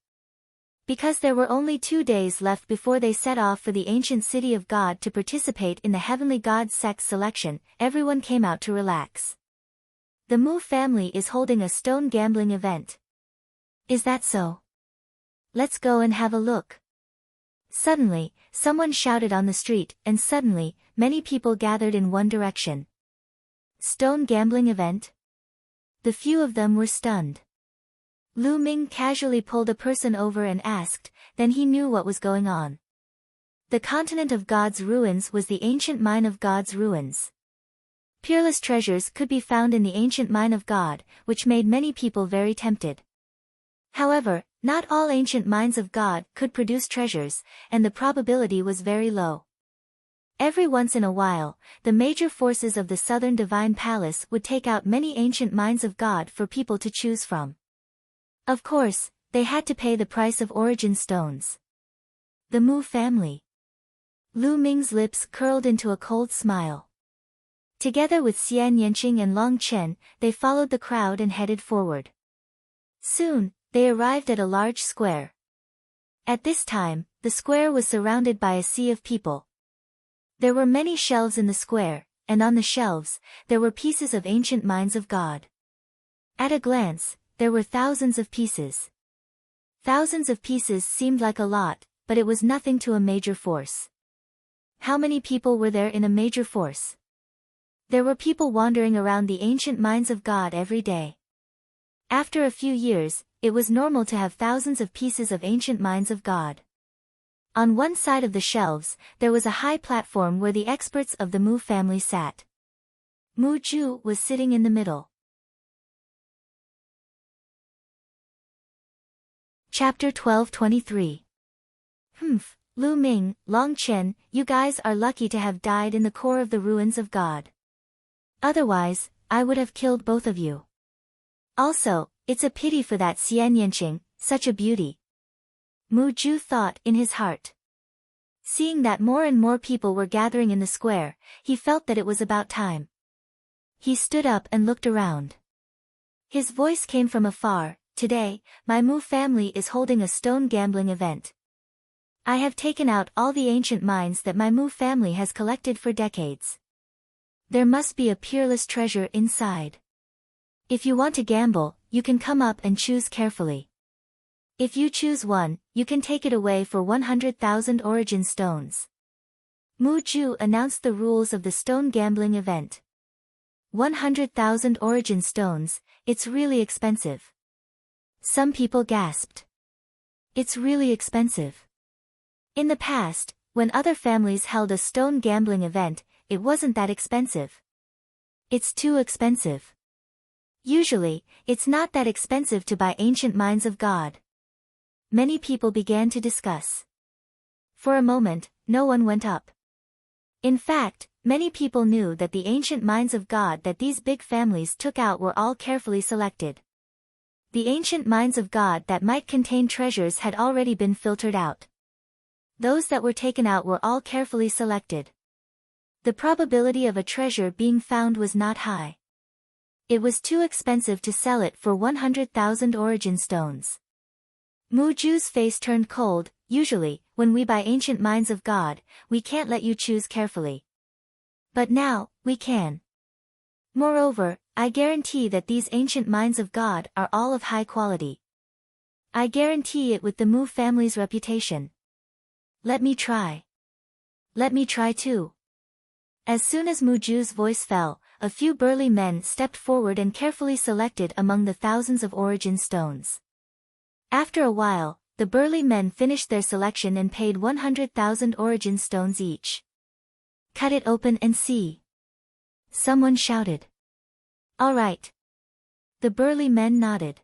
Because there were only 2 days left before they set off for the ancient city of God to participate in the heavenly god sex selection, everyone came out to relax. The Mu family is holding a stone gambling event. Is that so? Let's go and have a look. Suddenly, someone shouted on the street, and suddenly, many people gathered in one direction. Stone gambling event? The few of them were stunned. Lu Ming casually pulled a person over and asked, then he knew what was going on. The continent of God's ruins was the ancient mine of God's ruins. Peerless treasures could be found in the ancient mine of God, which made many people very tempted. However, not all ancient mines of God could produce treasures, and the probability was very low. Every once in a while, the major forces of the Southern Divine Palace would take out many ancient mines of God for people to choose from. Of course, they had to pay the price of origin stones. The Mu family. Lu Ming's lips curled into a cold smile. Together with Xian Yanqing and Long Chen, they followed the crowd and headed forward. Soon, they arrived at a large square. At this time, the square was surrounded by a sea of people. There were many shelves in the square, and on the shelves, there were pieces of ancient mines of God. At a glance, there were thousands of pieces. Thousands of pieces seemed like a lot, but it was nothing to a major force. How many people were there in a major force? There were people wandering around the ancient mines of God every day. After a few years, it was normal to have thousands of pieces of ancient mines of God. On one side of the shelves, there was a high platform where the experts of the Mu family sat. Mu Ju was sitting in the middle. Chapter 12:23. Lu Ming, Long Chen, you guys are lucky to have died in the core of the ruins of God. Otherwise, I would have killed both of you. Also, it's a pity for that Xian Yanqing, such a beauty. Mu Ju thought in his heart. Seeing that more and more people were gathering in the square, he felt that it was about time. He stood up and looked around. His voice came from afar. Today, my Mu family is holding a stone gambling event. I have taken out all the ancient mines that my Mu family has collected for decades. There must be a peerless treasure inside. If you want to gamble, you can come up and choose carefully. If you choose one, you can take it away for 100,000 origin stones. Mu Ju announced the rules of the stone gambling event. 100,000 origin stones, it's really expensive. Some people gasped. It's really expensive. In the past, when other families held a stone gambling event, it wasn't that expensive. It's too expensive. Usually, it's not that expensive to buy ancient mines of God. Many people began to discuss. For a moment, no one went up. In fact, many people knew that the ancient mines of God that these big families took out were all carefully selected. The ancient mines of God that might contain treasures had already been filtered out. Those that were taken out were all carefully selected. The probability of a treasure being found was not high. It was too expensive to sell it for 100,000 origin stones. Muju's face turned cold. Usually, when we buy ancient mines of God, we can't let you choose carefully. But now, we can. Moreover, I guarantee that these ancient mines of God are all of high quality. I guarantee it with the Mu family's reputation. Let me try. Let me try too. As soon as Muju's voice fell, a few burly men stepped forward and carefully selected among the thousands of origin stones. After a while, the burly men finished their selection and paid 100,000 origin stones each. Cut it open and see. Someone shouted. All right. The burly men nodded.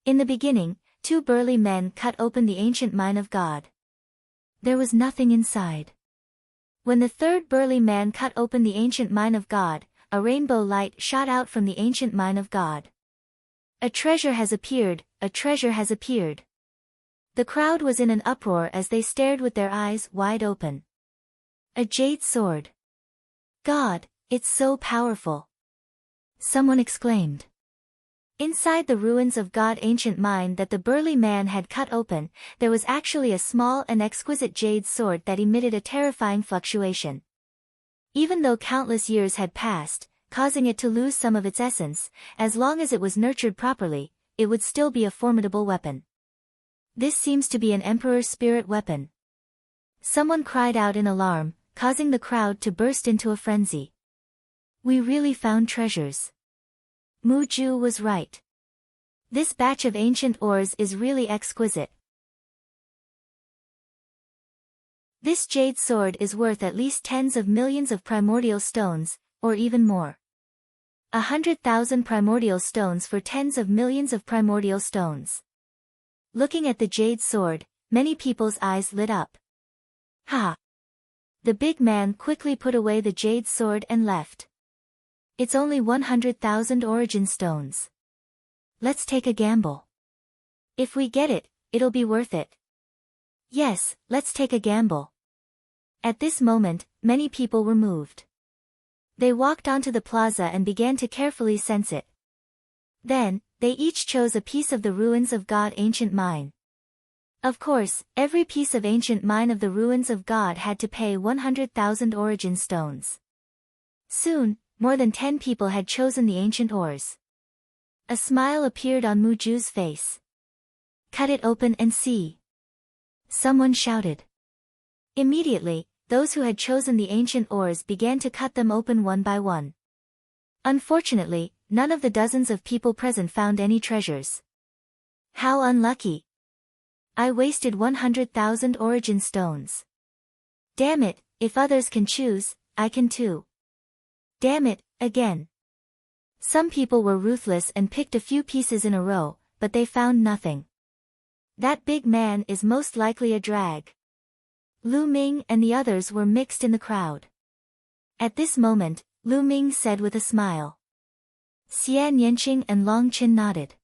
In the beginning, 2 burly men cut open the ancient mine of God. There was nothing inside. When the 3rd burly man cut open the ancient mine of God, a rainbow light shot out from the ancient mine of God. A treasure has appeared, a treasure has appeared. The crowd was in an uproar as they stared with their eyes wide open. A jade sword. God, it's so powerful. Someone exclaimed. Inside the ruins of God ancient mine that the burly man had cut open, there was actually a small and exquisite jade sword that emitted a terrifying fluctuation. Even though countless years had passed, causing it to lose some of its essence, as long as it was nurtured properly, it would still be a formidable weapon. This seems to be an emperor's spirit weapon. Someone cried out in alarm, causing the crowd to burst into a frenzy. We really found treasures. Muju was right. This batch of ancient ores is really exquisite. This jade sword is worth at least tens of millions of primordial stones, or even more. 100,000 primordial stones for tens of millions of primordial stones. Looking at the jade sword, many people's eyes lit up. Ha! The big man quickly put away the jade sword and left. It's only 100,000 origin stones. Let's take a gamble. If we get it, it'll be worth it. Yes, let's take a gamble. At this moment, many people were moved. They walked onto the plaza and began to carefully sense it. Then, they each chose a piece of the ruins of God ancient mine. Of course, every piece of ancient mine of the ruins of God had to pay 100,000 origin stones. Soon, more than 10 people had chosen the ancient ores. A smile appeared on Muju's face. Cut it open and see. Someone shouted. Immediately, those who had chosen the ancient ores began to cut them open one by one. Unfortunately, none of the dozens of people present found any treasures. How unlucky! I wasted 100,000 origin stones. Damn it, if others can choose, I can too. Damn it, again. Some people were ruthless and picked a few pieces in a row, but they found nothing. That big man is most likely a drag. Lu Ming and the others were mixed in the crowd. At this moment, Lu Ming said with a smile. Xian Yanqing and Long Qin nodded.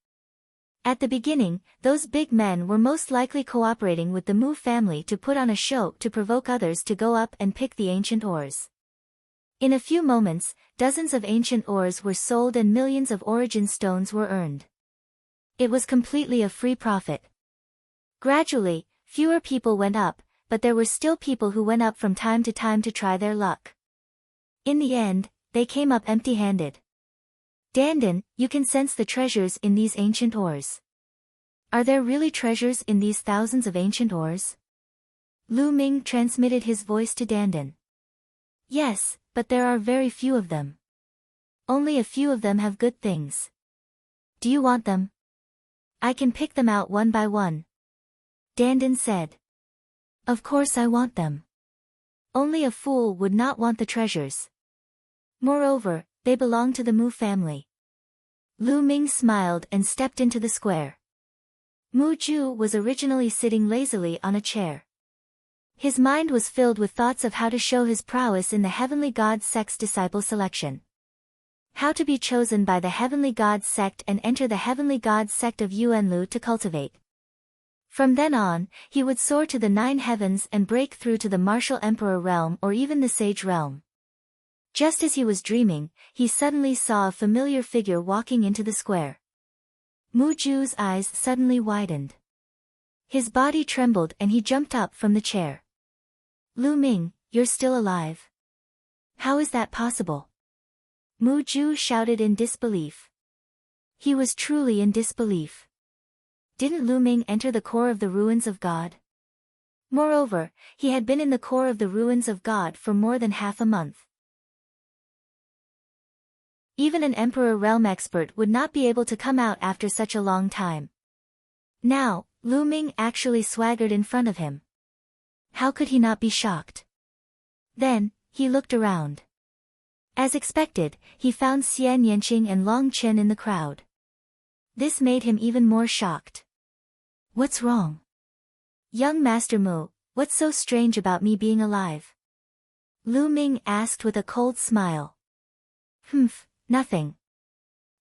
At the beginning, those big men were most likely cooperating with the Mu family to put on a show to provoke others to go up and pick the ancient ores. In a few moments, dozens of ancient ores were sold and millions of origin stones were earned. It was completely a free profit. Gradually, fewer people went up, but there were still people who went up from time to time to try their luck. In the end, they came up empty-handed. Dandan, you can sense the treasures in these ancient ores. Are there really treasures in these thousands of ancient ores? Lu Ming transmitted his voice to Dandan. Yes, but there are very few of them. Only a few of them have good things. Do you want them? I can pick them out one by one. Dandan said. Of course I want them. Only a fool would not want the treasures. Moreover, they belong to the Mu family. Lu Ming smiled and stepped into the square. Mu Ju was originally sitting lazily on a chair. His mind was filled with thoughts of how to show his prowess in the Heavenly God sect's disciple selection. How to be chosen by the Heavenly God sect and enter the Heavenly God sect of Yuanlu to cultivate. From then on, he would soar to the 9 heavens and break through to the martial emperor realm or even the sage realm. Just as he was dreaming, he suddenly saw a familiar figure walking into the square. Mu Ju's eyes suddenly widened. His body trembled and he jumped up from the chair. Lu Ming, you're still alive. How is that possible? Mu Ju shouted in disbelief. He was truly in disbelief. Didn't Lu Ming enter the core of the ruins of God? Moreover, he had been in the core of the ruins of God for more than half a month. Even an Emperor Realm expert would not be able to come out after such a long time. Now, Lu Ming actually swaggered in front of him. How could he not be shocked? Then, he looked around. As expected, he found Xian Yanqing and Long Chen in the crowd. This made him even more shocked. What's wrong? Young Master Mu, what's so strange about me being alive? Lu Ming asked with a cold smile. Humph, nothing.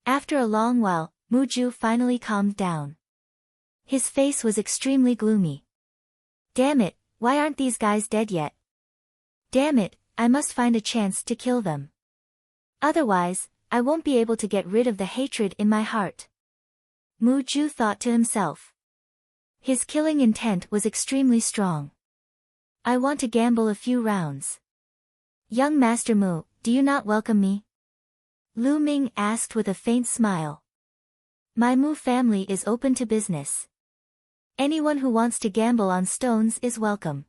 After a long while, Mu Ju finally calmed down. His face was extremely gloomy. Damn it, why aren't these guys dead yet? Damn it, I must find a chance to kill them. Otherwise, I won't be able to get rid of the hatred in my heart. Mu Ju thought to himself. His killing intent was extremely strong. I want to gamble a few rounds. Young Master Mu, do you not welcome me? Lu Ming asked with a faint smile. My Mu family is open to business. Anyone who wants to gamble on stones is welcome.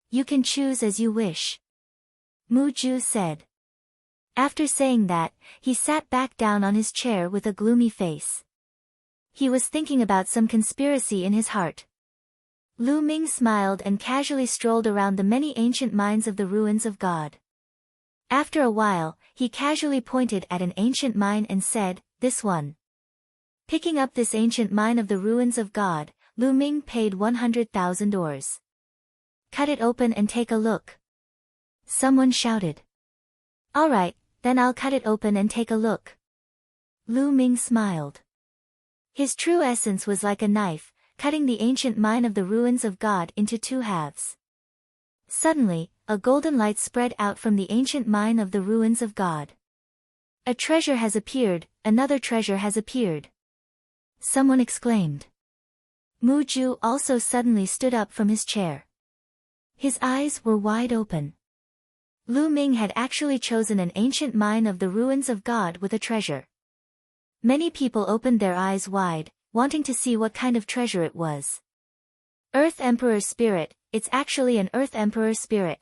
You can choose as you wish. Mu Ju said. After saying that, he sat back down on his chair with a gloomy face. He was thinking about some conspiracy in his heart. Lu Ming smiled and casually strolled around the many ancient mines of the ruins of God. After a while, he casually pointed at an ancient mine and said, this one. Picking up this ancient mine of the ruins of God, Lu Ming paid 100,000 ores. Cut it open and take a look. Someone shouted. All right, then I'll cut it open and take a look. Lu Ming smiled. His true essence was like a knife, cutting the ancient mine of the ruins of God into 2 halves. Suddenly, a golden light spread out from the ancient mine of the ruins of God. A treasure has appeared, another treasure has appeared. Someone exclaimed. Mu Ju also suddenly stood up from his chair. His eyes were wide open. Lu Ming had actually chosen an ancient mine of the ruins of God with a treasure. Many people opened their eyes wide, wanting to see what kind of treasure it was. Earth Emperor Spirit, it's actually an Earth Emperor Spirit.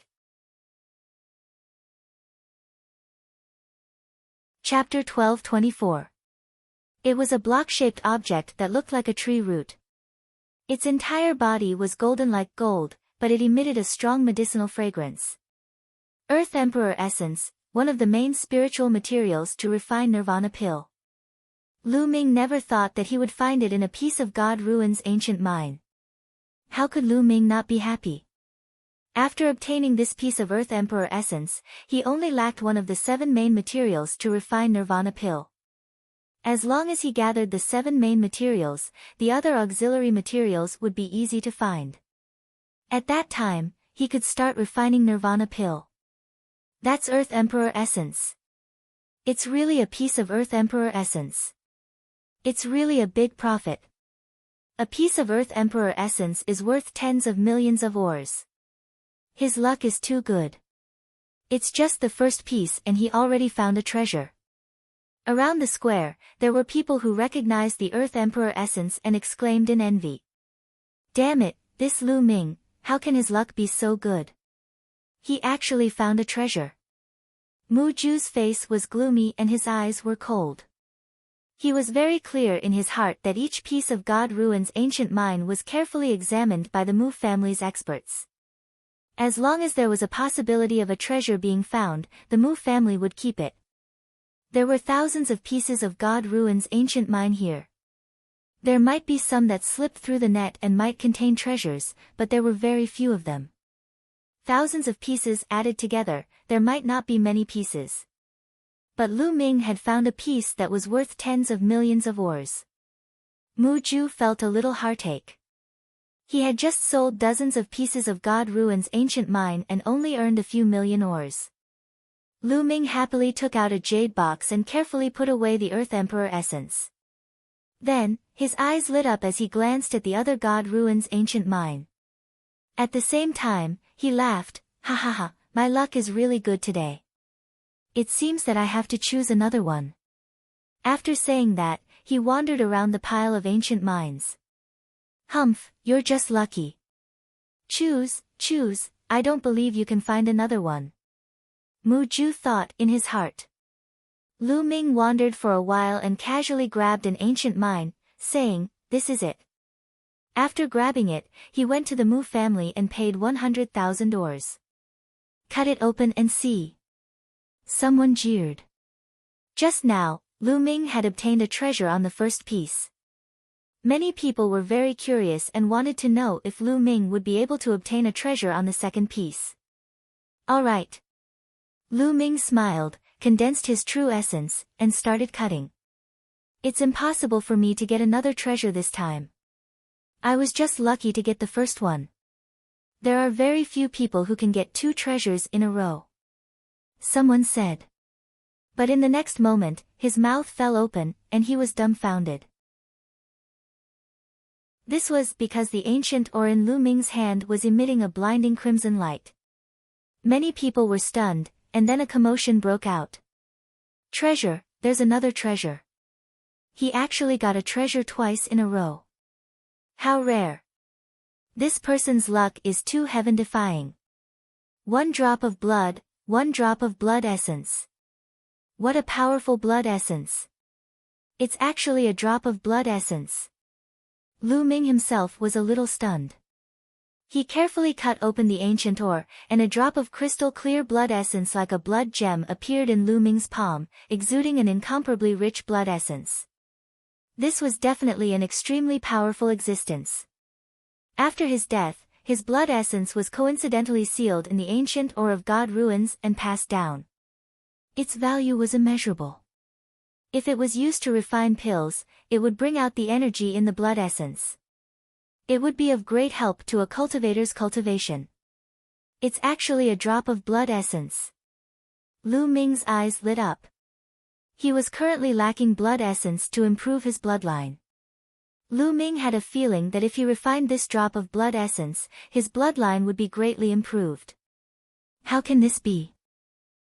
Chapter 12:24. It was a block-shaped object that looked like a tree root. Its entire body was golden like gold, but it emitted a strong medicinal fragrance. Earth Emperor Essence, one of the main spiritual materials to refine Nirvana pill. Lu Ming never thought that he would find it in a piece of God Ruin's ancient mine. How could Lu Ming not be happy? After obtaining this piece of Earth Emperor Essence, he only lacked one of the 7 main materials to refine Nirvana pill. As long as he gathered the 7 main materials, the other auxiliary materials would be easy to find. At that time, he could start refining Nirvana pill. That's Earth Emperor Essence. It's really a piece of Earth Emperor Essence. It's really a big profit. A piece of Earth Emperor Essence is worth tens of millions of ores. His luck is too good. It's just the first piece and he already found a treasure. Around the square, there were people who recognized the Earth Emperor Essence and exclaimed in envy. Damn it, this Lu Ming, how can his luck be so good? He actually found a treasure. Mu Ju's face was gloomy and his eyes were cold. He was very clear in his heart that each piece of God Ruin's ancient mine was carefully examined by the Mu family's experts. As long as there was a possibility of a treasure being found, the Mu family would keep it. There were thousands of pieces of God Ruin's ancient mine here. There might be some that slipped through the net and might contain treasures, but there were very few of them. Thousands of pieces added together, there might not be many pieces. But Lu Ming had found a piece that was worth tens of millions of ores. Mu Ju felt a little heartache. He had just sold dozens of pieces of God Ruin's ancient mine and only earned a few million ores. Lu Ming happily took out a jade box and carefully put away the Earth Emperor essence. Then, his eyes lit up as he glanced at the other God Ruin's ancient mine. At the same time, he laughed, "Ha ha ha, my luck is really good today. It seems that I have to choose another one." After saying that, he wandered around the pile of ancient mines. "Humph, you're just lucky. Choose, choose, I don't believe you can find another one." Mu Ju thought in his heart. Lu Ming wandered for a while and casually grabbed an ancient mine, saying, "This is it." After grabbing it, he went to the Mu family and paid 100,000 ores. "Cut it open and see." Someone jeered. Just now, Lu Ming had obtained a treasure on the first piece. Many people were very curious and wanted to know if Lu Ming would be able to obtain a treasure on the second piece. "All right." Lu Ming smiled, condensed his true essence, and started cutting. "It's impossible for me to get another treasure this time. I was just lucky to get the first one. There are very few people who can get 2 treasures in a row," someone said. But in the next moment, his mouth fell open, and he was dumbfounded. This was because the ancient ore in Lu Ming's hand was emitting a blinding crimson light. Many people were stunned, and then a commotion broke out. "Treasure, there's another treasure. He actually got a treasure twice in a row. How rare. This person's luck is too heaven-defying. 1 drop of blood, 1 drop of blood essence. What a powerful blood essence. It's actually a drop of blood essence." Lu Ming himself was a little stunned. He carefully cut open the ancient ore, and a drop of crystal-clear blood essence like a blood gem appeared in Lu Ming's palm, exuding an incomparably rich blood essence. This was definitely an extremely powerful existence. After his death, his blood essence was coincidentally sealed in the ancient ore of God Ruins and passed down. Its value was immeasurable. If it was used to refine pills, it would bring out the energy in the blood essence. It would be of great help to a cultivator's cultivation. It's actually a drop of blood essence. Lu Ming's eyes lit up. He was currently lacking blood essence to improve his bloodline. Lu Ming had a feeling that if he refined this drop of blood essence, his bloodline would be greatly improved. How can this be?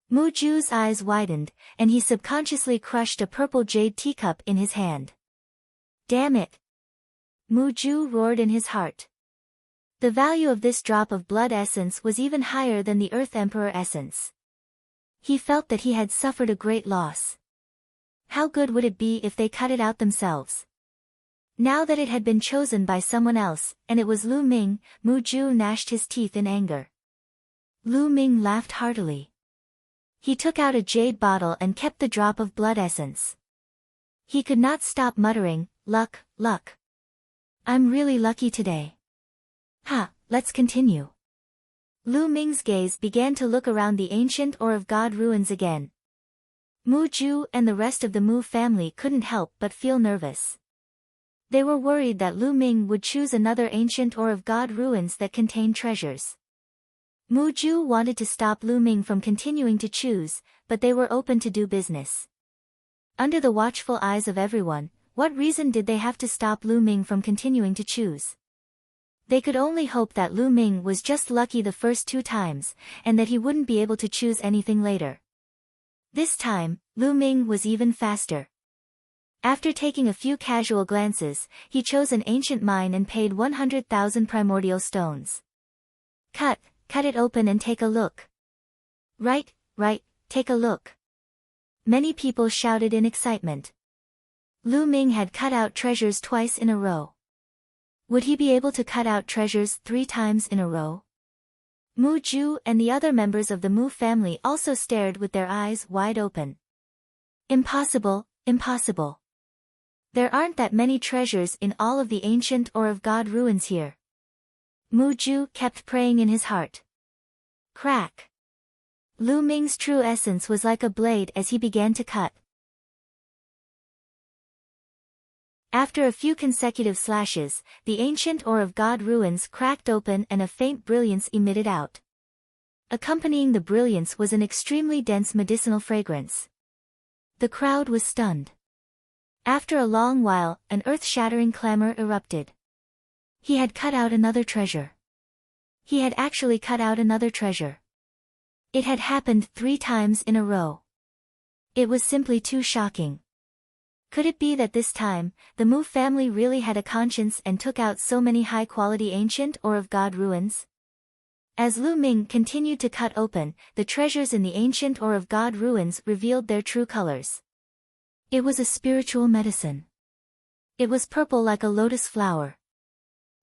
Mu Ju's eyes widened, and he subconsciously crushed a purple jade teacup in his hand. Damn it! Mu Ju roared in his heart. The value of this drop of blood essence was even higher than the Earth Emperor essence. He felt that he had suffered a great loss. How good would it be if they cut it out themselves? Now that it had been chosen by someone else, and it was Lu Ming, Mu Ju gnashed his teeth in anger. Lu Ming laughed heartily. He took out a jade bottle and kept the drop of blood essence. He could not stop muttering, "Luck, luck. I'm really lucky today." "Ha, let's continue." Lu Ming's gaze began to look around the ancient ore of God Ruins again. Mu Ju and the rest of the Mu family couldn't help but feel nervous. They were worried that Lu Ming would choose another ancient ore of God Ruins that contained treasures. Mu Ju wanted to stop Lu Ming from continuing to choose, but they were open to do business. Under the watchful eyes of everyone, what reason did they have to stop Lu Ming from continuing to choose? They could only hope that Lu Ming was just lucky the first 2 times, and that he wouldn't be able to choose anything later. This time, Lu Ming was even faster. After taking a few casual glances, he chose an ancient mine and paid 100,000 primordial stones. Cut it open and take a look." Right, take a look." Many people shouted in excitement. Lu Ming had cut out treasures twice in a row. Would he be able to cut out treasures 3 times in a row? Mu Ju and the other members of the Mu family also stared with their eyes wide open. Impossible, impossible. There aren't that many treasures in all of the ancient or of God ruins here. Mu Ju kept praying in his heart. Crack. Lu Ming's true essence was like a blade as he began to cut. After a few consecutive slashes, the ancient or of God ruins cracked open and a faint brilliance emitted out. Accompanying the brilliance was an extremely dense medicinal fragrance. The crowd was stunned. After a long while, an earth-shattering clamor erupted. He had cut out another treasure. He had actually cut out another treasure. It had happened 3 times in a row. It was simply too shocking. Could it be that this time, the Mu family really had a conscience and took out so many high-quality ancient or of God ruins? As Lu Ming continued to cut open, the treasures in the ancient or of God ruins revealed their true colors. It was a spiritual medicine. It was purple like a lotus flower.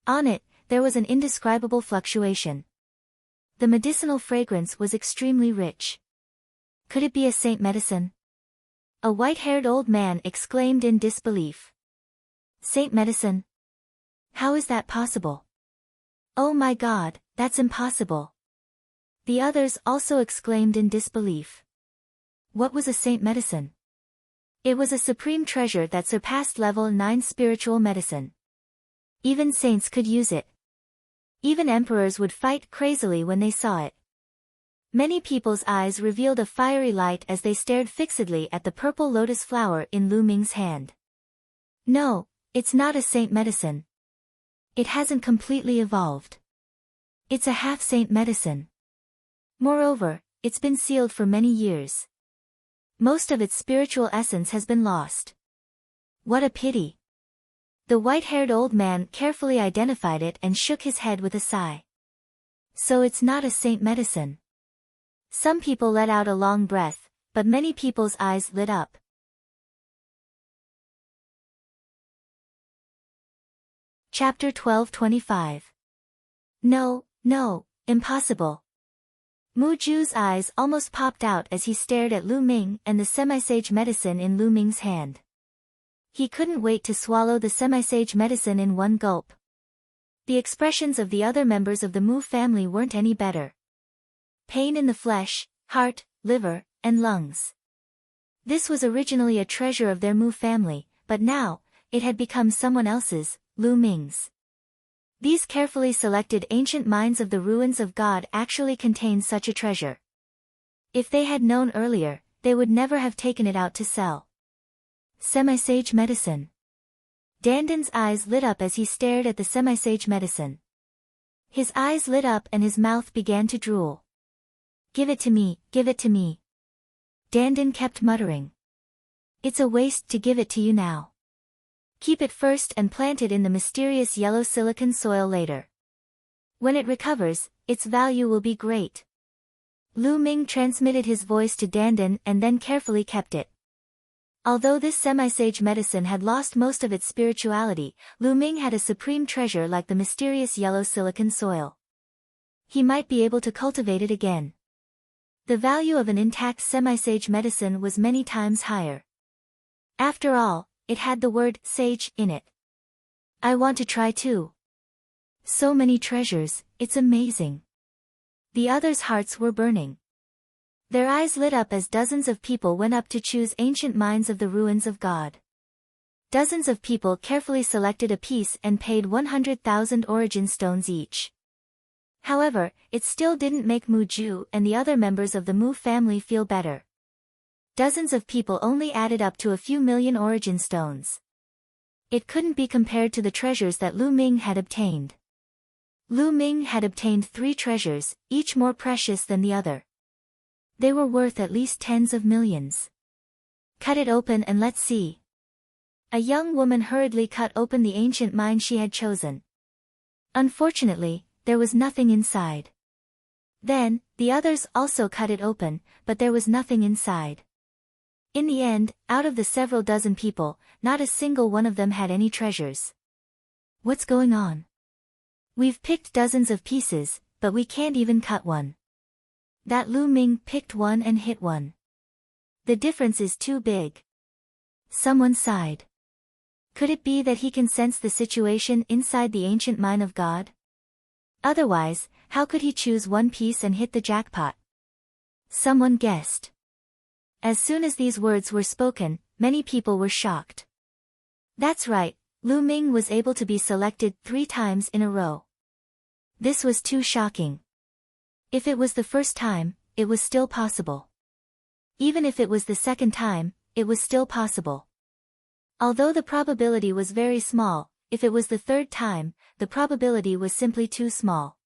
On it, there was an indescribable fluctuation. The medicinal fragrance was extremely rich. Could it be a saint medicine? A white-haired old man exclaimed in disbelief. Saint medicine? How is that possible? Oh my God, that's impossible. The others also exclaimed in disbelief. What was a saint medicine? It was a supreme treasure that surpassed level 9 spiritual medicine. Even saints could use it. Even emperors would fight crazily when they saw it. Many people's eyes revealed a fiery light as they stared fixedly at the purple lotus flower in Lu Ming's hand. No, it's not a saint medicine. It hasn't completely evolved. It's a half-saint medicine. Moreover, it's been sealed for many years. Most of its spiritual essence has been lost. What a pity. The white-haired old man carefully identified it and shook his head with a sigh. So it's not a saint medicine. Some people let out a long breath, but many people's eyes lit up. Chapter 12:25. No, no, impossible. Mu Ju's eyes almost popped out as he stared at Lu Ming and the semi-sage medicine in Lu Ming's hand. He couldn't wait to swallow the semi-sage medicine in one gulp. The expressions of the other members of the Mu family weren't any better. Pain in the flesh, heart, liver, and lungs. This was originally a treasure of their Mu family, but now, it had become someone else's, Lu Ming's. These carefully selected ancient mines of the ruins of God actually contained such a treasure. If they had known earlier, they would never have taken it out to sell. Semi-sage medicine. Dandan's eyes lit up as he stared at the semi-sage medicine. His eyes lit up and his mouth began to drool. Give it to me, give it to me. Dandan kept muttering. It's a waste to give it to you now. Keep it first and plant it in the mysterious yellow silicon soil later. When it recovers, its value will be great. Lu Ming transmitted his voice to Dandan and then carefully kept it. Although this semi-sage medicine had lost most of its spirituality, Lu Ming had a supreme treasure like the mysterious yellow silicon soil. He might be able to cultivate it again. The value of an intact semi-sage medicine was many times higher. After all, it had the word sage in it. I want to try too. So many treasures, it's amazing. The others' hearts were burning. Their eyes lit up as dozens of people went up to choose ancient mines of the ruins of God. Dozens of people carefully selected a piece and paid 100,000 origin stones each. However, it still didn't make Mu Ju and the other members of the Mu family feel better. Dozens of people only added up to a few million origin stones. It couldn't be compared to the treasures that Lu Ming had obtained. Lu Ming had obtained 3 treasures, each more precious than the other. They were worth at least tens of millions. Cut it open and let's see. A young woman hurriedly cut open the ancient mine she had chosen. Unfortunately, there was nothing inside. Then, the others also cut it open, but there was nothing inside. In the end, out of the several dozen people, not a single one of them had any treasures. What's going on? We've picked dozens of pieces, but we can't even cut one. That Lu Ming picked one and hit one. The difference is too big. Someone sighed. Could it be that he can sense the situation inside the ancient mine of God? Otherwise, how could he choose one piece and hit the jackpot? Someone guessed. As soon as these words were spoken, many people were shocked. That's right, Lu Ming was able to be selected 3 times in a row. This was too shocking. If it was the first time, it was still possible. Even if it was the second time, it was still possible. Although the probability was very small, if it was the third time, the probability was simply too small.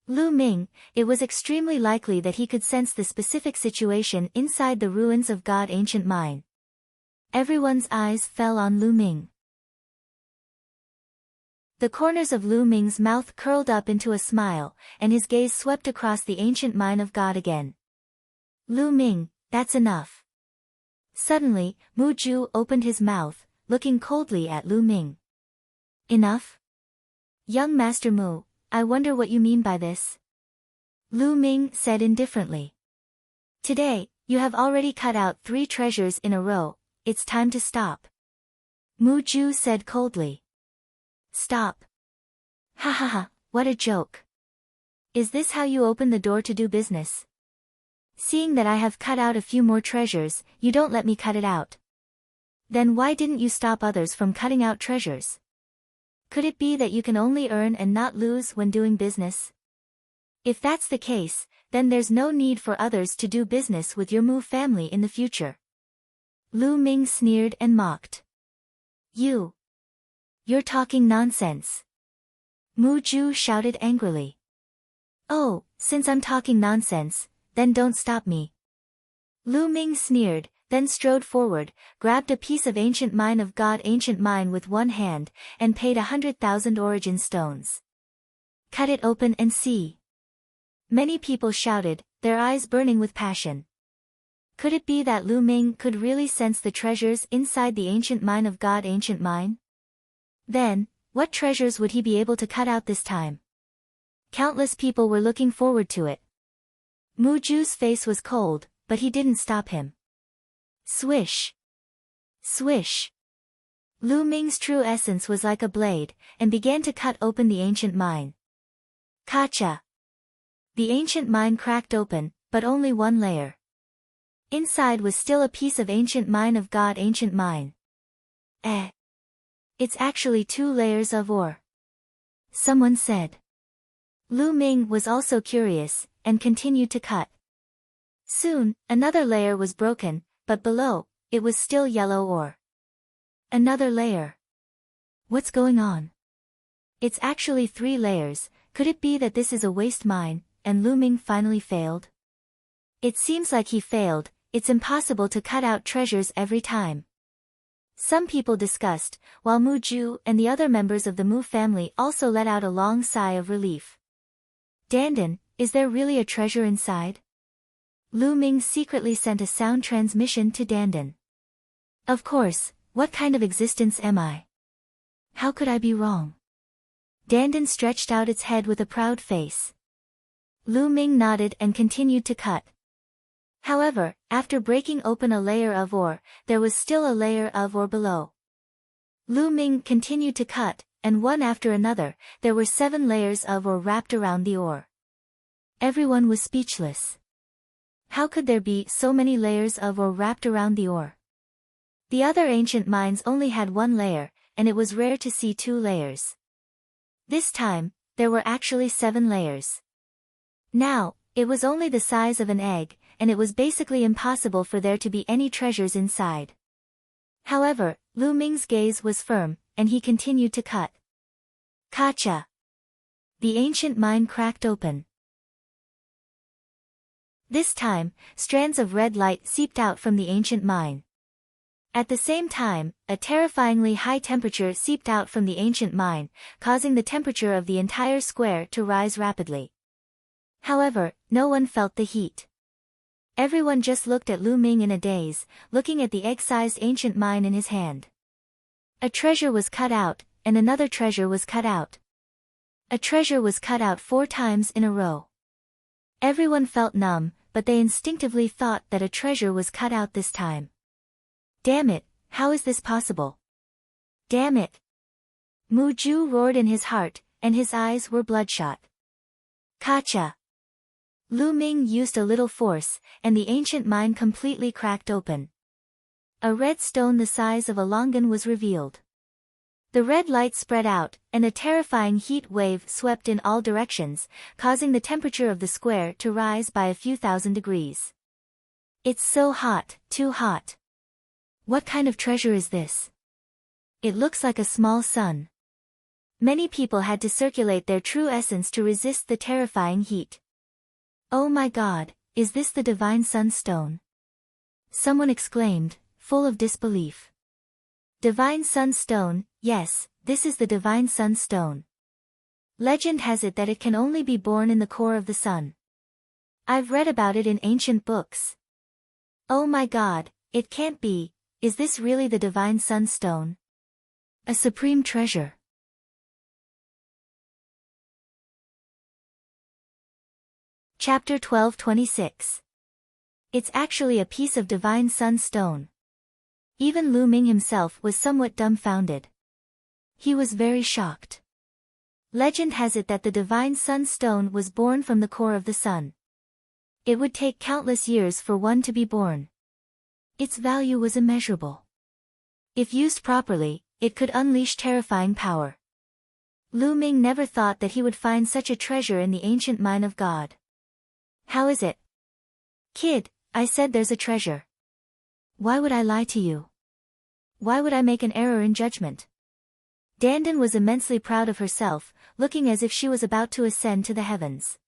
Lu Ming, it was extremely likely that he could sense the specific situation inside the ruins of God ancient mine. Everyone's eyes fell on Lu Ming. The corners of Lu Ming's mouth curled up into a smile, and his gaze swept across the ancient mine of God again. Lu Ming, that's enough. Suddenly, Mu Ju opened his mouth, looking coldly at Lu Ming. Enough? Young Master Mu, I wonder what you mean by this. Lu Ming said indifferently. Today, you have already cut out 3 treasures in a row, it's time to stop. Mu Ju said coldly. Stop. Ha ha ha, what a joke. Is this how you open the door to do business? Seeing that I have cut out a few more treasures, you don't let me cut it out. Then why didn't you stop others from cutting out treasures? Could it be that you can only earn and not lose when doing business? If that's the case, then there's no need for others to do business with your Mu family in the future. Lu Ming sneered and mocked. You're talking nonsense. Mu Ju shouted angrily. Oh, since I'm talking nonsense, then don't stop me. Lu Ming sneered, then strode forward, grabbed a piece of ancient mine of God ancient mine with one hand, and paid 100,000 origin stones. Cut it open and see. Many people shouted, their eyes burning with passion. Could it be that Lu Ming could really sense the treasures inside the ancient mine of God ancient mine? Then, what treasures would he be able to cut out this time? Countless people were looking forward to it. Mu Ju's face was cold, but he didn't stop him. Swish! Swish! Lu Ming's true essence was like a blade, and began to cut open the ancient mine. Kacha! The ancient mine cracked open, but only one layer. Inside was still a piece of ancient mine of God ancient mine. It's actually 2 layers of ore. Someone said. Lu Ming was also curious, and continued to cut. Soon, another layer was broken, but below, it was still yellow ore. Another layer. What's going on? It's actually 3 layers, could it be that this is a waste mine, and Lu Ming finally failed? It seems like he failed, it's impossible to cut out treasures every time. Some people discussed, while Mu Ju and the other members of the Mu family also let out a long sigh of relief. Dandan, is there really a treasure inside? Lu Ming secretly sent a sound transmission to Dandan. Of course, what kind of existence am I? How could I be wrong? Dandan stretched out its head with a proud face. Lu Ming nodded and continued to cut. However, after breaking open a layer of ore, there was still a layer of ore below. Lu Ming continued to cut, and one after another, there were 7 layers of ore wrapped around the ore. Everyone was speechless. How could there be so many layers of ore wrapped around the ore? The other ancient mines only had 1 layer, and it was rare to see 2 layers. This time, there were actually 7 layers. Now, it was only the size of an egg, and it was basically impossible for there to be any treasures inside. However, Lu Ming's gaze was firm, and he continued to cut. Kacha! The ancient mine cracked open. This time, strands of red light seeped out from the ancient mine. At the same time, a terrifyingly high temperature seeped out from the ancient mine, causing the temperature of the entire square to rise rapidly. However, no one felt the heat. Everyone just looked at Lu Ming in a daze, looking at the egg-sized ancient mine in his hand. A treasure was cut out, and another treasure was cut out. A treasure was cut out 4 times in a row. Everyone felt numb, but they instinctively thought that a treasure was cut out this time. Damn it, how is this possible? Damn it! Mu Ju roared in his heart, and his eyes were bloodshot. Kacha! Lu Ming used a little force, and the ancient mine completely cracked open. A red stone the size of a longan was revealed. The red light spread out, and a terrifying heat wave swept in all directions, causing the temperature of the square to rise by a few thousand degrees. It's so hot, too hot. What kind of treasure is this? It looks like a small sun. Many people had to circulate their true essence to resist the terrifying heat. Oh my God, is this the divine sunstone? Someone exclaimed, full of disbelief. Divine sunstone, yes, this is the divine sunstone. Legend has it that it can only be born in the core of the sun. I've read about it in ancient books. Oh my God, it can't be, is this really the divine sunstone? A supreme treasure. Chapter 12:26. It's actually a piece of divine sunstone. Even Lu Ming himself was somewhat dumbfounded. He was very shocked. Legend has it that the divine sunstone was born from the core of the sun. It would take countless years for one to be born. Its value was immeasurable. If used properly, it could unleash terrifying power. Lu Ming never thought that he would find such a treasure in the ancient mine of God. How is it? Kid, I said there's a treasure. Why would I lie to you? Why would I make an error in judgment? Dandan was immensely proud of herself, looking as if she was about to ascend to the heavens.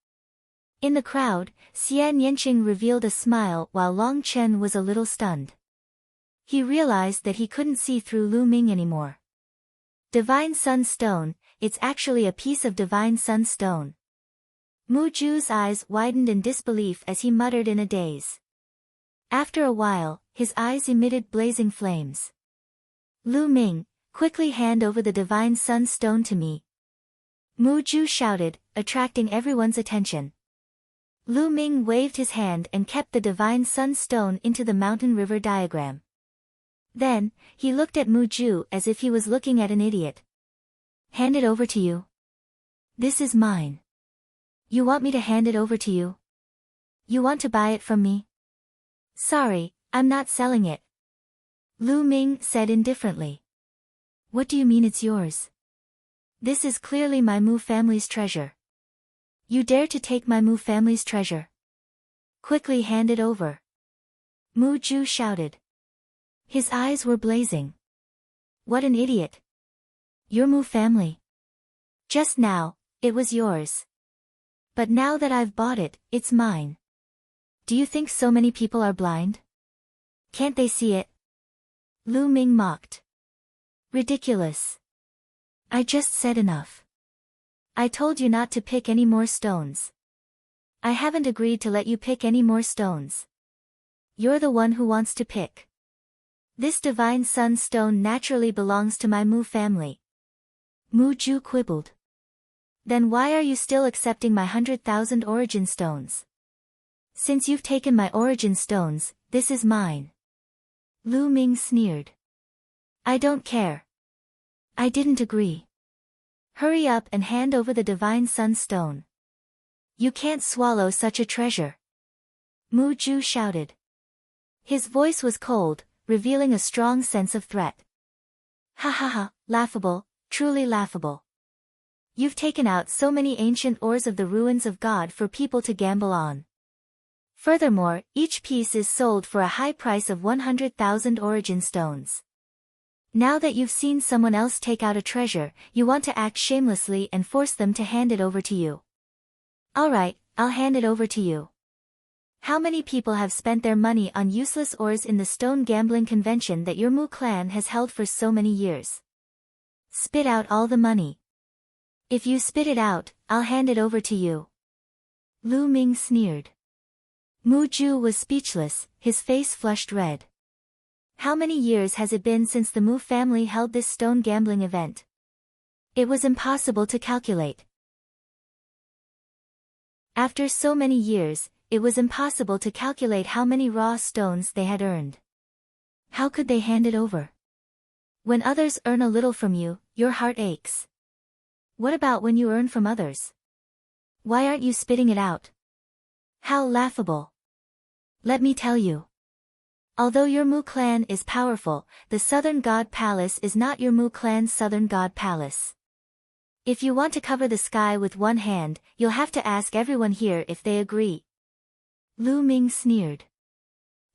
In the crowd, Xian Yanqing revealed a smile while Long Chen was a little stunned. He realized that he couldn't see through Lu Ming anymore. Divine Sunstone, it's actually a piece of divine sunstone. Mu Ju's eyes widened in disbelief as he muttered in a daze. After a while, his eyes emitted blazing flames. Lu Ming, quickly hand over the divine sunstone to me. Mu Ju shouted, attracting everyone's attention. Lu Ming waved his hand and kept the divine sunstone into the mountain river diagram. Then, he looked at Mu Ju as if he was looking at an idiot. Hand it over to you. This is mine. You want me to hand it over to you? You want to buy it from me? Sorry, I'm not selling it. Lu Ming said indifferently. What do you mean it's yours? This is clearly my Mu family's treasure. You dare to take my Mu family's treasure? Quickly hand it over. Mu Ju shouted. His eyes were blazing. What an idiot. Your Mu family. Just now, it was yours. But now that I've bought it, it's mine. Do you think so many people are blind? Can't they see it? Lu Ming mocked. Ridiculous. I just said enough. I told you not to pick any more stones. I haven't agreed to let you pick any more stones. You're the one who wants to pick. This divine sunstone naturally belongs to my Mu family. Mu Ju quibbled. Then why are you still accepting my 100,000 origin stones? Since you've taken my origin stones, this is mine. Lu Ming sneered. I don't care. I didn't agree. Hurry up and hand over the divine sunstone. You can't swallow such a treasure. Mu Ju shouted. His voice was cold, revealing a strong sense of threat. Ha ha ha, laughable, truly laughable. You've taken out so many ancient ores of the ruins of God for people to gamble on. Furthermore, each piece is sold for a high price of 100,000 origin stones. Now that you've seen someone else take out a treasure, you want to act shamelessly and force them to hand it over to you. Alright, I'll hand it over to you. How many people have spent their money on useless ores in the stone gambling convention that your Mu clan has held for so many years? Spit out all the money. If you spit it out, I'll hand it over to you. Lu Ming sneered. Mu Ju was speechless, his face flushed red. How many years has it been since the Mu family held this stone gambling event? It was impossible to calculate. After so many years, it was impossible to calculate how many raw stones they had earned. How could they hand it over? When others earn a little from you, your heart aches. What about when you earn from others? Why aren't you spitting it out? How laughable. Let me tell you. Although your Mu clan is powerful, the Southern God Palace is not your Mu clan's Southern God Palace. If you want to cover the sky with one hand, you'll have to ask everyone here if they agree. Lu Ming sneered.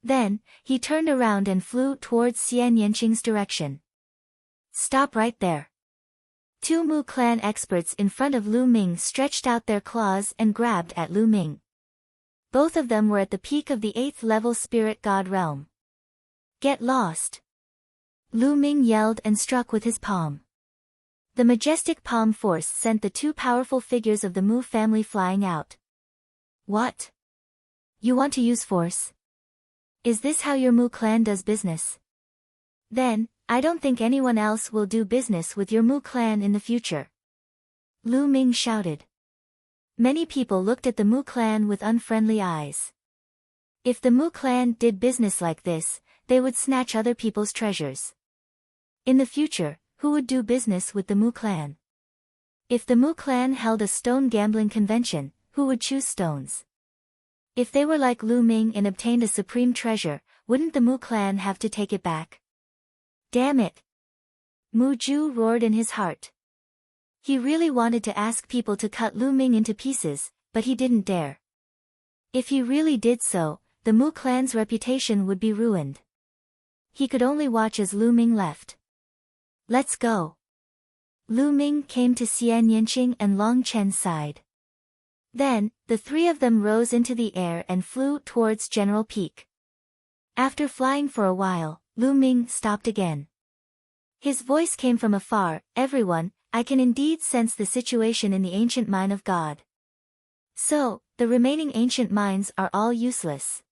Then, he turned around and flew towards Xian Yanqing's direction. Stop right there. Two Mu clan experts in front of Lu Ming stretched out their claws and grabbed at Lu Ming. Both of them were at the peak of the 8th level spirit god realm. Get lost! Lu Ming yelled and struck with his palm. The majestic palm force sent the two powerful figures of the Mu family flying out. What? You want to use force? Is this how your Mu clan does business? Then, I don't think anyone else will do business with your Mu clan in the future. Lu Ming shouted. Many people looked at the Mu clan with unfriendly eyes. If the Mu clan did business like this, they would snatch other people's treasures. In the future, who would do business with the Mu clan? If the Mu clan held a stone gambling convention, who would choose stones? If they were like Lu Ming and obtained a supreme treasure, wouldn't the Mu clan have to take it back? Damn it! Mu Ju roared in his heart. He really wanted to ask people to cut Lu Ming into pieces, but he didn't dare. If he really did so, the Mu clan's reputation would be ruined. He could only watch as Lu Ming left. Let's go. Lu Ming came to Xian Yanqing and Long Chen's side. Then, the three of them rose into the air and flew towards General Peak. After flying for a while, Lu Ming stopped again. His voice came from afar. Everyone, I can indeed sense the situation in the ancient mine of God. So, the remaining ancient mines are all useless.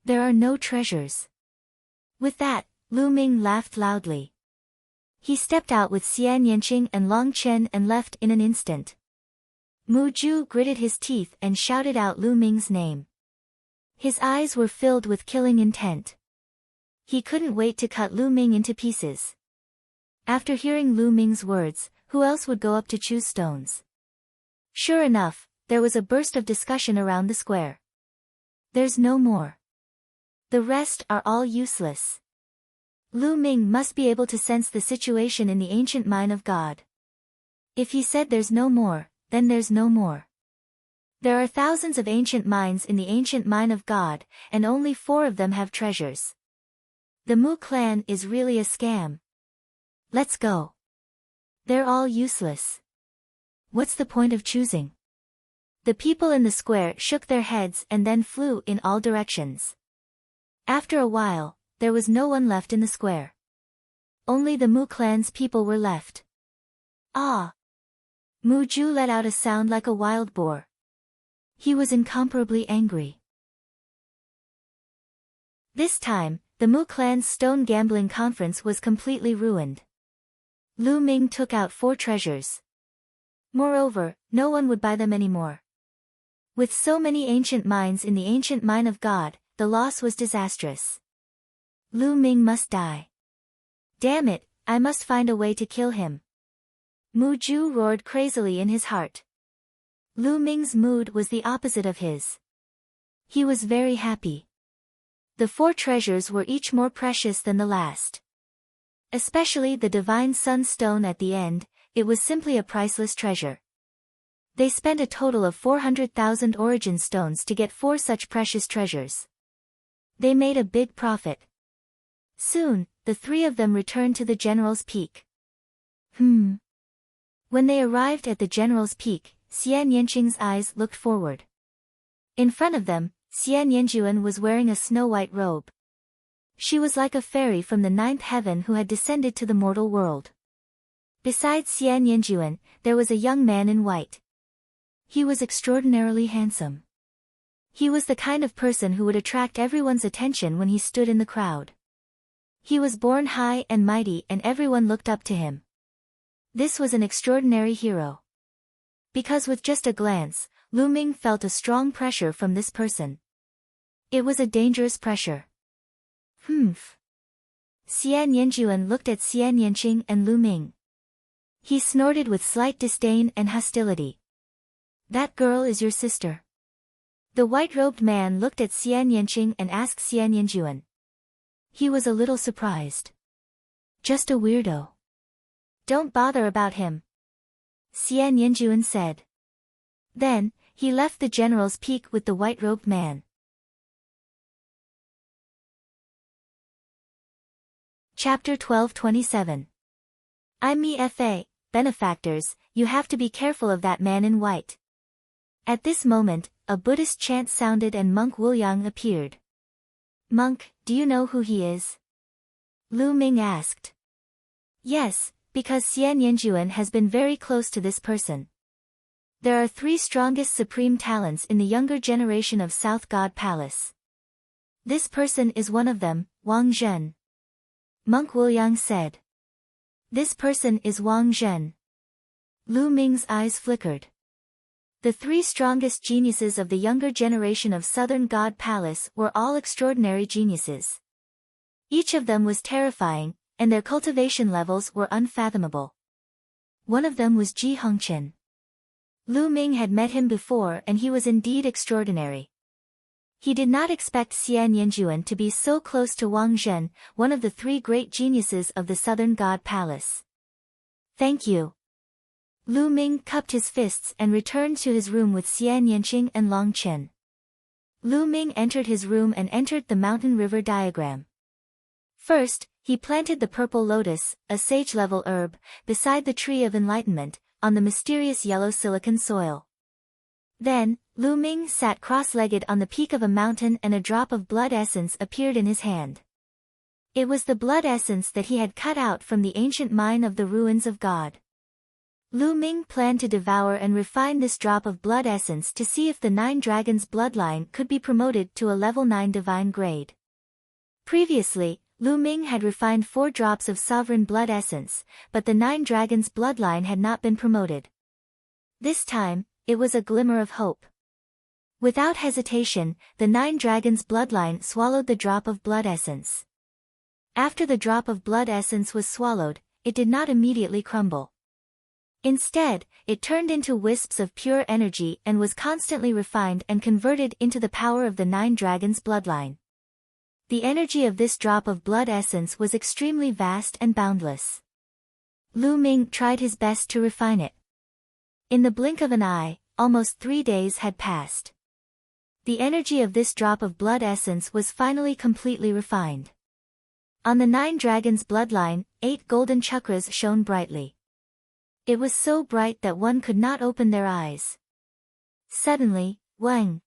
There are no treasures. With that, Lu Ming laughed loudly. He stepped out with Xian Yanqing and Long Chen and left in an instant. Mu Ju gritted his teeth and shouted out Lu Ming's name. His eyes were filled with killing intent. He couldn't wait to cut Lu Ming into pieces. After hearing Lu Ming's words, who else would go up to choose stones? Sure enough, there was a burst of discussion around the square. There's no more. The rest are all useless. Lu Ming must be able to sense the situation in the ancient mine of God. If he said there's no more, then there's no more. There are thousands of ancient mines in the ancient mine of God, and only 4 of them have treasures. The Mu clan is really a scam. Let's go. They're all useless. What's the point of choosing? The people in the square shook their heads and then flew in all directions. After a while, there was no one left in the square. Only the Mu clan's people were left. Ah! Mu Ju let out a sound like a wild boar. He was incomparably angry. This time, the Mu clan's stone gambling conference was completely ruined. Lu Ming took out 4 treasures. Moreover, no one would buy them anymore. With so many ancient mines in the ancient mine of God, the loss was disastrous. Lu Ming must die. Damn it, I must find a way to kill him. Mu Ju roared crazily in his heart. Lu Ming's mood was the opposite of his. He was very happy. The 4 treasures were each more precious than the last. Especially the Divine Sun Stone at the end, it was simply a priceless treasure. They spent a total of 400,000 origin stones to get 4 such precious treasures. They made a big profit. Soon, the 3 of them returned to the General's Peak. When they arrived at the General's Peak, Xian Yanqing's eyes looked forward. In front of them, Xian Yanjuan was wearing a snow-white robe. She was like a fairy from the 9th heaven who had descended to the mortal world. Besides Xian Yanjuan, there was a young man in white. He was extraordinarily handsome. He was the kind of person who would attract everyone's attention when he stood in the crowd. He was born high and mighty and everyone looked up to him. This was an extraordinary hero. Because with just a glance, Lu Ming felt a strong pressure from this person. It was a dangerous pressure. Humph. Xian Yanjuan looked at Xian Yanqing and Lu Ming. He snorted with slight disdain and hostility. That girl is your sister. The white-robed man looked at Xian Yanqing and asked Xian Yanjuan. He was a little surprised. Just a weirdo. Don't bother about him, Xian Yanjuan said. Then, he left the general's peak with the white-robed man. Chapter 12:27. I'm Fa, benefactors, you have to be careful of that man in white. At this moment, a Buddhist chant sounded and Monk Wuliang appeared. Monk, do you know who he is? Lu Ming asked. Yes, because Xian Yanjuan has been very close to this person. There are 3 strongest supreme talents in the younger generation of South God Palace. This person is one of them, Wang Zhen. Monk Wuliang said. This person is Wang Zhen. Lu Ming's eyes flickered. The 3 strongest geniuses of the younger generation of Southern God Palace were all extraordinary geniuses. Each of them was terrifying, and their cultivation levels were unfathomable. One of them was Ji Hongqian. Lu Ming had met him before and he was indeed extraordinary. He did not expect Xian Yanjuan to be so close to Wang Zhen, one of the 3 great geniuses of the Southern God Palace. Thank you. Lu Ming cupped his fists and returned to his room with Xian Yanqing and Long Chen. Lu Ming entered his room and entered the mountain river diagram. First, he planted the purple lotus, a sage-level herb, beside the tree of enlightenment, on the mysterious yellow silicon soil. Then, Lu Ming sat cross-legged on the peak of a mountain and a drop of blood essence appeared in his hand. It was the blood essence that he had cut out from the ancient mine of the ruins of God. Lu Ming planned to devour and refine this drop of blood essence to see if the 9 dragons' bloodline could be promoted to a level 9 divine grade. Previously, Lu Ming had refined 4 drops of sovereign blood essence, but the 9 dragons' bloodline had not been promoted. This time, it was a glimmer of hope. Without hesitation, the 9 dragons' bloodline swallowed the drop of blood essence. After the drop of blood essence was swallowed, it did not immediately crumble. Instead, it turned into wisps of pure energy and was constantly refined and converted into the power of the 9 dragons' bloodline. The energy of this drop of blood essence was extremely vast and boundless. Lu Ming tried his best to refine it. In the blink of an eye, almost 3 days had passed. The energy of this drop of blood essence was finally completely refined. On the 9 dragons' bloodline, 8 golden chakras shone brightly. It was so bright that one could not open their eyes. Suddenly, whang!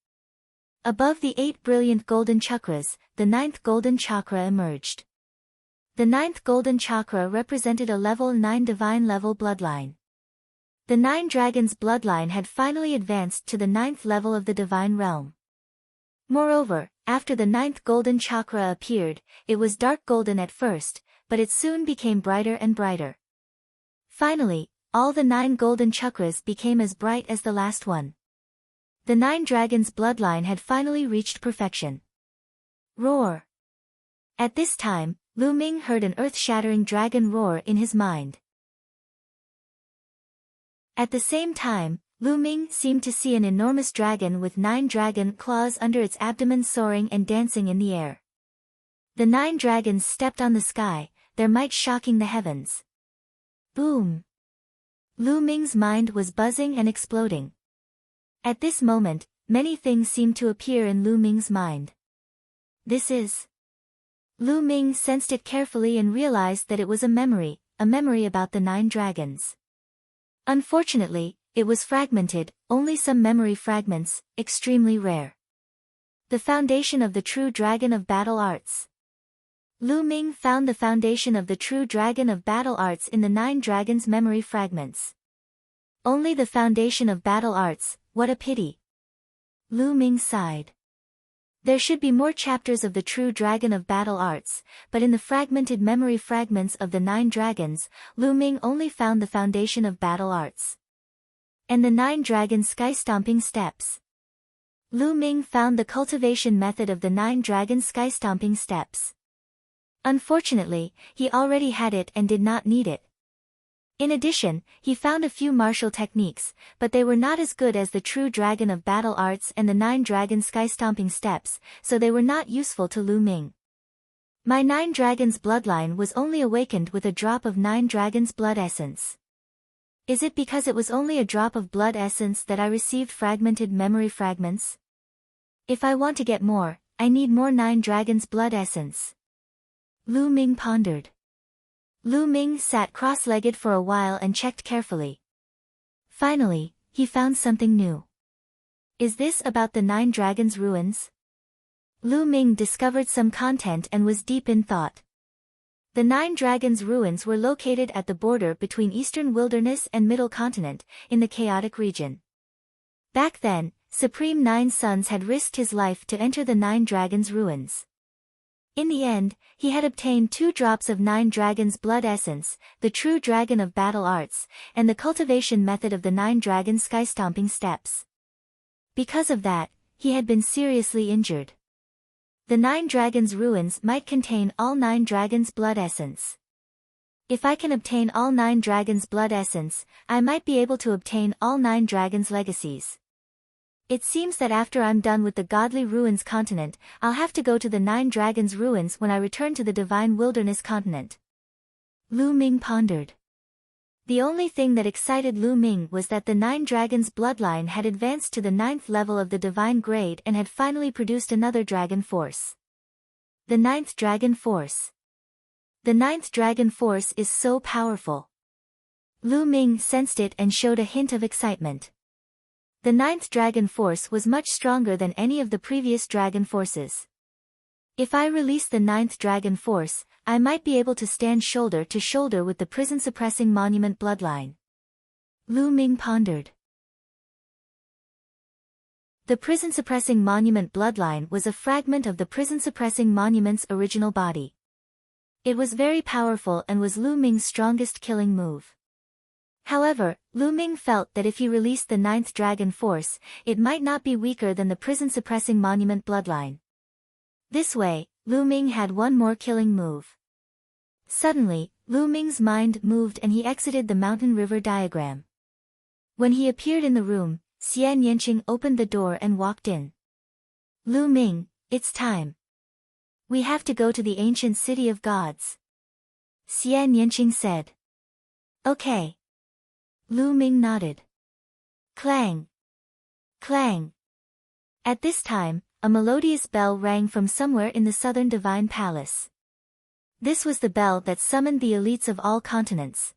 Above the 8 brilliant golden chakras, the 9th golden chakra emerged. The 9th golden chakra represented a level 9 divine level bloodline. The 9 dragons' bloodline had finally advanced to the 9th level of the divine realm. Moreover, after the 9th golden chakra appeared, it was dark golden at first, but it soon became brighter and brighter. Finally, all the 9 golden chakras became as bright as the last one. The 9 dragons' bloodline had finally reached perfection. Roar! At this time, Lu Ming heard an earth-shattering dragon roar in his mind. At the same time, Lu Ming seemed to see an enormous dragon with 9 dragon claws under its abdomen soaring and dancing in the air. The 9 dragons stepped on the sky, their might shocking the heavens. Boom! Lu Ming's mind was buzzing and exploding. At this moment, many things seemed to appear in Lu Ming's mind. This is... Lu Ming sensed it carefully and realized that it was a memory about the 9 dragons. Unfortunately, it was fragmented, only some memory fragments, extremely rare. The foundation of the true dragon of battle arts. Lu Ming found the foundation of the true dragon of battle arts in the 9 dragons' memory fragments. Only the foundation of battle arts, what a pity. Lu Ming sighed. There should be more chapters of the true dragon of battle arts, but in the fragmented memory fragments of the 9 dragons, Lu Ming only found the foundation of battle arts. And the 9 dragon sky-stomping steps. Lu Ming found the cultivation method of the 9 dragon sky-stomping steps. Unfortunately, he already had it and did not need it. In addition, he found a few martial techniques, but they were not as good as the true dragon of battle arts and the 9 dragon sky-stomping steps, so they were not useful to Lu Ming. My 9 dragons bloodline was only awakened with a drop of 9 dragons blood essence. Is it because it was only a drop of blood essence that I received fragmented memory fragments? If I want to get more, I need more 9 dragons blood essence. Lu Ming pondered. Lu Ming sat cross-legged for a while and checked carefully. Finally, he found something new. Is this about the 9 dragons' ruins? Lu Ming discovered some content and was deep in thought. The 9 dragons' ruins were located at the border between Eastern Wilderness and Middle Continent, in the chaotic region. Back then, Supreme 9 Sons had risked his life to enter the 9 dragons' ruins. In the end, he had obtained 2 drops of 9 dragons blood essence, the true dragon of battle arts, and the cultivation method of the 9 dragon sky-stomping steps. Because of that, he had been seriously injured. The 9 dragons' ruins might contain all 9 dragons blood essence. If I can obtain all 9 dragons blood essence, I might be able to obtain all 9 dragons legacies. It seems that after I'm done with the Godly Ruins continent, I'll have to go to the 9 dragons ruins when I return to the Divine Wilderness continent. Lu Ming pondered. The only thing that excited Lu Ming was that the 9 dragons bloodline had advanced to the 9th level of the divine grade and had finally produced another dragon force. The 9th dragon force. The 9th dragon force is so powerful. Lu Ming sensed it and showed a hint of excitement. The 9th dragon force was much stronger than any of the previous dragon forces. If I release the 9th dragon force, I might be able to stand shoulder to shoulder with the prison-suppressing monument bloodline. Lu Ming pondered. The prison-suppressing monument bloodline was a fragment of the prison-suppressing monument's original body. It was very powerful and was Lu Ming's strongest killing move. However, Lu Ming felt that if he released the 9th dragon force, it might not be weaker than the prison-suppressing monument bloodline. This way, Lu Ming had one more killing move. Suddenly, Lu Ming's mind moved and he exited the mountain river diagram. When he appeared in the room, Xian Yanqing opened the door and walked in. Lu Ming, it's time. We have to go to the ancient city of gods. Xian Yanqing said. Okay. Lu Ming nodded. Clang! Clang! At this time, a melodious bell rang from somewhere in the southern divine palace. This was the bell that summoned the elites of all continents.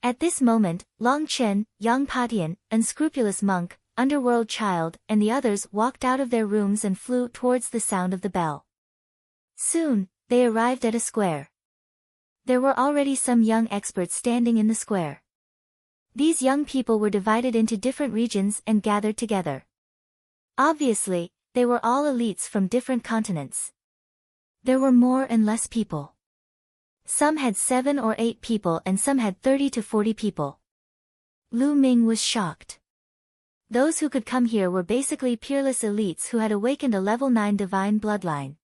At this moment, Long Chen, Yang Patian, unscrupulous monk, underworld child, and the others walked out of their rooms and flew towards the sound of the bell. Soon, they arrived at a square. There were already some young experts standing in the square. These young people were divided into different regions and gathered together. Obviously, they were all elites from different continents. There were more and less people. Some had 7 or 8 people and some had 30 to 40 people. Lu Ming was shocked. Those who could come here were basically peerless elites who had awakened a level 9 divine bloodline.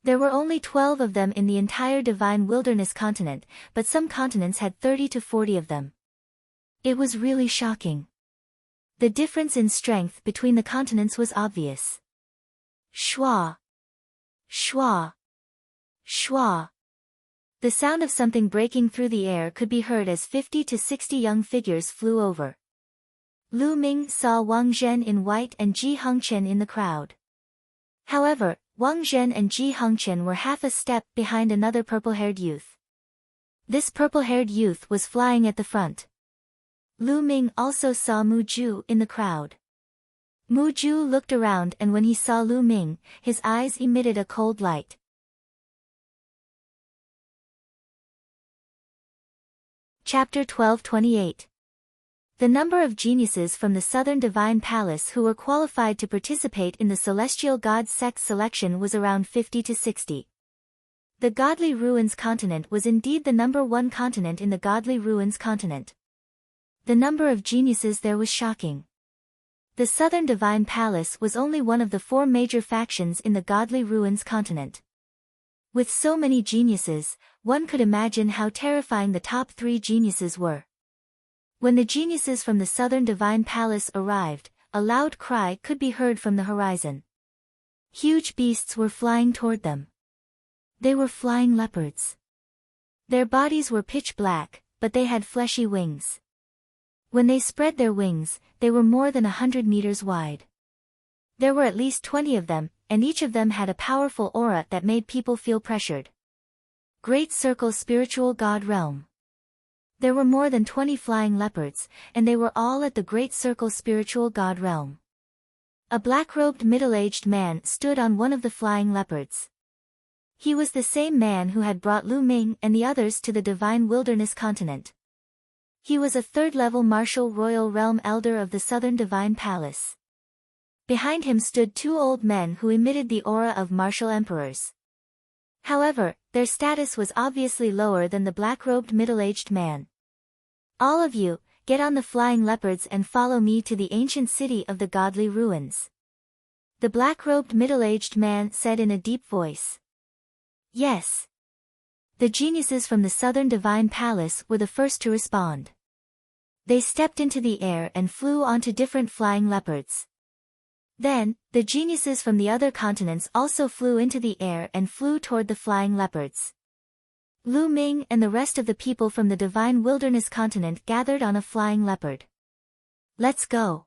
There were only 12 of them in the entire divine wilderness continent, but some continents had 30 to 40 of them. It was really shocking. The difference in strength between the continents was obvious. Shwa! Shwa! Shwa! The sound of something breaking through the air could be heard as 50 to 60 young figures flew over. Lu Ming saw Wang Zhen in white and Ji Hongchen in the crowd. However, Wang Zhen and Ji Hongchen were half a step behind another purple-haired youth. This purple-haired youth was flying at the front. Lu Ming also saw Mu Ju in the crowd. Mu Ju looked around and when he saw Lu Ming, his eyes emitted a cold light. Chapter 1228. The number of geniuses from the Southern Divine Palace who were qualified to participate in the Celestial God sect selection was around 50 to 60. The Godly Ruins continent was indeed the number one continent in the Godly Ruins continent. The number of geniuses there was shocking. The Southern Divine Palace was only one of the 4 major factions in the Godly Ruins continent. With so many geniuses, one could imagine how terrifying the top 3 geniuses were. When the geniuses from the Southern Divine Palace arrived, a loud cry could be heard from the horizon. Huge beasts were flying toward them. They were flying leopards. Their bodies were pitch black, but they had fleshy wings. When they spread their wings, they were more than 100 meters wide. There were at least 20 of them, and each of them had a powerful aura that made people feel pressured. Great Circle Spiritual God Realm. There were more than 20 flying leopards, and they were all at the Great Circle Spiritual God Realm. A black-robed middle-aged man stood on one of the flying leopards. He was the same man who had brought Lu Ming and the others to the Divine Wilderness continent. He was a third-level Martial Royal Realm Elder of the Southern Divine Palace. Behind him stood 2 old men who emitted the aura of martial emperors. However, their status was obviously lower than the black-robed middle-aged man. All of you, get on the flying leopards and follow me to the ancient city of the Godly Ruins. The black-robed middle-aged man said in a deep voice. Yes. The geniuses from the Southern Divine Palace were the first to respond. They stepped into the air and flew onto different flying leopards. Then, the geniuses from the other continents also flew into the air and flew toward the flying leopards. Lu Ming and the rest of the people from the Divine Wilderness continent gathered on a flying leopard. Let's go.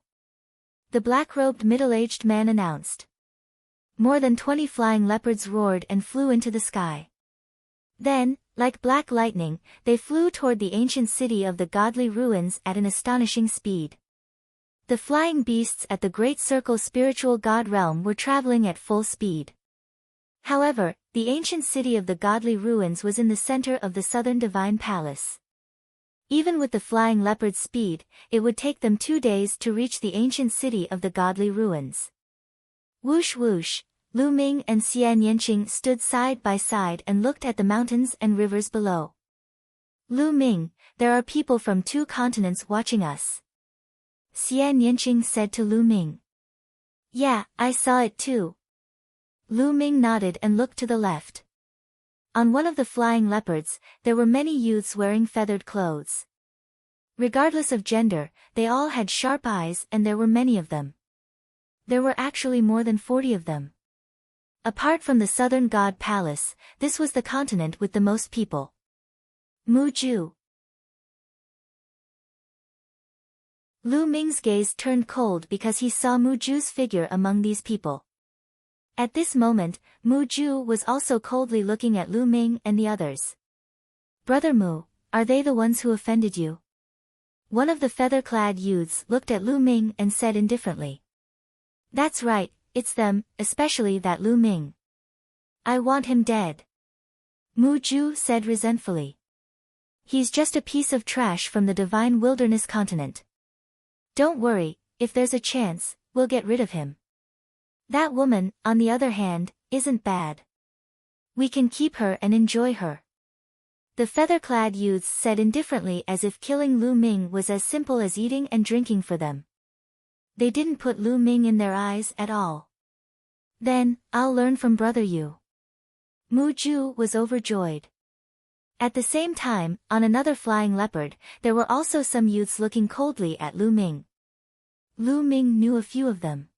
The black-robed middle-aged man announced. More than 20 flying leopards roared and flew into the sky. Then, like black lightning, they flew toward the ancient city of the Godly Ruins at an astonishing speed. The flying beasts at the Great Circle Spiritual God Realm were traveling at full speed. However, the ancient city of the Godly Ruins was in the center of the Southern Divine Palace. Even with the flying leopard's speed, it would take them 2 days to reach the ancient city of the Godly Ruins. Whoosh whoosh, Lu Ming and Xian Yanqing stood side by side and looked at the mountains and rivers below. Lu Ming, there are people from 2 continents watching us. Xian Yanqing said to Lu Ming. Yeah, I saw it too. Lu Ming nodded and looked to the left. On one of the flying leopards, there were many youths wearing feathered clothes. Regardless of gender, they all had sharp eyes and there were many of them. There were actually more than 40 of them. Apart from the Southern God Palace, this was the continent with the most people. Muju. Lu Ming's gaze turned cold because he saw Muju's figure among these people. At this moment, Muju was also coldly looking at Lu Ming and the others. Brother Mu, are they the ones who offended you? One of the feather-clad youths looked at Lu Ming and said indifferently. That's right, it's them, especially that Lu Ming. I want him dead. Muju said resentfully. He's just a piece of trash from the Divine Wilderness continent. Don't worry, if there's a chance, we'll get rid of him. That woman, on the other hand, isn't bad. We can keep her and enjoy her. The feather-clad youths said indifferently as if killing Lu Ming was as simple as eating and drinking for them. They didn't put Lu Ming in their eyes at all. Then, I'll learn from Brother Yu. Muju was overjoyed. At the same time, on another flying leopard, there were also some youths looking coldly at Lu Ming. Lu Ming knew a few of them.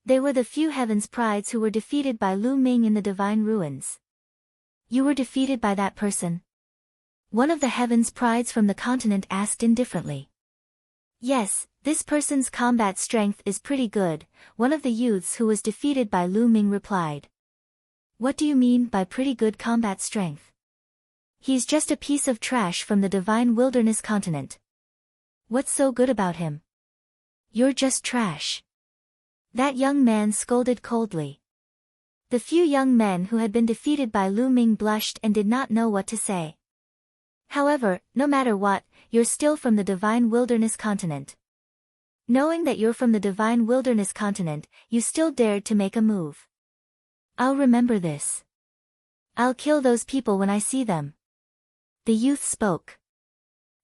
They were the few Heaven's Prides who were defeated by Lu Ming in the Divine Ruins. You were defeated by that person? One of the Heaven's Prides from the continent asked indifferently. Yes, this person's combat strength is pretty good, one of the youths who was defeated by Lu Ming replied. What do you mean by pretty good combat strength? He's just a piece of trash from the Divine Wilderness continent. What's so good about him? You're just trash. That young man scolded coldly. The few young men who had been defeated by Lu Ming blushed and did not know what to say. However, no matter what, you're still from the Divine Wilderness continent. Knowing that you're from the Divine Wilderness continent, you still dared to make a move. I'll remember this. I'll kill those people when I see them. The youth spoke.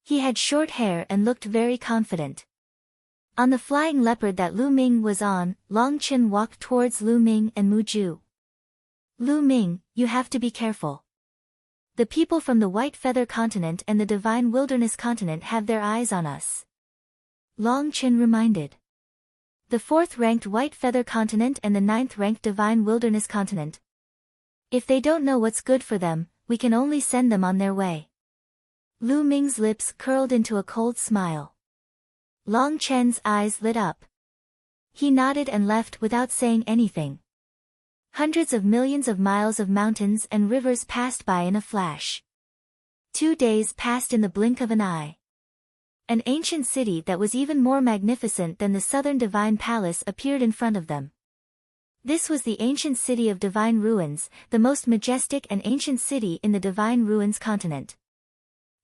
He had short hair and looked very confident. On the flying leopard that Lu Ming was on, Long Chen walked towards Lu Ming and Mu Ju. Lu Ming, you have to be careful. The people from the White Feather continent and the Divine Wilderness continent have their eyes on us. Long Chen reminded. The 4th-ranked White Feather continent and the 9th-ranked Divine Wilderness continent. If they don't know what's good for them, we can only send them on their way. Lu Ming's lips curled into a cold smile. Long Chen's eyes lit up. He nodded and left without saying anything. Hundreds of millions of miles of mountains and rivers passed by in a flash. 2 days passed in the blink of an eye. An ancient city that was even more magnificent than the southern Divine Palace appeared in front of them. This was the ancient city of Divine Ruins, the most majestic and ancient city in the Divine Ruins continent.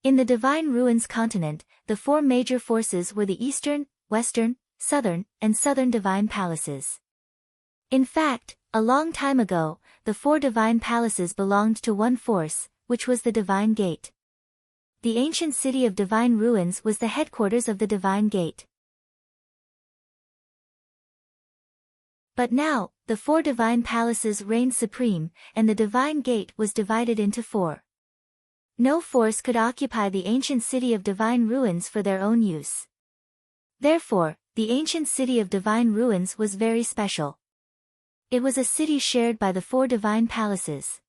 In the Divine Ruins continent, the 4 major forces were the Eastern, Western, Southern, and Southern Divine Palaces. In fact, a long time ago, the 4 Divine Palaces belonged to one force, which was the Divine Gate. The ancient city of Divine Ruins was the headquarters of the Divine Gate. But now, the 4 Divine Palaces reigned supreme, and the Divine Gate was divided into 4. No force could occupy the ancient city of Divine Ruins for their own use. Therefore, the ancient city of Divine Ruins was very special. It was a city shared by the 4 Divine Palaces.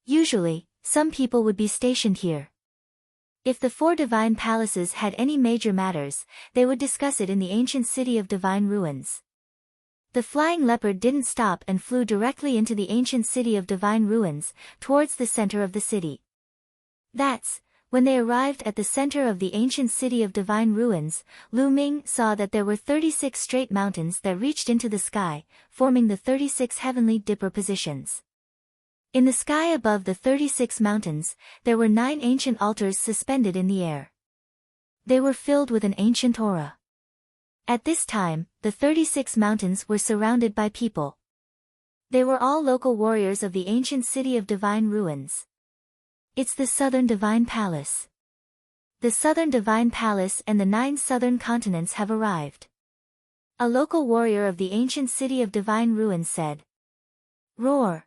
Usually, some people would be stationed here. If the 4 Divine Palaces had any major matters, they would discuss it in the ancient city of Divine Ruins. The flying leopard didn't stop and flew directly into the ancient city of Divine Ruins, towards the center of the city. When they arrived at the center of the ancient city of Divine Ruins, Lu Ming saw that there were 36 straight mountains that reached into the sky, forming the 36 heavenly dipper positions. In the sky above the 36 mountains, there were 9 ancient altars suspended in the air. They were filled with an ancient aura. At this time, the 36 mountains were surrounded by people. They were all local warriors of the ancient city of Divine Ruins. It's the Southern Divine Palace. The Southern Divine Palace and the 9 southern continents have arrived. A local warrior of the ancient city of Divine Ruins said. Roar.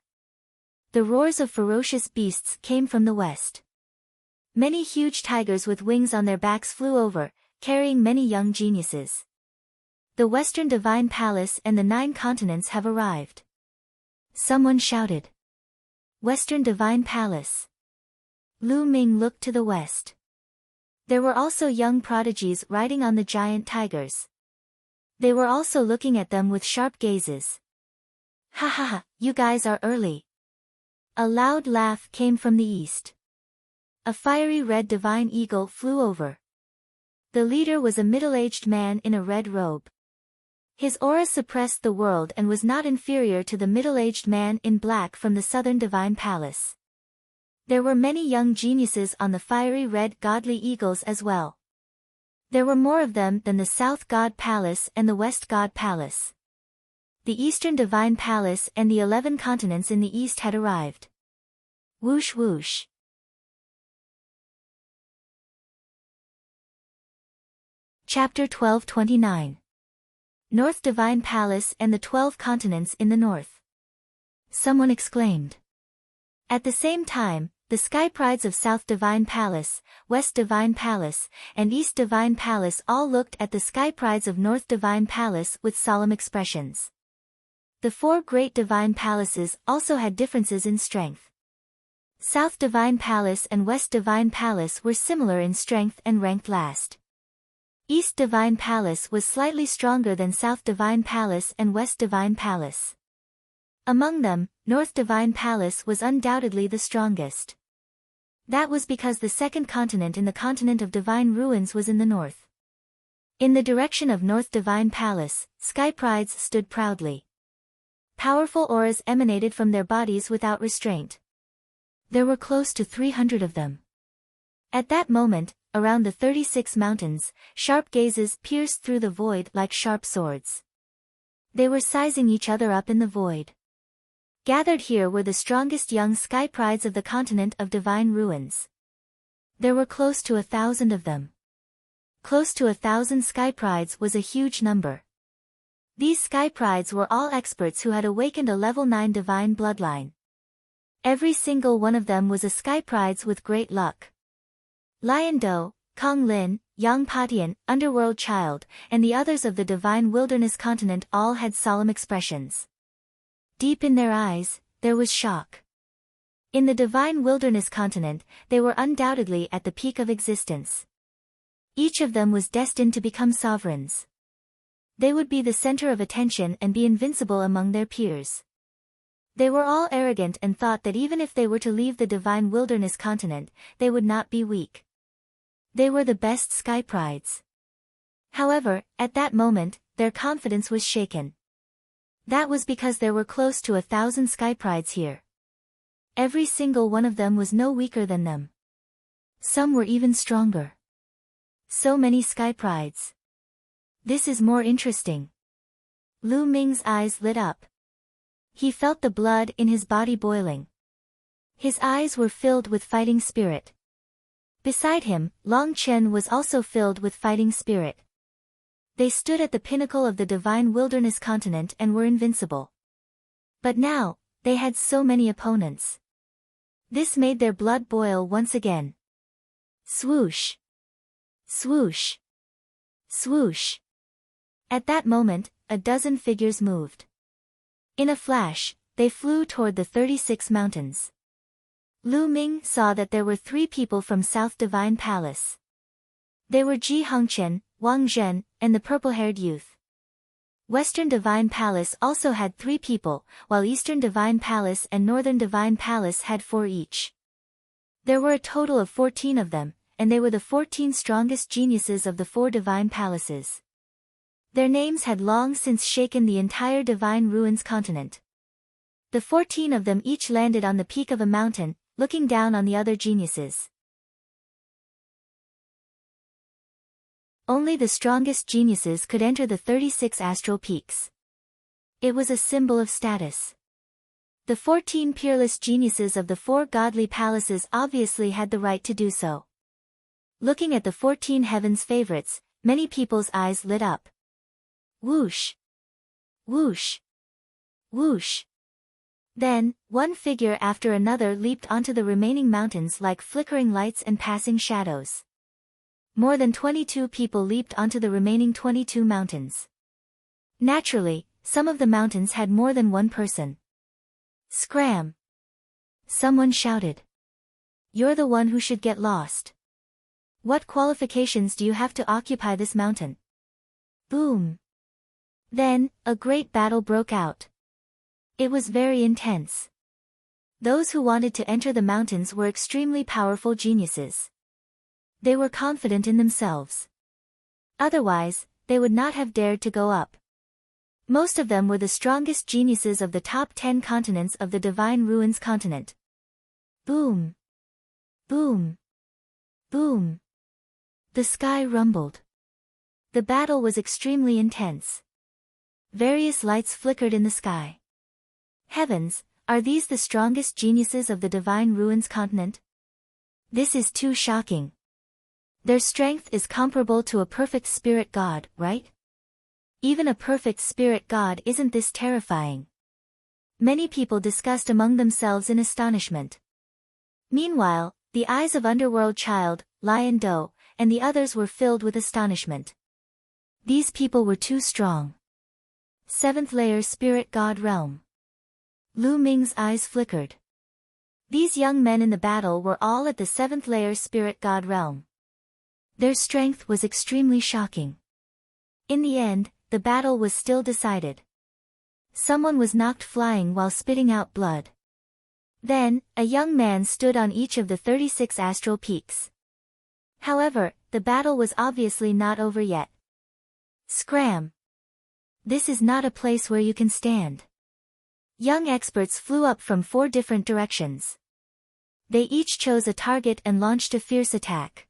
The roars of ferocious beasts came from the west. Many huge tigers with wings on their backs flew over, carrying many young geniuses. The Western Divine Palace and the 9 continents have arrived. Someone shouted. Western Divine Palace. Lu Ming looked to the west. There were also young prodigies riding on the giant tigers. They were also looking at them with sharp gazes. Ha ha ha, you guys are early. A loud laugh came from the east. A fiery red divine eagle flew over. The leader was a middle-aged man in a red robe. His aura suppressed the world and was not inferior to the middle-aged man in black from the Southern Divine Palace. There were many young geniuses on the fiery red godly eagles as well. There were more of them than the South God Palace and the West God Palace. The Eastern Divine Palace and the 11 continents in the east had arrived. Whoosh whoosh. Chapter 1229. North Divine Palace and the 12 continents in the north. Someone exclaimed. At the same time, the sky prides of South Divine Palace, West Divine Palace, and East Divine Palace all looked at the sky prides of North Divine Palace with solemn expressions. The 4 great Divine Palaces also had differences in strength. South Divine Palace and West Divine Palace were similar in strength and ranked last. East Divine Palace was slightly stronger than South Divine Palace and West Divine Palace. Among them, North Divine Palace was undoubtedly the strongest. That was because the second continent in the continent of Divine Ruins was in the north. In the direction of North Divine Palace, sky prides stood proudly. Powerful auras emanated from their bodies without restraint. There were close to 300 of them. At that moment, around the 36 mountains, sharp gazes pierced through the void like sharp swords. They were sizing each other up in the void. Gathered here were the strongest young sky prides of the continent of divine ruins. There were close to 1,000 of them. Close to 1,000 sky prides was a huge number. These sky prides were all experts who had awakened a level 9 divine bloodline. Every single one of them was a sky prides with great luck. Lion Do, Kong Lin, Yang Patian, Underworld Child, and the others of the divine wilderness continent all had solemn expressions. Deep in their eyes, there was shock. In the divine wilderness continent, they were undoubtedly at the peak of existence. Each of them was destined to become sovereigns. They would be the center of attention and be invincible among their peers. They were all arrogant and thought that even if they were to leave the divine wilderness continent, they would not be weak. They were the best sky prides. However, at that moment, their confidence was shaken. That was because there were close to 1,000 sky prides here. Every single one of them was no weaker than them. Some were even stronger. So many sky prides. This is more interesting. Lu Ming's eyes lit up. He felt the blood in his body boiling. His eyes were filled with fighting spirit. Beside him, Long Chen was also filled with fighting spirit. They stood at the pinnacle of the divine wilderness continent and were invincible. But now, they had so many opponents. This made their blood boil once again. Swoosh! Swoosh! Swoosh! At that moment, a dozen figures moved. In a flash, they flew toward the 36 mountains. Lu Ming saw that there were 3 people from South Divine Palace. They were Ji Hongchen, Wang Zhen, and the purple-haired youth. Western Divine Palace also had 3 people, while Eastern Divine Palace and Northern Divine Palace had 4 each. There were a total of 14 of them, and they were the 14 strongest geniuses of the 4 divine palaces. Their names had long since shaken the entire divine ruins continent. The 14 of them each landed on the peak of a mountain, looking down on the other geniuses. Only the strongest geniuses could enter the 36 astral peaks. It was a symbol of status. The 14 peerless geniuses of the 4 godly palaces obviously had the right to do so. Looking at the 14 heaven's favorites, many people's eyes lit up. Whoosh! Whoosh! Whoosh! Then, one figure after another leaped onto the remaining mountains like flickering lights and passing shadows. More than 22 people leaped onto the remaining 22 mountains. Naturally, some of the mountains had more than one person. Scram! Someone shouted. You're the one who should get lost. What qualifications do you have to occupy this mountain? Boom! Then, a great battle broke out. It was very intense. Those who wanted to enter the mountains were extremely powerful geniuses. They were confident in themselves. Otherwise, they would not have dared to go up. Most of them were the strongest geniuses of the top 10 continents of the Divine Ruins continent. Boom! Boom! Boom! The sky rumbled. The battle was extremely intense. Various lights flickered in the sky. Heavens, are these the strongest geniuses of the Divine Ruins continent? This is too shocking. Their strength is comparable to a perfect spirit god, right? Even a perfect spirit god isn't this terrifying. Many people discussed among themselves in astonishment. Meanwhile, the eyes of Underworld Child, Lion Do, and the others were filled with astonishment. These people were too strong. 7th layer spirit god realm. Lu Ming's eyes flickered. These young men in the battle were all at the 7th layer spirit god realm. Their strength was extremely shocking. In the end, the battle was still decided. Someone was knocked flying while spitting out blood. Then, a young man stood on each of the 36 astral peaks. However, the battle was obviously not over yet. Scram! This is not a place where you can stand. Young experts flew up from 4 different directions. They each chose a target and launched a fierce attack.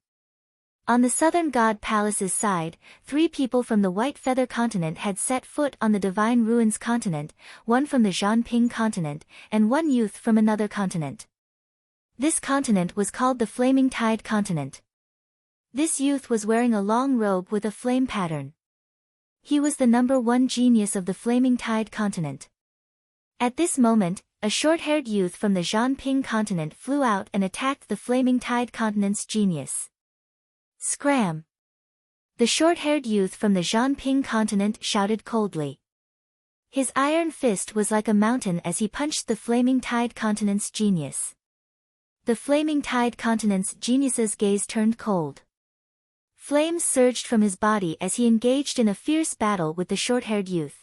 On the southern god palace's side, 3 people from the White Feather continent had set foot on the Divine Ruins continent, 1 from the Zhanping continent, and 1 youth from another continent. This continent was called the Flaming Tide continent. This youth was wearing a long robe with a flame pattern. He was the number 1 genius of the Flaming Tide continent. At this moment, a short-haired youth from the Zhanping continent flew out and attacked the Flaming Tide continent's genius. Scram! The short-haired youth from the Zhanping continent shouted coldly. His iron fist was like a mountain as he punched the Flaming Tide continent's genius. The Flaming Tide continent's genius's gaze turned cold. Flames surged from his body as he engaged in a fierce battle with the short-haired youth.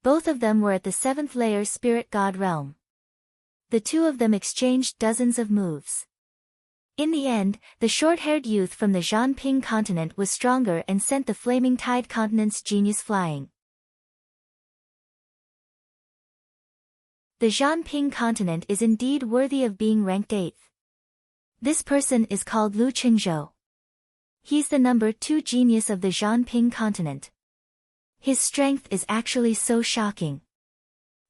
Both of them were at the 7th layer spirit god realm. The 2 of them exchanged dozens of moves. In the end, the short-haired youth from the Zhanping continent was stronger and sent the Flaming Tide continent's genius flying. The Zhanping continent is indeed worthy of being ranked 8th. This person is called Lu Qingzhou. He's the number 2 genius of the Zhanping continent. His strength is actually so shocking.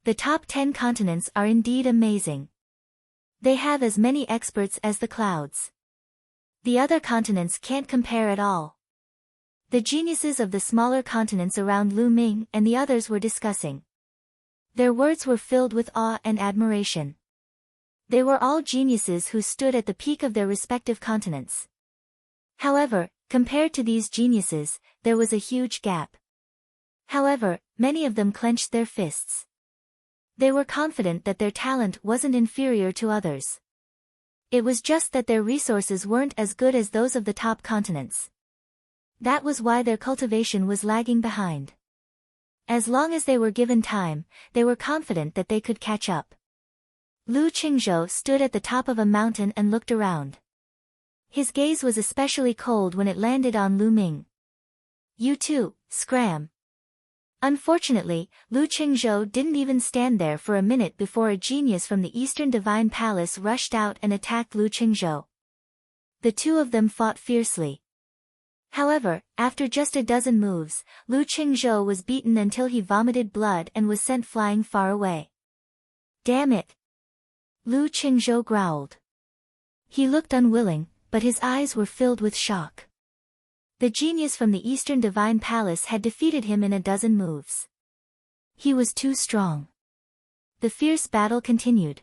The top 10 continents are indeed amazing. They have as many experts as the clouds. The other continents can't compare at all. The geniuses of the smaller continents around Lu Ming and the others were discussing. Their words were filled with awe and admiration. They were all geniuses who stood at the peak of their respective continents. However, compared to these geniuses, there was a huge gap. However, many of them clenched their fists. They were confident that their talent wasn't inferior to others. It was just that their resources weren't as good as those of the top continents. That was why their cultivation was lagging behind. As long as they were given time, they were confident that they could catch up. Lu Qingzhou stood at the top of a mountain and looked around. His gaze was especially cold when it landed on Lu Ming. "You too, scram." Unfortunately, Lu Qingzhou didn't even stand there for a minute before a genius from the Eastern Divine Palace rushed out and attacked Lu Qingzhou. The 2 of them fought fiercely. However, after just a dozen moves, Lu Qingzhou was beaten until he vomited blood and was sent flying far away. "Damn it!" Lu Qingzhou growled. He looked unwilling, but his eyes were filled with shock. The genius from the Eastern Divine Palace had defeated him in a dozen moves. He was too strong. The fierce battle continued.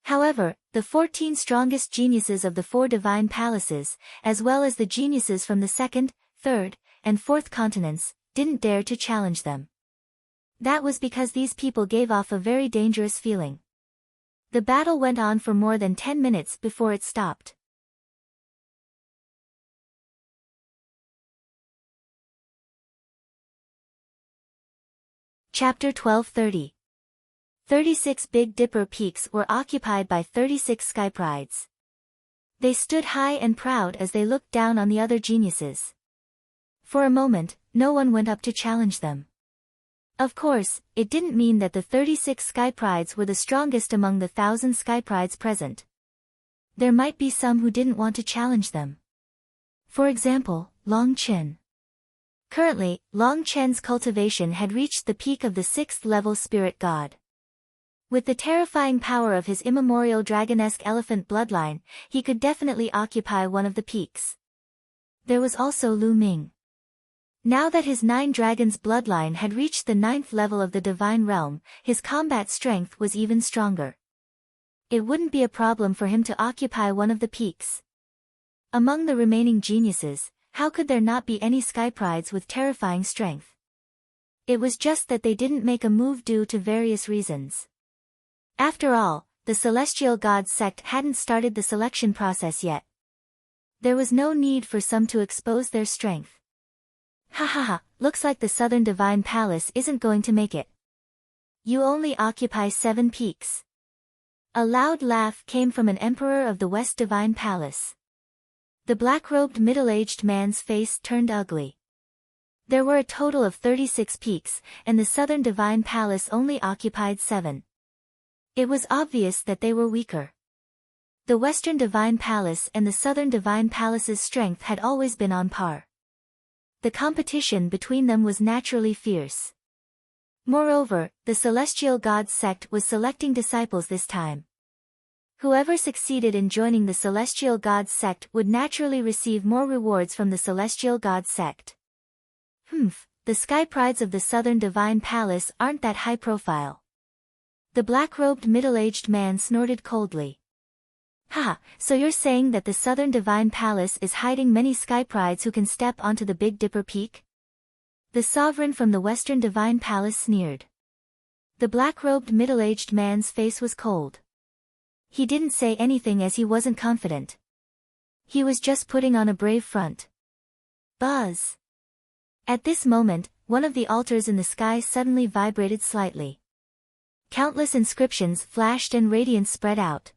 However, the 14 strongest geniuses of the 4 divine palaces, as well as the geniuses from the 2nd, 3rd, and 4th continents, didn't dare to challenge them. That was because these people gave off a very dangerous feeling. The battle went on for more than 10 minutes before it stopped. Chapter 12:30. 36 Big Dipper peaks were occupied by 36 sky prides. They stood high and proud as they looked down on the other geniuses. For a moment, no one went up to challenge them. Of course, it didn't mean that the 36 sky prides were the strongest among the 1,000 sky prides present. There might be some who didn't want to challenge them. For example, Long Chen. Currently, Long Chen's cultivation had reached the peak of the 6th level spirit god. With the terrifying power of his immemorial dragonesque elephant bloodline, he could definitely occupy one of the peaks. There was also Lu Ming. Now that his 9 dragons bloodline had reached the 9th level of the divine realm, his combat strength was even stronger. It wouldn't be a problem for him to occupy one of the peaks. Among the remaining geniuses, how could there not be any sky prides with terrifying strength? It was just that they didn't make a move due to various reasons. After all, the Celestial Gods sect hadn't started the selection process yet. There was no need for some to expose their strength. Ha ha ha, looks like the Southern Divine Palace isn't going to make it. You only occupy 7 peaks. A loud laugh came from an emperor of the West Divine Palace. The black-robed middle-aged man's face turned ugly. There were a total of 36 peaks, and the Southern Divine Palace only occupied 7. It was obvious that they were weaker. The Western Divine Palace and the Southern Divine Palace's strength had always been on par. The competition between them was naturally fierce. Moreover, the Celestial Gods sect was selecting disciples this time. Whoever succeeded in joining the Celestial Gods sect would naturally receive more rewards from the Celestial Gods sect. The sky prides of the Southern Divine Palace aren't that high profile. The black-robed middle-aged man snorted coldly. So you're saying that the Southern Divine Palace is hiding many sky prides who can step onto the Big Dipper Peak? The sovereign from the Western Divine Palace sneered. The black-robed middle-aged man's face was cold. He didn't say anything as he wasn't confident. He was just putting on a brave front. Buzz! At this moment, one of the altars in the sky suddenly vibrated slightly. Countless inscriptions flashed and radiance spread out.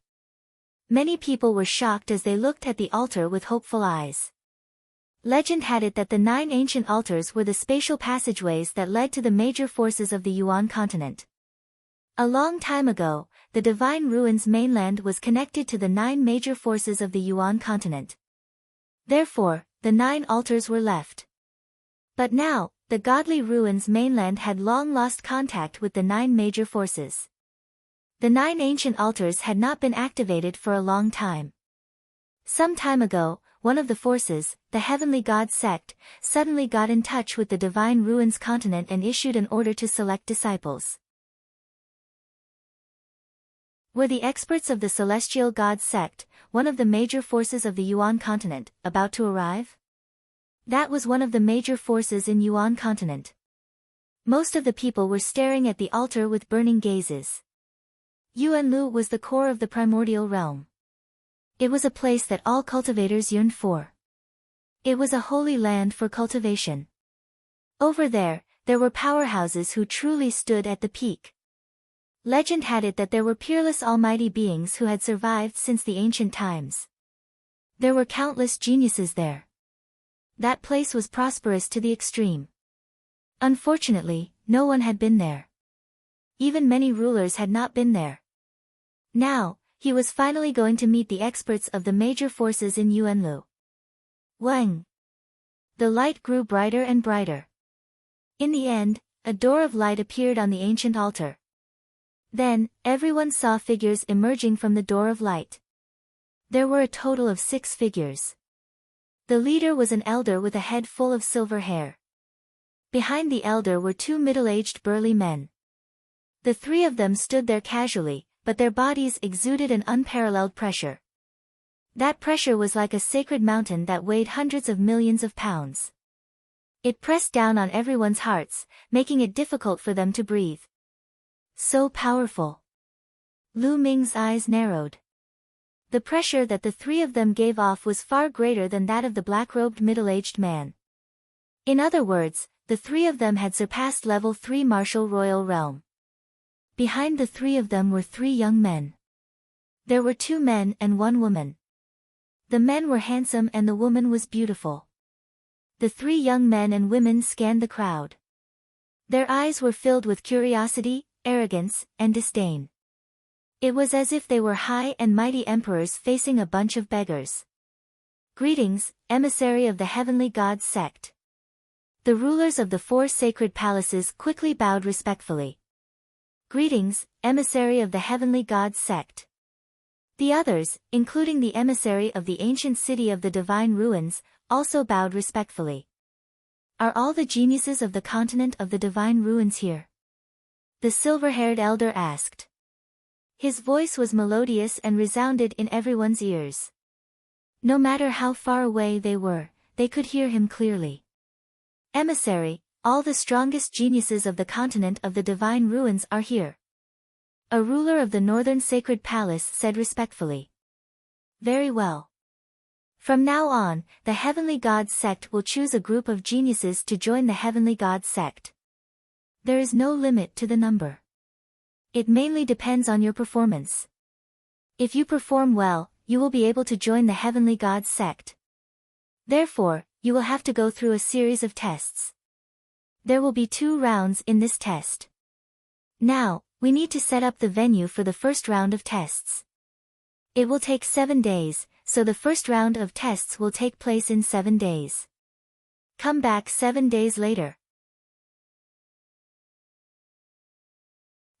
Many people were shocked as they looked at the altar with hopeful eyes. Legend had it that the 9 ancient altars were the spatial passageways that led to the major forces of the Yuan continent. A long time ago, the Divine Ruins mainland was connected to the 9 major forces of the Yuan continent. Therefore, the 9 altars were left. But now, the Godly Ruins mainland had long lost contact with the 9 major forces. The 9 ancient altars had not been activated for a long time. Some time ago, one of the forces, the Heavenly God sect, suddenly got in touch with the Divine Ruins continent and issued an order to select disciples. Were the experts of the Celestial God sect, one of the major forces of the Yuan continent, about to arrive? That was one of the major forces in Yuan continent. Most of the people were staring at the altar with burning gazes. Yuanlu was the core of the primordial realm. It was a place that all cultivators yearned for. It was a holy land for cultivation. Over there were powerhouses who truly stood at the peak. Legend had it that there were peerless almighty beings who had survived since the ancient times. There were countless geniuses there. That place was prosperous to the extreme. Unfortunately, no one had been there. Even many rulers had not been there. Now, he was finally going to meet the experts of the major forces in Yuanlu. Wang! The light grew brighter and brighter. In the end, a door of light appeared on the ancient altar. Then, everyone saw figures emerging from the door of light. There were a total of 6 figures. The leader was an elder with a head full of silver hair. Behind the elder were 2 middle-aged burly men. The 3 of them stood there casually, but their bodies exuded an unparalleled pressure. That pressure was like a sacred mountain that weighed hundreds of millions of pounds. It pressed down on everyone's hearts, making it difficult for them to breathe. So powerful. Lu Ming's eyes narrowed. The pressure that the 3 of them gave off was far greater than that of the black-robed middle-aged man. In other words, the 3 of them had surpassed level 3 martial royal realm. Behind the 3 of them were 3 young men. There were 2 men and 1 woman. The men were handsome and the woman was beautiful. The 3 young men and women scanned the crowd. Their eyes were filled with curiosity, arrogance, and disdain. It was as if they were high and mighty emperors facing a bunch of beggars. Greetings, emissary of the Heavenly God sect. The rulers of the 4 sacred palaces quickly bowed respectfully. Greetings, emissary of the Heavenly God sect. The others, including the emissary of the ancient city of the Divine Ruins, also bowed respectfully. Are all the geniuses of the continent of the Divine Ruins here? The silver-haired elder asked. His voice was melodious and resounded in everyone's ears. No matter how far away they were, they could hear him clearly. Emissary, all the strongest geniuses of the continent of the Divine Ruins are here. A ruler of the Northern Sacred Palace said respectfully. Very well. From now on, the Heavenly God sect will choose a group of geniuses to join the Heavenly God sect. There is no limit to the number. It mainly depends on your performance. If you perform well, you will be able to join the Heavenly God sect. Therefore, you will have to go through a series of tests. There will be 2 rounds in this test. Now, we need to set up the venue for the first round of tests. It will take 7 days, so the first round of tests will take place in 7 days. Come back 7 days later.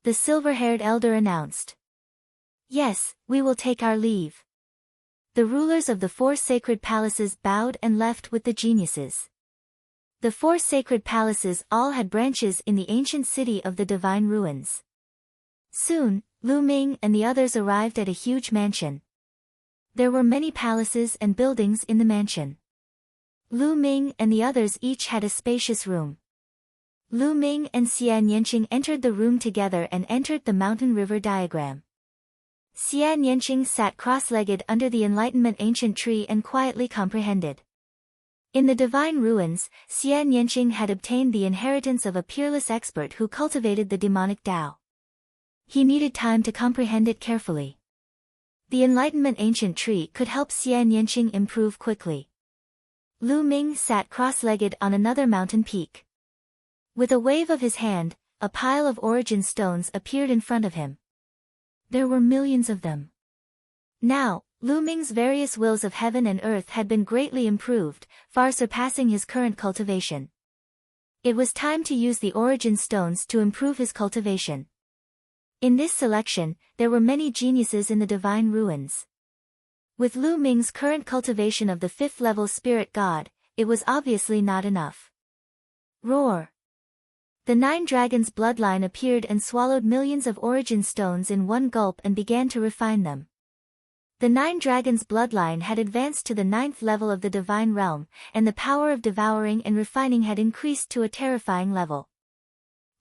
The silver-haired elder announced. Yes, we will take our leave. The rulers of the 4 sacred palaces bowed and left with the geniuses. The 4 sacred palaces all had branches in the ancient city of the divine ruins. Soon, Lu Ming and the others arrived at a huge mansion. There were many palaces and buildings in the mansion. Lu Ming and the others each had a spacious room. Lu Ming and Xian Yanqing entered the room together and entered the mountain river diagram. Xian Yanqing sat cross-legged under the Enlightenment ancient tree and quietly comprehended. In the divine ruins, Xian Yanqing had obtained the inheritance of a peerless expert who cultivated the demonic Tao. He needed time to comprehend it carefully. The Enlightenment ancient tree could help Xian Yanqing improve quickly. Lu Ming sat cross-legged on another mountain peak. With a wave of his hand, a pile of origin stones appeared in front of him. There were millions of them. Now, Lu Ming's various wills of heaven and earth had been greatly improved, far surpassing his current cultivation. It was time to use the origin stones to improve his cultivation. In this selection, there were many geniuses in the divine ruins. With Lu Ming's current cultivation of the 5th level spirit god, it was obviously not enough. Roar! The 9 dragons' bloodline appeared and swallowed millions of origin stones in one gulp and began to refine them. The 9 dragons' bloodline had advanced to the 9th level of the divine realm, and the power of devouring and refining had increased to a terrifying level.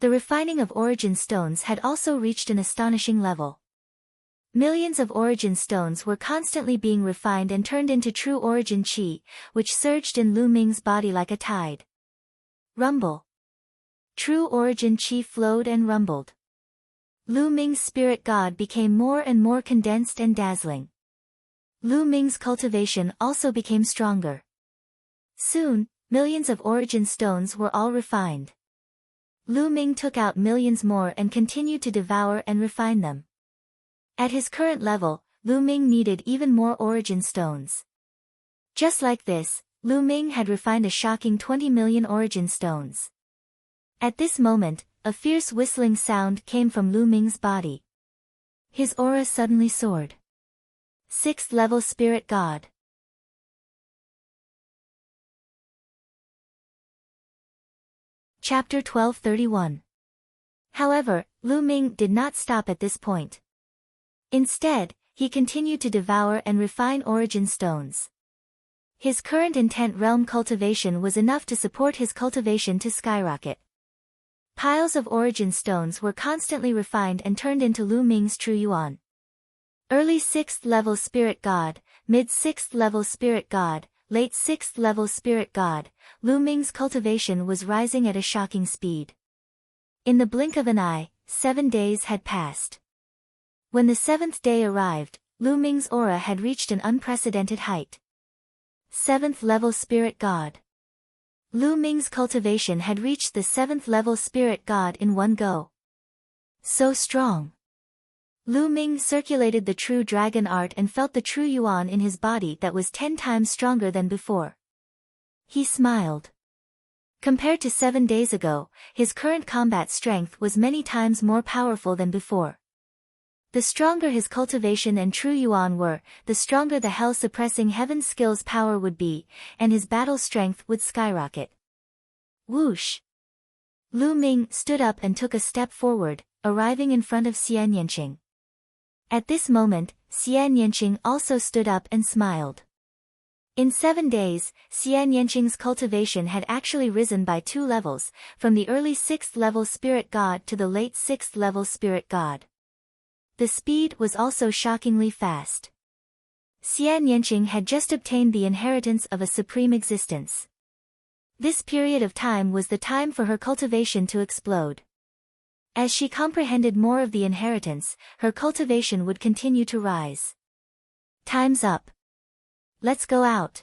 The refining of origin stones had also reached an astonishing level. Millions of origin stones were constantly being refined and turned into true origin qi, which surged in Lu Ming's body like a tide. Rumble. True origin qi flowed and rumbled. Lu Ming's spirit god became more and more condensed and dazzling. Lu Ming's cultivation also became stronger. Soon, millions of origin stones were all refined. Lu Ming took out millions more and continued to devour and refine them. At his current level, Lu Ming needed even more origin stones. Just like this, Lu Ming had refined a shocking 20 million origin stones. At this moment, a fierce whistling sound came from Lu Ming's body. His aura suddenly soared. 6th level spirit god. Chapter 1231. However, Lu Ming did not stop at this point. Instead, he continued to devour and refine origin stones. His current intent realm cultivation was enough to support his cultivation to skyrocket. Piles of origin stones were constantly refined and turned into Lu Ming's true yuan. Early 6th level spirit god, mid 6th level spirit god, late 6th level spirit god, Lu Ming's cultivation was rising at a shocking speed. In the blink of an eye, 7 days had passed. When the 7th day arrived, Lu Ming's aura had reached an unprecedented height. 7th level spirit god. Lu Ming's cultivation had reached the 7th level spirit god in one go. So strong. Lu Ming circulated the true dragon art and felt the true yuan in his body that was 10 times stronger than before. He smiled. Compared to 7 days ago, his current combat strength was many times more powerful than before. The stronger his cultivation and true yuan were, the stronger the hell-suppressing heaven skills power would be, and his battle strength would skyrocket. Whoosh! Lu Ming stood up and took a step forward, arriving in front of Xian Yanqing. At this moment, Xian Yanqing also stood up and smiled. In 7 days, Xian Yanqing's cultivation had actually risen by 2 levels, from the early 6th level spirit god to the late 6th level spirit god. The speed was also shockingly fast. Xian Yanqing had just obtained the inheritance of a supreme existence. This period of time was the time for her cultivation to explode. As she comprehended more of the inheritance, her cultivation would continue to rise. Time's up. Let's go out.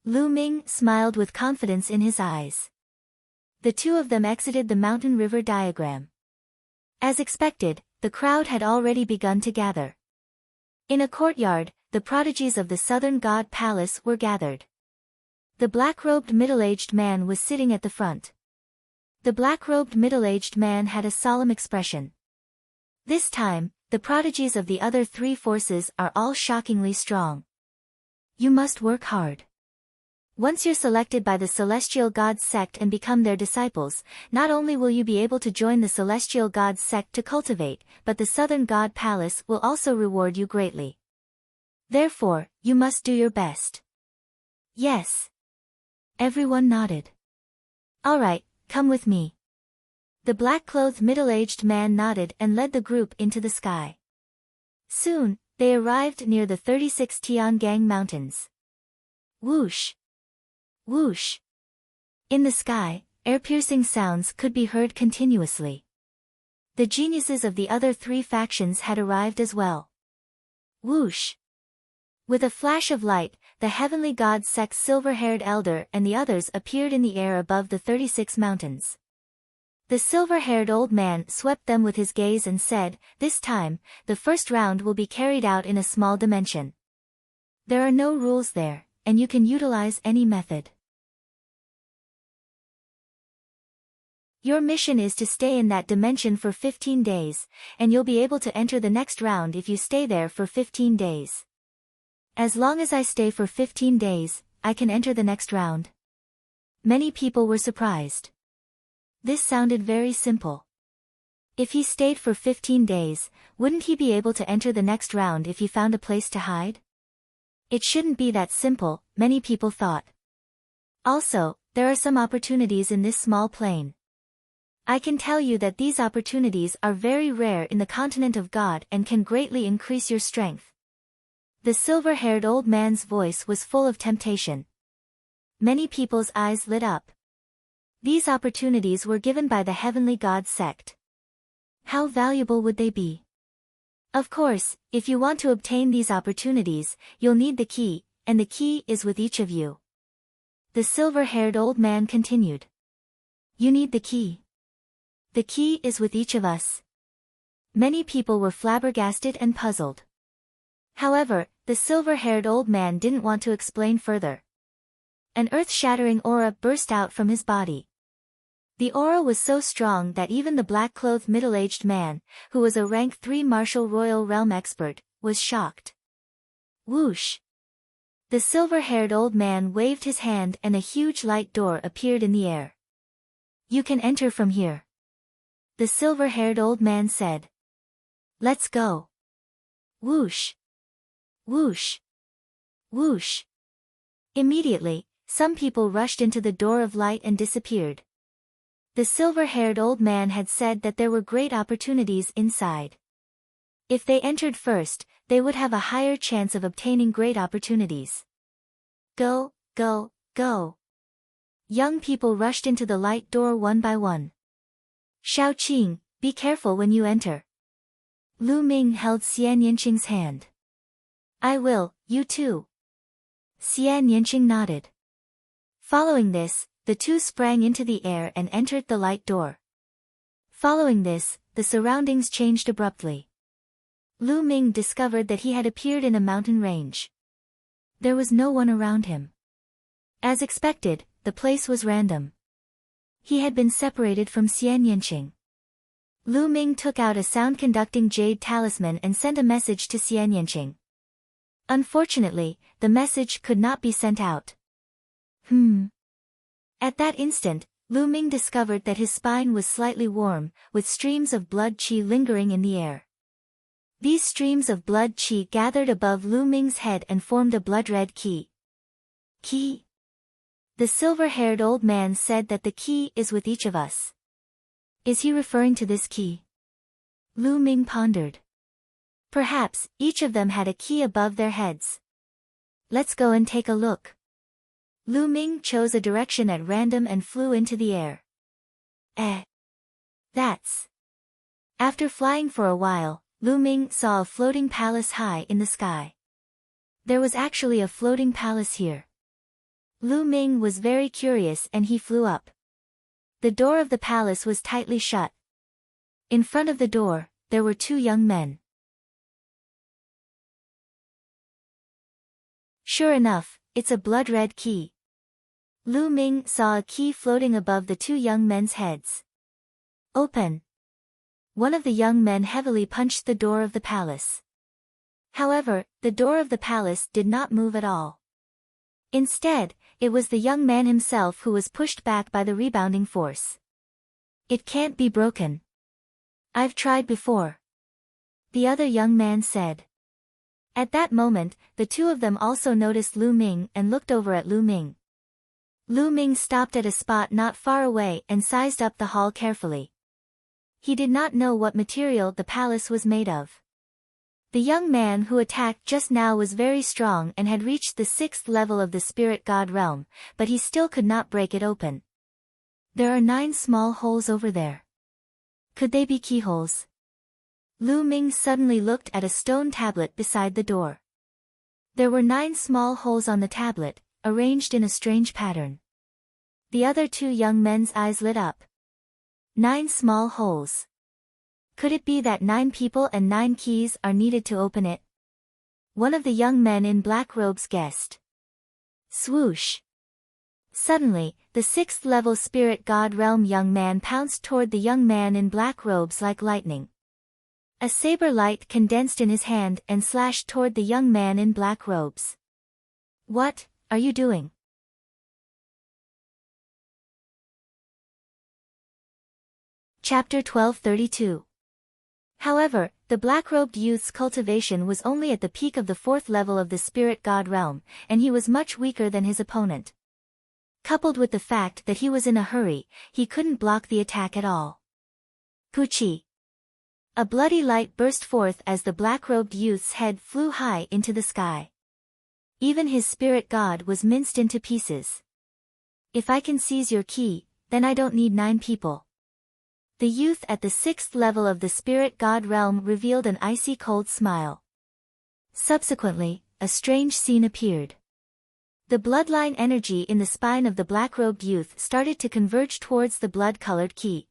Lu Ming smiled with confidence in his eyes. The two of them exited the mountain river diagram. As expected, the crowd had already begun to gather. In a courtyard, the prodigies of the southern god palace were gathered. The black-robed middle-aged man was sitting at the front. The black-robed middle-aged man had a solemn expression. This time, the prodigies of the other three forces are all shockingly strong. You must work hard. Once you're selected by the celestial gods sect and become their disciples, not only will you be able to join the celestial gods sect to cultivate, but the southern god palace will also reward you greatly. Therefore, you must do your best. Yes. Everyone nodded. All right, come with me. The black-clothed middle-aged man nodded and led the group into the sky. Soon, they arrived near the 36 Tiangang Mountains. Whoosh! Whoosh! In the sky, ear-piercing sounds could be heard continuously. The geniuses of the other three factions had arrived as well. Whoosh! With a flash of light, the heavenly god sect's silver-haired elder and the others appeared in the air above the 36 mountains. The silver-haired old man swept them with his gaze and said, "This time, the first round will be carried out in a small dimension. There are no rules there, and you can utilize any method. Your mission is to stay in that dimension for 15 days, and you'll be able to enter the next round if you stay there for 15 days. As long as I stay for 15 days, I can enter the next round." Many people were surprised. This sounded very simple. If he stayed for 15 days, wouldn't he be able to enter the next round if he found a place to hide? It shouldn't be that simple, many people thought. Also, there are some opportunities in this small plane. I can tell you that these opportunities are very rare in the continent of God and can greatly increase your strength. The silver-haired old man's voice was full of temptation. Many people's eyes lit up. These opportunities were given by the heavenly god sect. How valuable would they be? Of course, if you want to obtain these opportunities, you'll need the key, and the key is with each of you. The silver-haired old man continued. You need the key. The key is with each of us. Many people were flabbergasted and puzzled. However, the silver-haired old man didn't want to explain further. An earth-shattering aura burst out from his body. The aura was so strong that even the black-clothed middle-aged man, who was a rank 3 martial royal realm expert, was shocked. Whoosh! The silver-haired old man waved his hand and a huge light door appeared in the air. You can enter from here. The silver-haired old man said. Let's go. Whoosh! Whoosh! Whoosh! Immediately, some people rushed into the door of light and disappeared. The silver-haired old man had said that there were great opportunities inside. If they entered first, they would have a higher chance of obtaining great opportunities. Go, go, go! Young people rushed into the light door one by one. Xiao Qing, be careful when you enter. Lu Ming held Xian Yanqing's hand. I will, you too. Xian Yanqing nodded. Following this, the two sprang into the air and entered the light door. Following this, the surroundings changed abruptly. Lu Ming discovered that he had appeared in a mountain range. There was no one around him. As expected, the place was random. He had been separated from Xian Yanqing. Lu Ming took out a sound-conducting jade talisman and sent a message to Xian Yanqing. Unfortunately, the message could not be sent out. At that instant, Lu Ming discovered that his spine was slightly warm, with streams of blood qi lingering in the air. These streams of blood qi gathered above Lu Ming's head and formed a blood-red key. Key? The silver-haired old man said that the key is with each of us. Is he referring to this key? Lu Ming pondered. Perhaps, each of them had a key above their heads. Let's go and take a look. Lu Ming chose a direction at random and flew into the air. That's... After flying for a while, Lu Ming saw a floating palace high in the sky. There was actually a floating palace here. Lu Ming was very curious and he flew up. The door of the palace was tightly shut. In front of the door, there were two young men. Sure enough, it's a blood-red key. Lu Ming saw a key floating above the two young men's heads. Open. One of the young men heavily punched the door of the palace. However, the door of the palace did not move at all. Instead, it was the young man himself who was pushed back by the rebounding force. It can't be broken. I've tried before, the other young man said. At that moment, the two of them also noticed Lu Ming and looked over at Lu Ming. Lu Ming stopped at a spot not far away and sized up the hall carefully. He did not know what material the palace was made of. The young man who attacked just now was very strong and had reached the 6th level of the spirit god realm, but he still could not break it open. There are 9 small holes over there. Could they be keyholes? Lu Ming suddenly looked at a stone tablet beside the door. There were 9 small holes on the tablet, arranged in a strange pattern. The other two young men's eyes lit up. 9 small holes. Could it be that 9 people and 9 keys are needed to open it? One of the young men in black robes guessed. Swoosh! Suddenly, the 6th level spirit god realm young man pounced toward the young man in black robes like lightning. A saber light condensed in his hand and slashed toward the young man in black robes. What are you doing? Chapter 1232. However, the black-robed youth's cultivation was only at the peak of the 4th level of the spirit god realm, and he was much weaker than his opponent. Coupled with the fact that he was in a hurry, he couldn't block the attack at all. Poochie! A bloody light burst forth as the black-robed youth's head flew high into the sky. Even his spirit god was minced into pieces. If I can seize your key, then I don't need 9 people. The youth at the 6th level of the spirit god realm revealed an icy cold smile. Subsequently, a strange scene appeared. The bloodline energy in the spine of the black-robed youth started to converge towards the blood-colored key.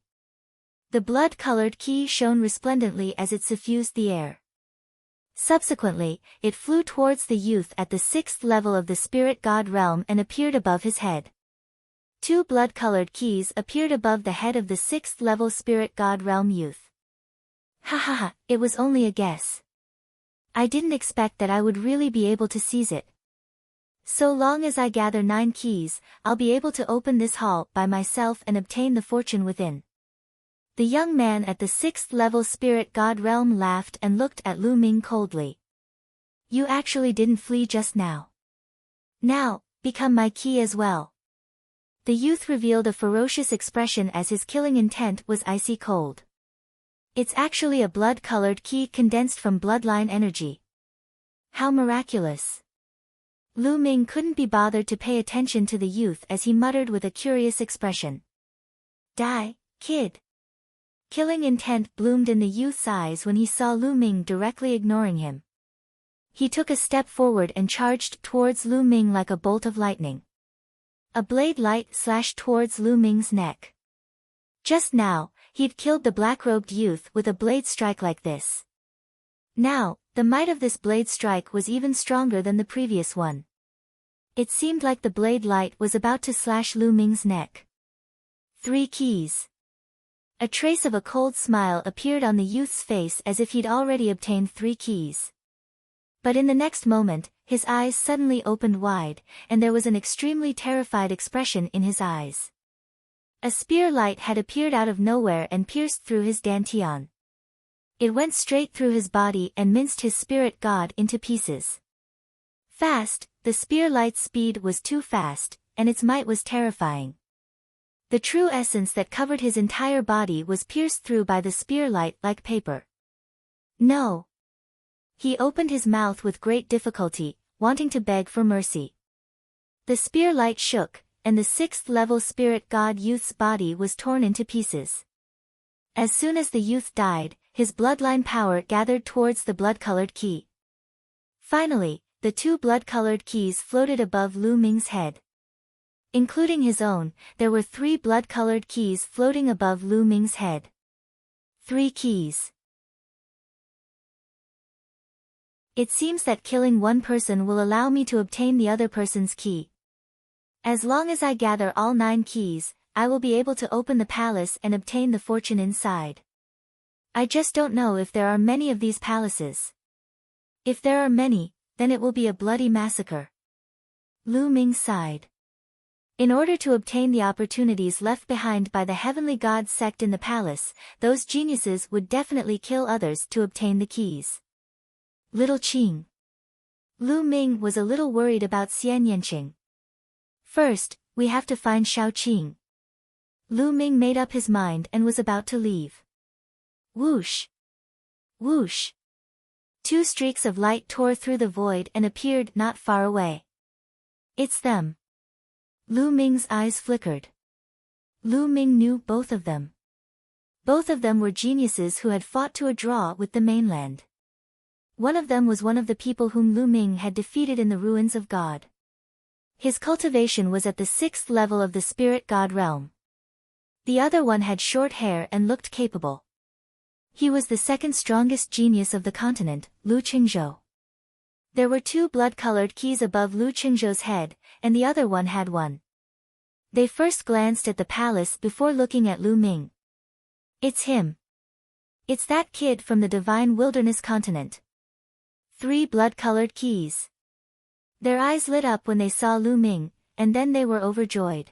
The blood-colored key shone resplendently as it suffused the air. Subsequently, it flew towards the youth at the 6th level of the spirit god realm and appeared above his head. 2 blood-colored keys appeared above the head of the 6th level spirit god realm youth. Ha ha ha, it was only a guess. I didn't expect that I would really be able to seize it. So long as I gather 9 keys, I'll be able to open this hall by myself and obtain the fortune within. The young man at the 6th level spirit god realm laughed and looked at Lu Ming coldly. You actually didn't flee just now. Now, become my key as well. The youth revealed a ferocious expression as his killing intent was icy cold. It's actually a blood-colored key condensed from bloodline energy. How miraculous! Lu Ming couldn't be bothered to pay attention to the youth as he muttered with a curious expression. Die, kid! Killing intent bloomed in the youth's eyes when he saw Lu Ming directly ignoring him. He took a step forward and charged towards Lu Ming like a bolt of lightning. A blade light slashed towards Lu Ming's neck. Just now, he'd killed the black-robed youth with a blade strike like this. Now, the might of this blade strike was even stronger than the previous one. It seemed like the blade light was about to slash Lu Ming's neck. 3 keys. A trace of a cold smile appeared on the youth's face as if he'd already obtained 3 keys. But in the next moment, his eyes suddenly opened wide, and there was an extremely terrified expression in his eyes. A spear light had appeared out of nowhere and pierced through his dantian. It went straight through his body and minced his spirit god into pieces. Fast, the spear light's speed was too fast, and its might was terrifying. The true essence that covered his entire body was pierced through by the spear light like paper. No! He opened his mouth with great difficulty, wanting to beg for mercy. The spear light shook, and the 6th level spirit god youth's body was torn into pieces. As soon as the youth died, his bloodline power gathered towards the blood-colored key. Finally, the 2 blood-colored keys floated above Lu Ming's head. Including his own, there were 3 blood-colored keys floating above Lu Ming's head. 3 keys. It seems that killing one person will allow me to obtain the other person's key. As long as I gather all 9 keys, I will be able to open the palace and obtain the fortune inside. I just don't know if there are many of these palaces. If there are many, then it will be a bloody massacre. Lu Ming sighed. In order to obtain the opportunities left behind by the heavenly god sect in the palace, those geniuses would definitely kill others to obtain the keys. Little Qing. Lu Ming was a little worried about Xian Yanqing. First, we have to find Shao Qing. Lu Ming made up his mind and was about to leave. Whoosh! Whoosh! 2 streaks of light tore through the void and appeared not far away. It's them. Lu Ming's eyes flickered. Lu Ming knew both of them. Both of them were geniuses who had fought to a draw with the mainland. One of them was one of the people whom Lu Ming had defeated in the ruins of God. His cultivation was at the 6th level of the spirit god realm. The other one had short hair and looked capable. He was the 2nd strongest genius of the continent, Lu Qingzhou. There were 2 blood-colored keys above Lu Qingzhou's head, and the other one had one. They first glanced at the palace before looking at Lu Ming. It's him. It's that kid from the divine wilderness continent. 3 blood-colored keys. Their eyes lit up when they saw Lu Ming, and then they were overjoyed.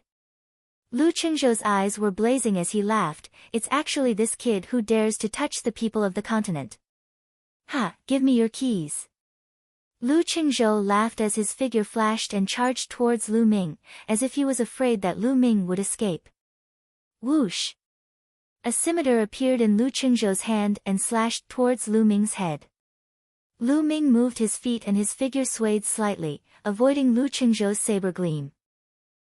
Lu Qingzhou's eyes were blazing as he laughed. It's actually this kid who dares to touch the people of the continent. Ha, give me your keys. Lu Qingzhou laughed as his figure flashed and charged towards Lu Ming, as if he was afraid that Lu Ming would escape. Whoosh! A scimitar appeared in Lu Qingzhou's hand and slashed towards Lu Ming's head. Lu Ming moved his feet and his figure swayed slightly, avoiding Lu Qingzhou's saber gleam.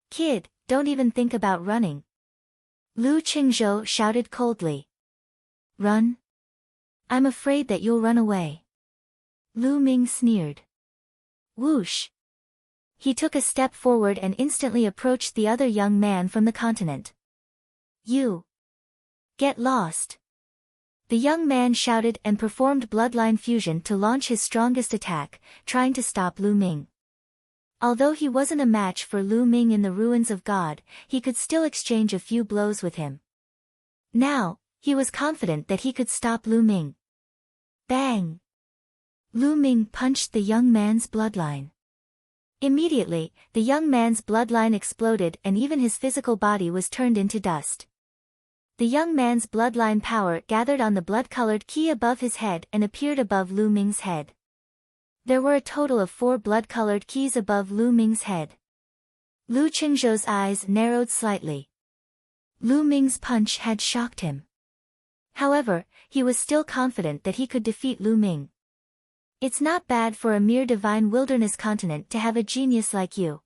Kid, don't even think about running. Lu Qingzhou shouted coldly. Run? I'm afraid that you'll run away. Lu Ming sneered. Whoosh! He took a step forward and instantly approached the other young man from the continent. You! Get lost! The young man shouted and performed bloodline fusion to launch his strongest attack, trying to stop Lu Ming. Although he wasn't a match for Lu Ming in the ruins of God, he could still exchange a few blows with him. Now, he was confident that he could stop Lu Ming. Bang! Lu Ming punched the young man's bloodline. Immediately, the young man's bloodline exploded and even his physical body was turned into dust. The young man's bloodline power gathered on the blood-colored key above his head and appeared above Lu Ming's head. There were a total of 4 blood-colored keys above Lu Ming's head. Lu Qingzhou's eyes narrowed slightly. Lu Ming's punch had shocked him. However, he was still confident that he could defeat Lu Ming. It's not bad for a mere divine wilderness continent to have a genius like you.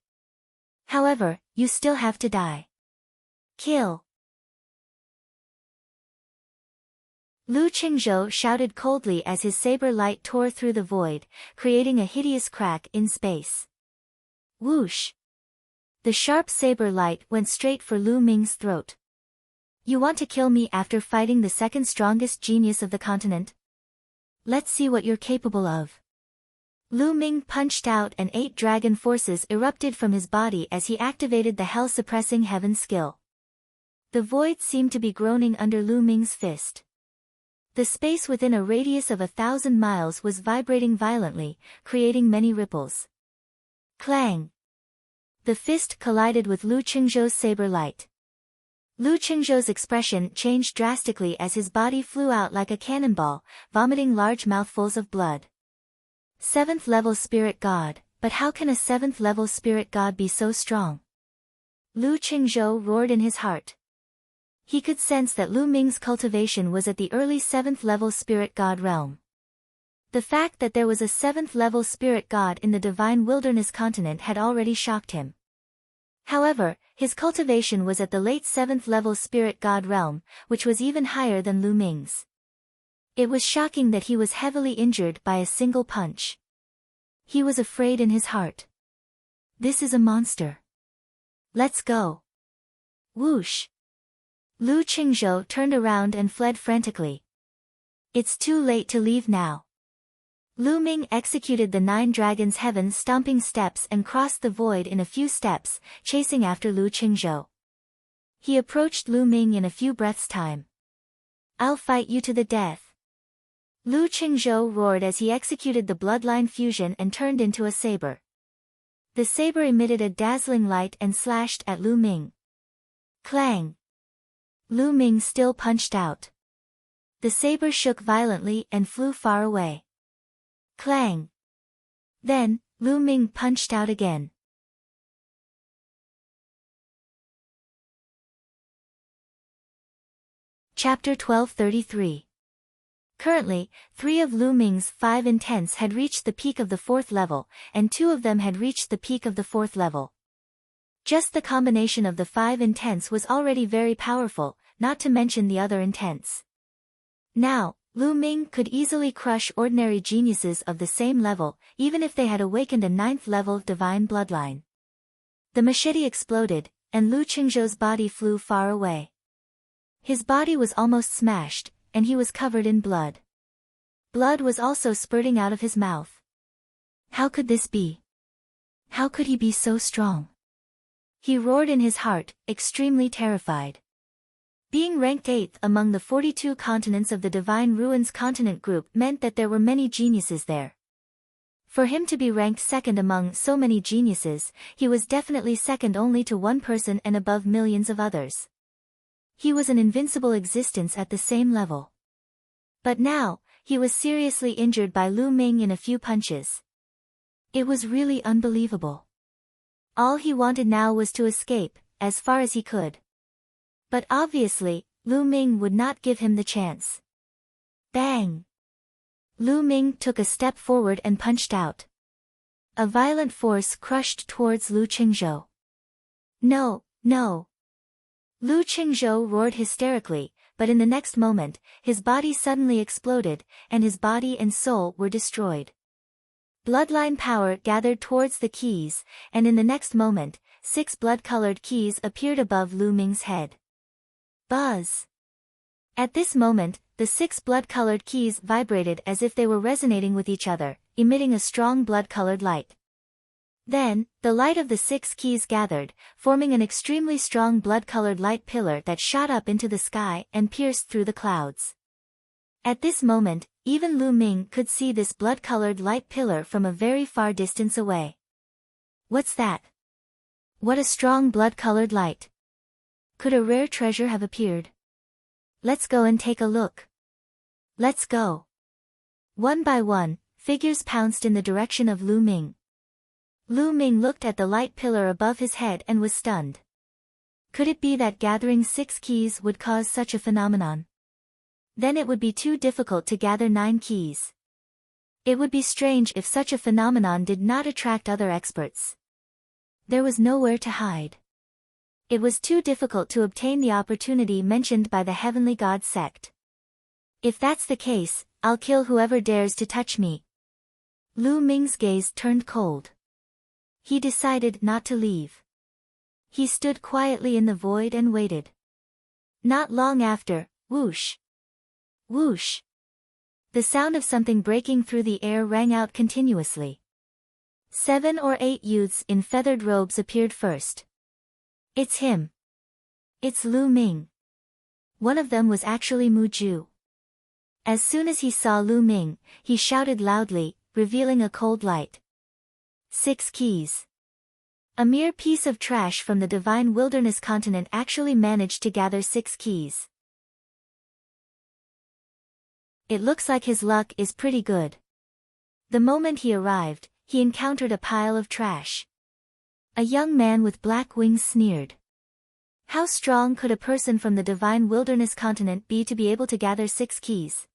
However, you still have to die. Kill! Lu Qingzhou shouted coldly as his saber light tore through the void, creating a hideous crack in space. Whoosh! The sharp saber light went straight for Lu Ming's throat. You want to kill me after fighting the 2nd strongest genius of the continent? Let's see what you're capable of. Lu Ming punched out and 8 dragon forces erupted from his body as he activated the hell-suppressing heaven skill. The void seemed to be groaning under Lu Ming's fist. The space within a radius of 1,000 miles was vibrating violently, creating many ripples. Clang! The fist collided with Lu Qingzhou's saber light. Lu Qingzhou's expression changed drastically as his body flew out like a cannonball, vomiting large mouthfuls of blood. 7th level spirit god, but how can a 7th level spirit god be so strong? Lu Qingzhou roared in his heart. He could sense that Lu Ming's cultivation was at the early 7th level spirit god realm. The fact that there was a 7th level spirit god in the divine wilderness continent had already shocked him. However, his cultivation was at the late 7th level spirit god realm, which was even higher than Lu Ming's. It was shocking that he was heavily injured by a single punch. He was afraid in his heart. This is a monster. Let's go. Whoosh! Lu Qingzhou turned around and fled frantically. It's too late to leave now. Lu Ming executed the 9 dragons' heaven stomping steps and crossed the void in a few steps, chasing after Lu Qingzhou. He approached Lu Ming in a few breaths' time. "I'll fight you to the death." Lu Qingzhou roared as he executed the bloodline fusion and turned into a saber. The saber emitted a dazzling light and slashed at Lu Ming. Clang! Lu Ming still punched out. The saber shook violently and flew far away. Clang! Then, Lu Ming punched out again. Chapter 1233. Currently, 3 of Lu Ming's 5 intents had reached the peak of the 4th level, and 2 of them had reached the peak of the 4th level. Just the combination of the 5 intents was already very powerful, not to mention the other intents. Now, Lu Ming could easily crush ordinary geniuses of the same level, even if they had awakened a 9th-level divine bloodline. The machete exploded, and Lu Qingzhou's body flew far away. His body was almost smashed, and he was covered in blood. Blood was also spurting out of his mouth. How could this be? How could he be so strong? He roared in his heart, extremely terrified. Being ranked 8th among the 42 continents of the Divine Ruins continent group meant that there were many geniuses there. For him to be ranked 2nd among so many geniuses, he was definitely second only to one person and above millions of others. He was an invincible existence at the same level. But now, he was seriously injured by Lu Ming in a few punches. It was really unbelievable. All he wanted now was to escape, as far as he could. But obviously, Lu Ming would not give him the chance. Bang! Lu Ming took a step forward and punched out. A violent force crushed towards Lu Qingzhou. No, no! Lu Qingzhou roared hysterically, but in the next moment, his body suddenly exploded, and his body and soul were destroyed. Bloodline power gathered towards the keys, and in the next moment, 6 blood-colored keys appeared above Lu Ming's head. Buzz! At this moment, the 6 blood-colored keys vibrated as if they were resonating with each other, emitting a strong blood-colored light. Then, the light of the 6 keys gathered, forming an extremely strong blood-colored light pillar that shot up into the sky and pierced through the clouds. At this moment, even Lu Ming could see this blood-colored light pillar from a very far distance away. What's that? What a strong blood-colored light! Could a rare treasure have appeared? Let's go and take a look. Let's go. One by one, figures pounced in the direction of Lu Ming. Lu Ming looked at the light pillar above his head and was stunned. Could it be that gathering 6 keys would cause such a phenomenon? Then it would be too difficult to gather 9 keys. It would be strange if such a phenomenon did not attract other experts. There was nowhere to hide. It was too difficult to obtain the opportunity mentioned by the Heavenly God sect. If that's the case, I'll kill whoever dares to touch me. Lu Ming's gaze turned cold. He decided not to leave. He stood quietly in the void and waited. Not long after, whoosh! Whoosh! The sound of something breaking through the air rang out continuously. 7 or 8 youths in feathered robes appeared first. It's him. It's Lu Ming. One of them was actually Mu Ju. As soon as he saw Lu Ming, he shouted loudly, revealing a cold light. 6 keys. A mere piece of trash from the Divine Wilderness continent actually managed to gather 6 keys. It looks like his luck is pretty good. The moment he arrived, he encountered a pile of trash. A young man with black wings sneered. How strong could a person from the Divine Wilderness continent be to be able to gather 6 keys?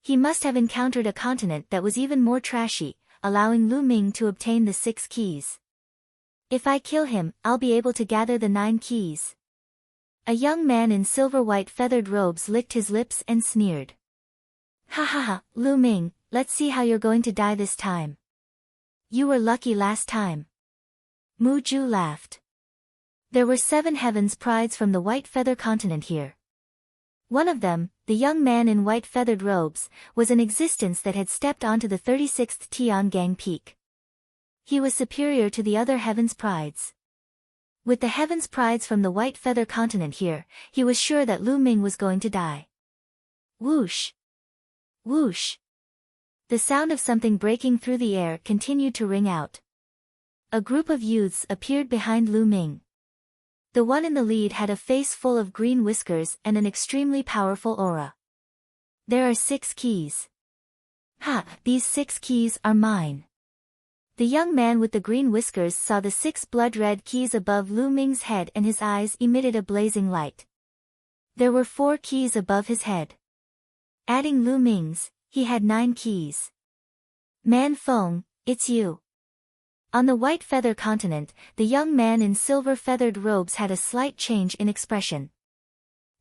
He must have encountered a continent that was even more trashy, allowing Lu Ming to obtain the 6 keys. If I kill him, I'll be able to gather the 9 keys. A young man in silver-white feathered robes licked his lips and sneered. Ha ha ha, Lu Ming, let's see how you're going to die this time. You were lucky last time. Mu Ju laughed. There were 7 heavens prides from the white feather continent here. One of them, the young man in white feathered robes, was an existence that had stepped onto the 36th Tiangang peak. He was superior to the other Heaven's Prides. With the Heaven's Prides from the White Feather continent here, he was sure that Lu Ming was going to die. Whoosh! Whoosh! The sound of something breaking through the air continued to ring out. A group of youths appeared behind Lu Ming. The one in the lead had a face full of green whiskers and an extremely powerful aura. There are 6 keys. Ha! These 6 keys are mine. The young man with the green whiskers saw the 6 blood-red keys above Lu Ming's head and his eyes emitted a blazing light. There were 4 keys above his head. Adding Lu Ming's, he had 9 keys. Man Feng, it's you. On the White Feather continent, the young man in silver-feathered robes had a slight change in expression.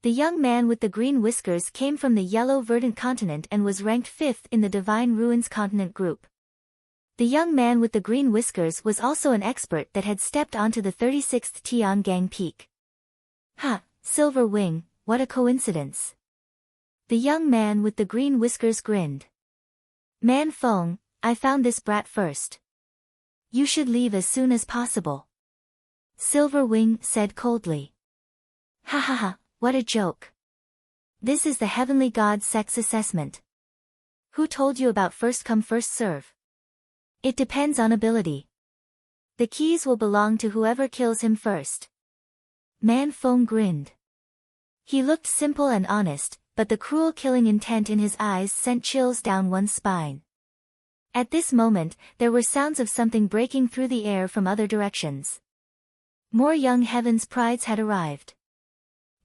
The young man with the green whiskers came from the Yellow-Verdant continent and was ranked 5th in the Divine Ruins continent group. The young man with the green whiskers was also an expert that had stepped onto the 36th Tiangang peak. Ha! Silver Wing, what a coincidence. The young man with the green whiskers grinned. Man Feng, I found this brat first. You should leave as soon as possible. Silver Wing said coldly. Ha ha ha, what a joke. This is the Heavenly God's sex assessment. Who told you about first come first serve? It depends on ability. The keys will belong to whoever kills him first. Man Feng grinned. He looked simple and honest, but the cruel killing intent in his eyes sent chills down one's spine. At this moment, there were sounds of something breaking through the air from other directions. More young Heaven's Prides had arrived.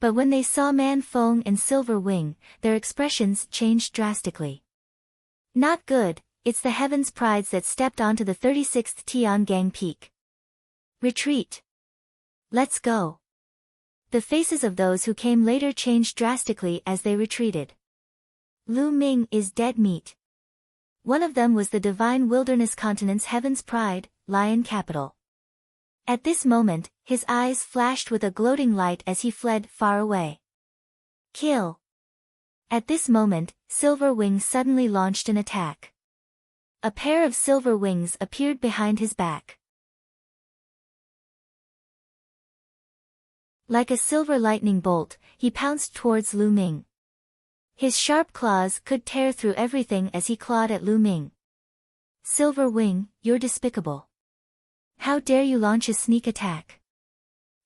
But when they saw Man Feng and Silver Wing, their expressions changed drastically. Not good, it's the Heaven's Prides that stepped onto the 36th Tiangang peak. Retreat. Let's go. The faces of those who came later changed drastically as they retreated. Lu Ming is dead meat. One of them was the Divine Wilderness Continent's Heaven's Pride, Lion Capital. At this moment, his eyes flashed with a gloating light as he fled far away. Kill! At this moment, Silver Wing suddenly launched an attack. A pair of silver wings appeared behind his back. Like a silver lightning bolt, he pounced towards Lu Ming. His sharp claws could tear through everything as he clawed at Lu Ming. Silver Wing, you're despicable. How dare you launch a sneak attack?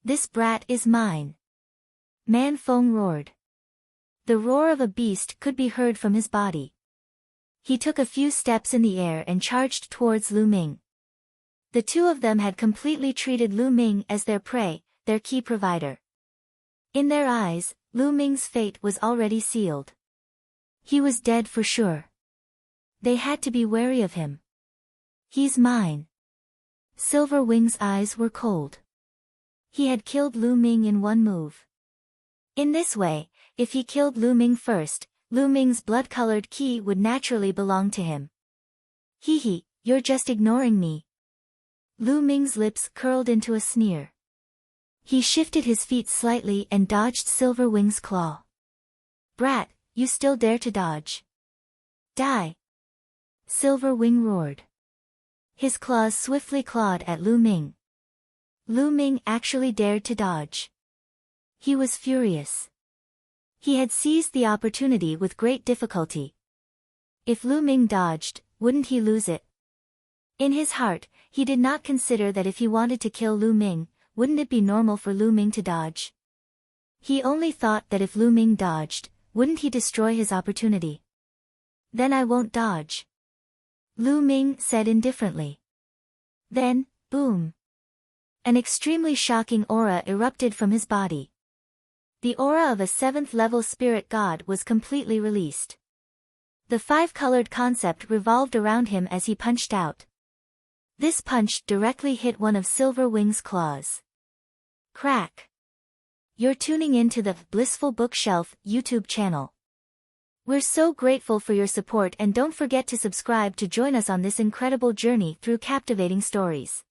This brat is mine. Man Feng roared. The roar of a beast could be heard from his body. He took a few steps in the air and charged towards Lu Ming. The two of them had completely treated Lu Ming as their prey, their key provider. In their eyes, Lu Ming's fate was already sealed. He was dead for sure. They had to be wary of him. He's mine. Silver Wing's eyes were cold. He had killed Lu Ming in one move. In this way, if he killed Lu Ming first, Lu Ming's blood-colored key would naturally belong to him. Hee hee, you're just ignoring me. Lu Ming's lips curled into a sneer. He shifted his feet slightly and dodged Silver Wing's claw. Brat, you still dare to dodge? Die! Silver Wing roared. His claws swiftly clawed at Lu Ming. Lu Ming actually dared to dodge. He was furious. He had seized the opportunity with great difficulty. If Lu Ming dodged, wouldn't he lose it? In his heart, he did not consider that if he wanted to kill Lu Ming, wouldn't it be normal for Lu Ming to dodge? He only thought that if Lu Ming dodged, wouldn't he destroy his opportunity? Then I won't dodge. Lu Ming said indifferently. Then, boom. An extremely shocking aura erupted from his body. The aura of a 7th-level spirit god was completely released. The 5-colored concept revolved around him as he punched out. This punch directly hit one of Silver Wing's claws. Crack. You're tuning in to the Blissful Bookshelf YouTube channel. We're so grateful for your support, and don't forget to subscribe to join us on this incredible journey through captivating stories.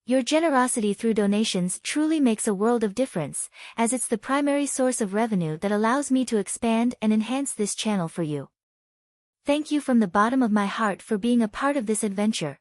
Your generosity through donations truly makes a world of difference, as it's the primary source of revenue that allows me to expand and enhance this channel for you. Thank you from the bottom of my heart for being a part of this adventure.